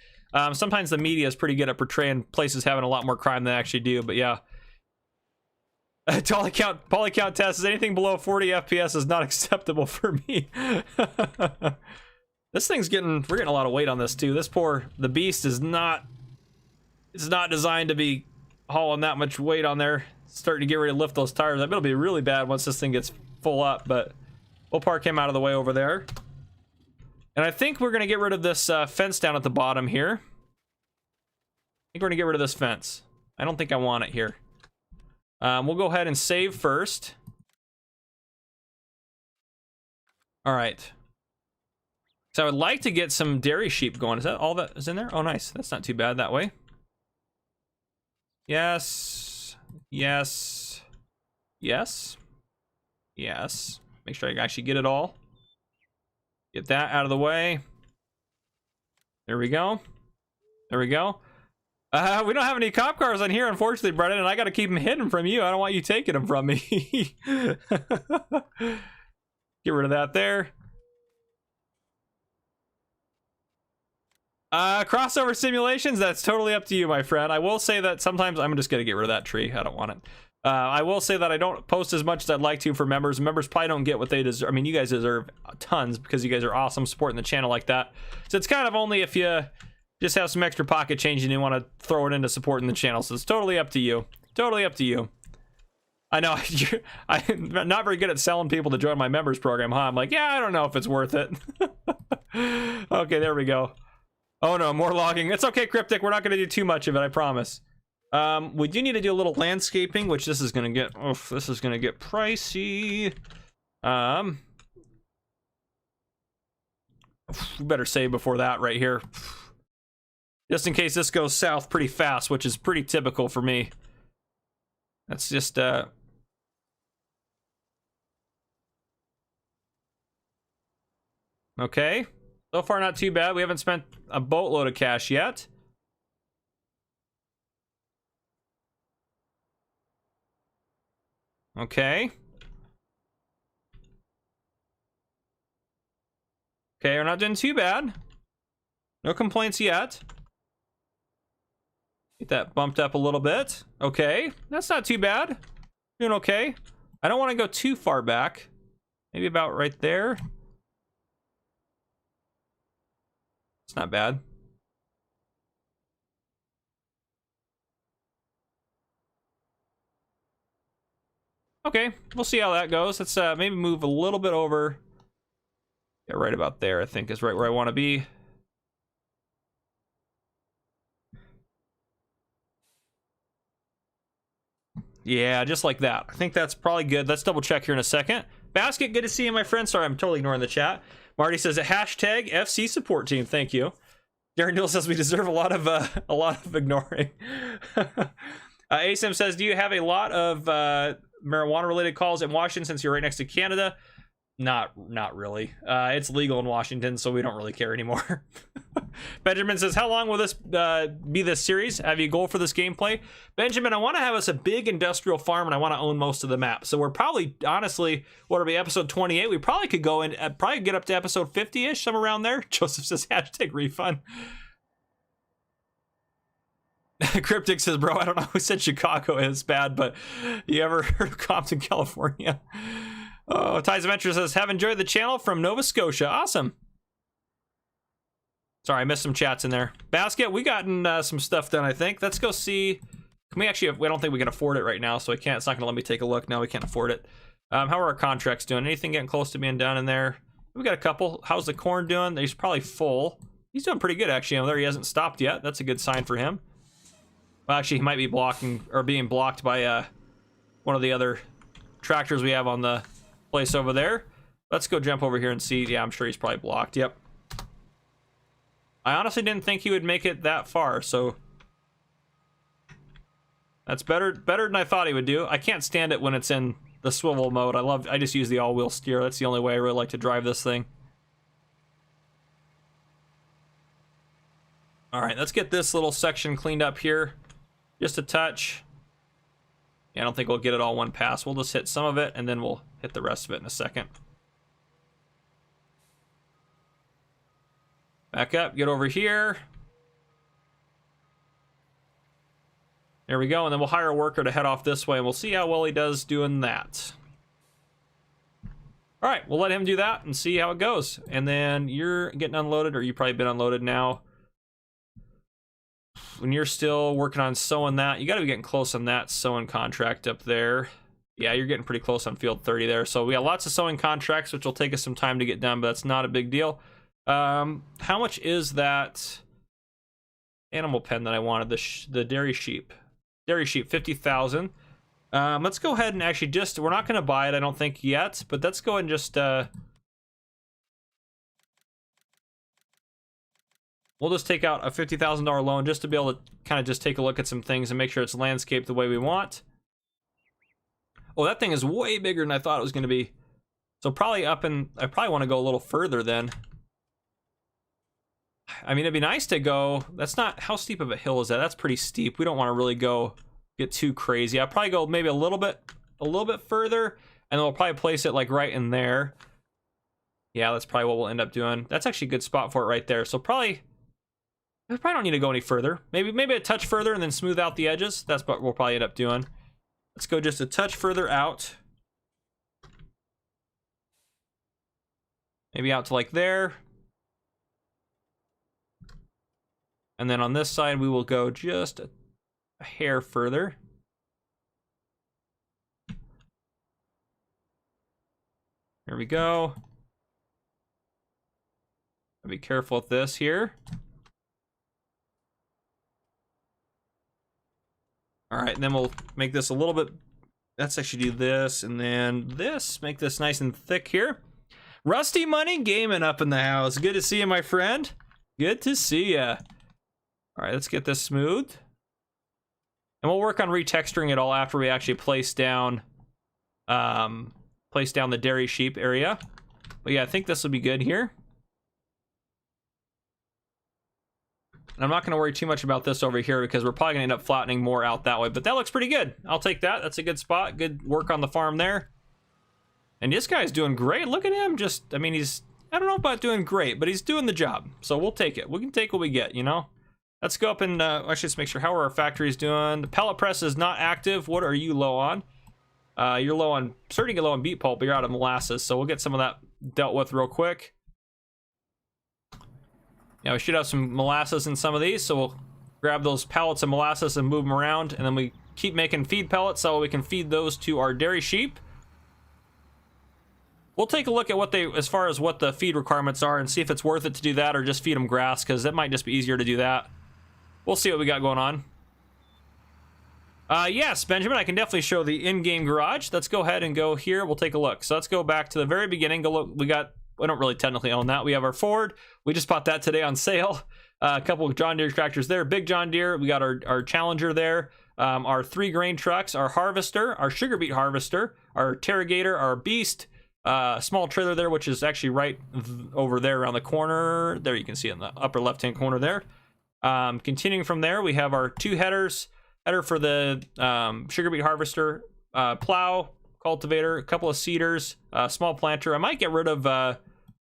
[SPEAKER 1] Sometimes the media is pretty good at portraying places having a lot more crime than they actually do, but yeah. Polycount test is anything below 40 FPS is not acceptable for me. This thing's we're getting a lot of weight on this too. The beast is not, it's not designed to be hauling that much weight on there. Starting to get ready to lift those tires. It'll be really bad once this thing gets full up, but we'll park him out of the way over there. And I think we're gonna get rid of this fence down at the bottom here. I think we're gonna get rid of this fence. I don't think I want it here. We'll go ahead and save first. All right. So I would like to get some dairy sheep going. Is that all that is in there? Oh, nice. That's not too bad that way. Yes. Yes. Yes. Yes. Make sure I actually get it all. Get that out of the way. There we go. There we go. We don't have any cop cars on here, unfortunately, Brennan, and I got to keep them hidden from you. I don't want you taking them from me. Get rid of that there. Crossover simulations, that's totally up to you, my friend. I will say that sometimes I'm just going to get rid of that tree. I don't want it. I will say that I don't post as much as I'd like to for members. Members probably don't get what they deserve. I mean, you guys deserve tons because you guys are awesome supporting the channel like that. So it's kind of only if you just have some extra pocket change and you want to throw it into supporting the channel. So it's totally up to you. Totally up to you. I know I'm not very good at selling people to join my members program, huh? I'm like, yeah, I don't know if it's worth it. Okay, there we go. Oh no, more logging. It's okay, Cryptic. We're not going to do too much of it, I promise. We do need to do a little landscaping, which this is going to get, this is going to get pricey. We better save before that right here. Just in case this goes south pretty fast, which is pretty typical for me. That's just, okay. So far, not too bad. We haven't spent a boatload of cash yet. Okay. Okay, we're not doing too bad. No complaints yet. Get that bumped up a little bit. Okay, that's not too bad. Doing okay. I don't want to go too far back. Maybe about right there. It's not bad. Okay, we'll see how that goes. Let's maybe move a little bit over. Yeah, right about there, I think, is right where I want to be. Yeah, just like that. I think that's probably good. Let's double check here in a second. Basket, good to see you, my friend. Sorry, I'm totally ignoring the chat. Marty says a hashtag FC support team. Thank you. Darren Newell says we deserve a lot of ignoring. ASM says, do you have a lot of marijuana related calls in Washington since you're right next to Canada? Not really. It's legal in Washington, so we don't really care anymore. Benjamin says, how long will this be this series? Have you a goal for this gameplay? Benjamin, I want to have us a big industrial farm, and I want to own most of the map. So we're probably, honestly, what'll be episode 28? We probably could go in, probably get up to episode 50-ish, somewhere around there. Joseph says, hashtag refund. Cryptic says, bro, I don't know who said Chicago is bad, but you ever heard of Compton, California? Oh, Ty's Adventure says, have enjoyed the channel from Nova Scotia. Awesome. Sorry, I missed some chats in there. Basket, we gotten some stuff done, I think. Let's go see. Can we actually, we don't think we can afford it right now, so I can't, it's not going to let me take a look. No, we can't afford it. How are our contracts doing? Anything getting close to being done in there? We got a couple. How's the corn doing? He's probably full. He's doing pretty good, actually. There, he hasn't stopped yet. That's a good sign for him. Well, actually, he might be blocking, or being blocked by one of the other tractors we have on the place over there. Let's go jump over here and see. Yeah, I'm sure he's probably blocked. Yep. I honestly didn't think he would make it that far, so that's better than I thought he would do. I can't stand it when it's in the swivel mode. I just use the all-wheel steer. That's the only way I really like to drive this thing. All right, let's get this little section cleaned up here. Just a touch. Yeah, I don't think we'll get it all one pass. We'll just hit some of it, and then we'll hit the rest of it in a second. Back up, get over here. There we go, and then we'll hire a worker to head off this way, and we'll see how well he does doing that. All right, we'll let him do that and see how it goes. And then you're getting unloaded, or you've probably been unloaded now. When you're still working on sowing that, you got to be getting close on that sowing contract up there. Yeah, you're getting pretty close on field 30 there. So we got lots of sowing contracts, which will take us some time to get done, but that's not a big deal. How much is that animal pen that I wanted? The dairy sheep. Dairy sheep, 50,000. Let's go ahead and actually just, we're not going to buy it, I don't think yet, but let's go ahead and just We'll just take out a $50,000 loan just to be able to kind of just take a look at some things and make sure it's landscaped the way we want. Oh, that thing is way bigger than I thought it was going to be. So probably up in, I probably want to go a little further then. I mean, it'd be nice to go, that's not, how steep of a hill is that? That's pretty steep. We don't want to really get too crazy. I'll probably go maybe a little bit further, and then we'll probably place it like right in there. Yeah, that's probably what we'll end up doing. That's actually a good spot for it right there. So we probably don't need to go any further. Maybe a touch further and then smooth out the edges. That's what we'll probably end up doing. Let's go just a touch further out. Maybe out to like there. And then on this side, we will go just a hair further. There we go. Be careful with this here. All right, and then we'll make this a little bit, let's actually do this and then this, make this nice and thick here. Rusty Money Gaming up in the house. Good to see you, my friend. Good to see you. All right, let's get this smooth. And we'll work on retexturing it all after we actually place down the dairy sheep area. But yeah, I think this will be good here. And I'm not going to worry too much about this over here because we're probably going to end up flattening more out that way. But that looks pretty good. I'll take that. That's a good spot. Good work on the farm there. And this guy's doing great. Look at him. Just, I mean, I don't know about doing great, but he's doing the job. So we'll take it. We can take what we get, you know? Let's go up and actually just make sure how are our factories doing. The pellet press is not active. What are you low on? You're low on, starting to get low on beet pulp, but you're out of molasses. So we'll get some of that dealt with real quick. Yeah, we should have some molasses in some of these, so we'll grab those pallets of molasses and move them around, and then we keep making feed pellets so we can feed those to our dairy sheep. We'll take a look at as far as what the feed requirements are and see if it's worth it to do that or just feed them grass, because it might just be easier to do that. We'll see what we got going on. Yes, Benjamin, I can definitely show the in-game garage. Let's go ahead and go here. We'll take a look. So let's go back to the very beginning. Go look. We don't really technically own that. We have our Ford. We just bought that today on sale. A couple of John Deere tractors there. Big John Deere. We got our Challenger there. Our 3 grain trucks, our harvester, our sugar beet harvester, our Terrigator, our Beast, small trailer there, which is actually right over there around the corner. There you can see in the upper left-hand corner there. Continuing from there, we have our 2 headers. Header for the sugar beet harvester, plow, cultivator, a couple of seeders, small planter. I might get rid of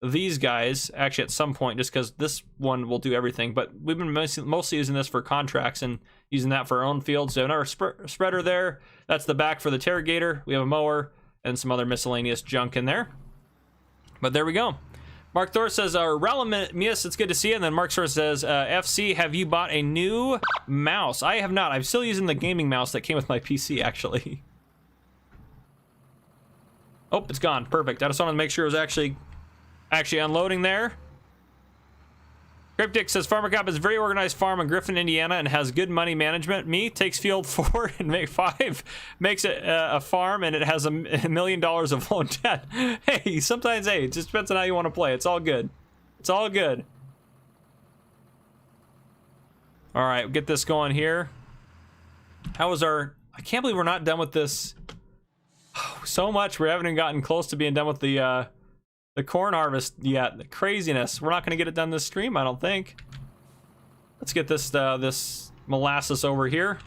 [SPEAKER 1] these guys actually at some point just because this one will do everything, but we've been mostly using this for contracts and using that for our own fields. So another spreader there. That's the back for the Terrigator. We have a mower and some other miscellaneous junk in there. But there we go. Mark Thor says, Ralamius, it's good to see you. And then Mark Thor says, FC, have you bought a new mouse? I have not. I'm still using the gaming mouse that came with my PC, actually. Oh, it's gone. Perfect. I just wanted to make sure it was actually unloading there. Cryptic says, Farmer Cop is a very organized farm in Griffin, Indiana, and has good money management. Me takes field 4 and make 5, makes it a farm, and it has $1 million of loan debt. Hey, sometimes, hey, it just depends on how you want to play. It's all good. It's all good. All right, get this going here. How was our... I can't believe we're not done with this. Oh, so much. We haven't even gotten close to being done with the corn harvest yet. The craziness. We're not going to get it done this stream, I don't think. Let's get this this molasses over here.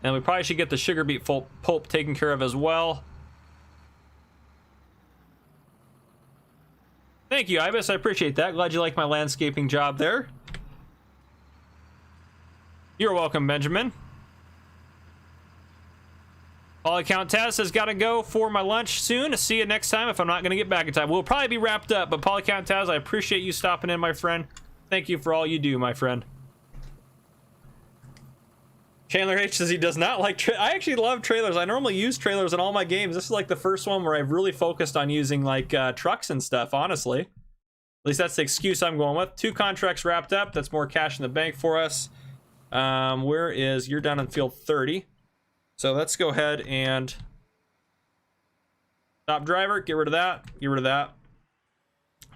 [SPEAKER 1] And we probably should get the sugar beet pulp taken care of as well. Thank you, Ibis. I appreciate that. Glad you like my landscaping job there. You're welcome, Benjamin. Polycount Taz says, gotta go for my lunch soon. See you next time if I'm not gonna get back in time. We'll probably be wrapped up, but Polycount Taz, I appreciate you stopping in, my friend. Thank you for all you do, my friend. Chandler H says he does not like I actually love trailers. I normally use trailers in all my games. This is like the first one where I've really focused on using like trucks and stuff, honestly. At least that's the excuse I'm going with. 2 contracts wrapped up. That's more cash in the bank for us. You're down in field 30. So let's go ahead and stop driver, get rid of that, get rid of that.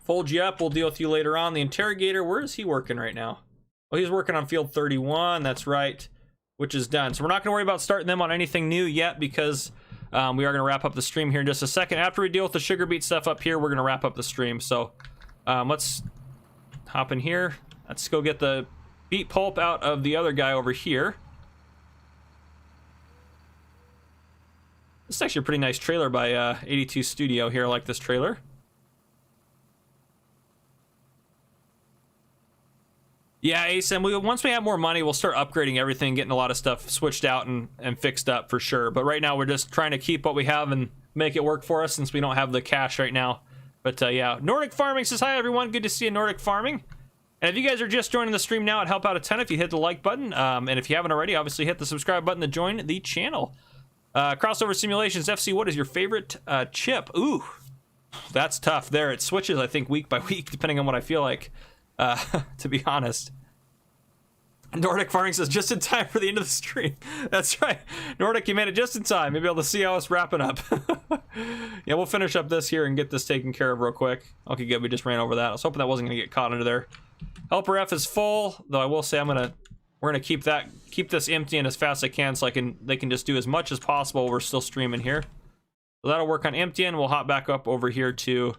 [SPEAKER 1] Fold you up. We'll deal with you later on. The interrogator, where is he working right now? Oh, he's working on field 31. That's right, which is done. So we're not going to worry about starting them on anything new yet because we are going to wrap up the stream here in just a second. After we deal with the sugar beet stuff up here, we're going to wrap up the stream. So let's hop in here. Let's go get the beet pulp out of the other guy over here. This is actually a pretty nice trailer by 82 Studio here. I like this trailer. Yeah, Ace, and once we have more money, we'll start upgrading everything, getting a lot of stuff switched out and fixed up for sure. But right now, we're just trying to keep what we have and make it work for us since we don't have the cash right now. But yeah, Nordic Farming says, hi, everyone. Good to see you, Nordic Farming. And if you guys are just joining the stream now, it'd help out a ton if you hit the like button. And if you haven't already, obviously hit the subscribe button to join the channel. Crossover Simulations FC, what is your favorite chip? Ooh, that's tough there. It switches, I think, week by week, depending on what I feel like, to be honest. Nordic Farming says, just in time for the end of the stream. That's right. Nordic, you made it just in time. Maybe able to see how it's wrapping up. Yeah, we'll finish up this here and get this taken care of real quick. Okay, good. We just ran over that. I was hoping that wasn't going to get caught under there. Helper F is full, though I will say we're gonna keep this emptying as fast as I can so they can just do as much as possible. We're still streaming here. So that'll work on emptying. We'll hop back up over here to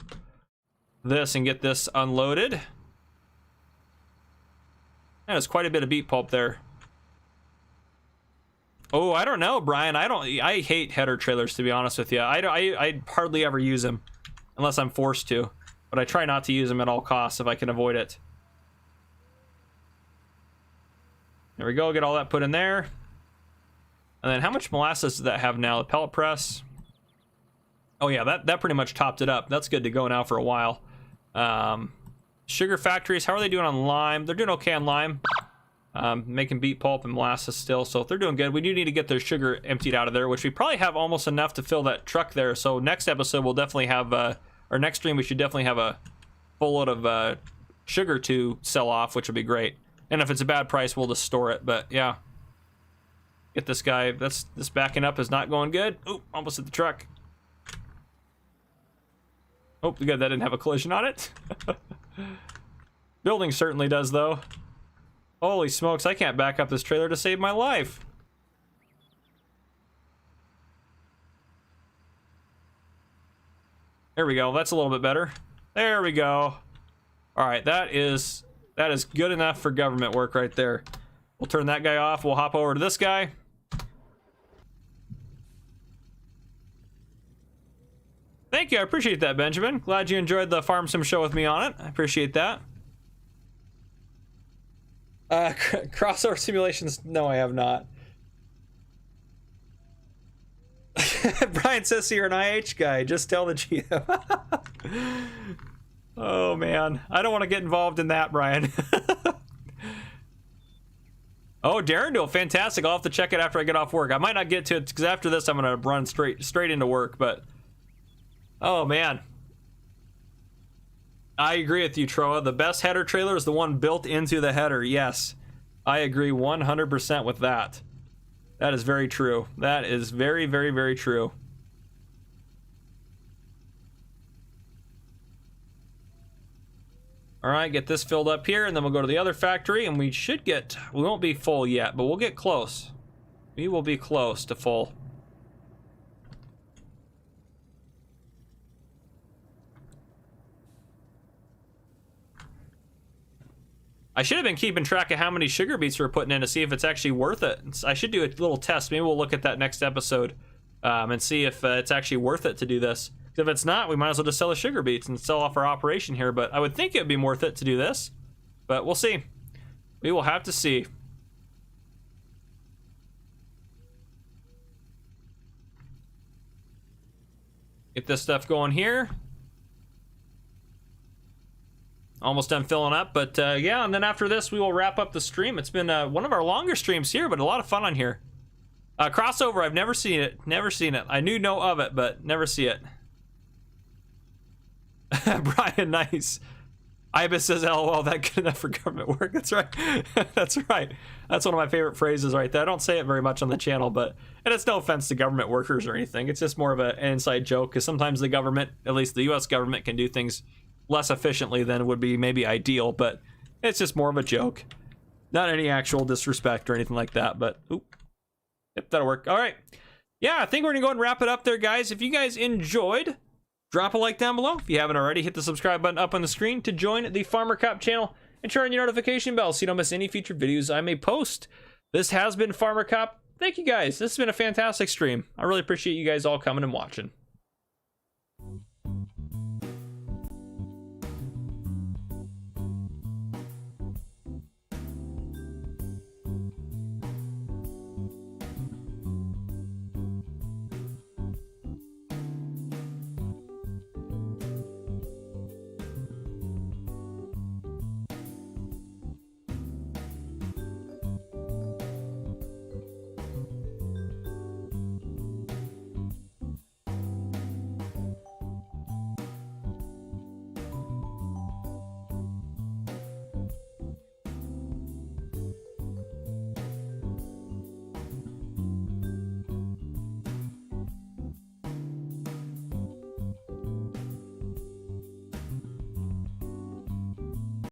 [SPEAKER 1] this and get this unloaded. There's quite a bit of beet pulp there. Oh, I don't know, Brian. I hate header trailers, to be honest with you. I hardly ever use them unless I'm forced to, but I try not to use them at all costs if I can avoid it. There we go, get all that put in there. And then how much molasses does that have now? The pellet press. Oh yeah, that pretty much topped it up. That's good to go now for a while. Sugar factories, how are they doing on lime? They're doing okay on lime. Making beet pulp and molasses still, so they're doing good. We do need to get their sugar emptied out of there, which we probably have almost enough to fill that truck there. So next episode we'll definitely have, or next stream we should definitely have a full load of sugar to sell off, which would be great. And if it's a bad price, we'll just store it. But yeah, get this guy. This backing up is not going good. Oop, almost hit the truck. Oh, good, that didn't have a collision on it. Building certainly does, though. Holy smokes, I can't back up this trailer to save my life. There we go. That's a little bit better. There we go. All right, that is good enough for government work right there. We'll turn that guy off. We'll hop over to this guy. Thank you. I appreciate that, Benjamin. Glad you enjoyed the Farm Sim show with me on it. I appreciate that. Crossover Simulations. No, I have not. Brian says you're an IH guy. Just tell the GM. Oh, man. I don't want to get involved in that, Brian. Oh, Darendale, fantastic. I'll have to check it after I get off work. I might not get to it because after this I'm going to run straight into work, but oh, man. I agree with you, Troa. The best header trailer is the one built into the header. Yes, I agree 100% with that. That is very true. That is very, very, very true. All right, get this filled up here, and then we'll go to the other factory, and we won't be full yet, but we'll get close. We will be close to full. I should have been keeping track of how many sugar beets we're putting in to see if it's actually worth it. I should do a little test. Maybe we'll look at that next episode and see if it's actually worth it to do this. If it's not, we might as well just sell the sugar beets and sell off our operation here. But I would think it would be worth it to do this. But we'll see. We will have to see. Get this stuff going here. Almost done filling up, but yeah, and then after this we will wrap up the stream. It's been one of our longer streams here, but a lot of fun on here. Crossover, I've never seen it. Never seen it. I know of it, but never see it. Brian, nice. Ibis says, LOL, that good enough for government work. That's right. That's right. That's one of my favorite phrases right there. I don't say it very much on the channel, but, and it's no offense to government workers or anything. It's just more of an inside joke, because sometimes the government, at least the US government, can do things less efficiently than would be maybe ideal, but it's just more of a joke. Not any actual disrespect or anything like that, but oop. Yep, that'll work. All right. Yeah, I think we're gonna go ahead and wrap it up there, guys. If you guys enjoyed, drop a like down below. If you haven't already, hit the subscribe button up on the screen to join the Farmer Cop channel and turn on your notification bell so you don't miss any future videos I may post. This has been Farmer Cop. Thank you guys. This has been a fantastic stream. I really appreciate you guys all coming and watching.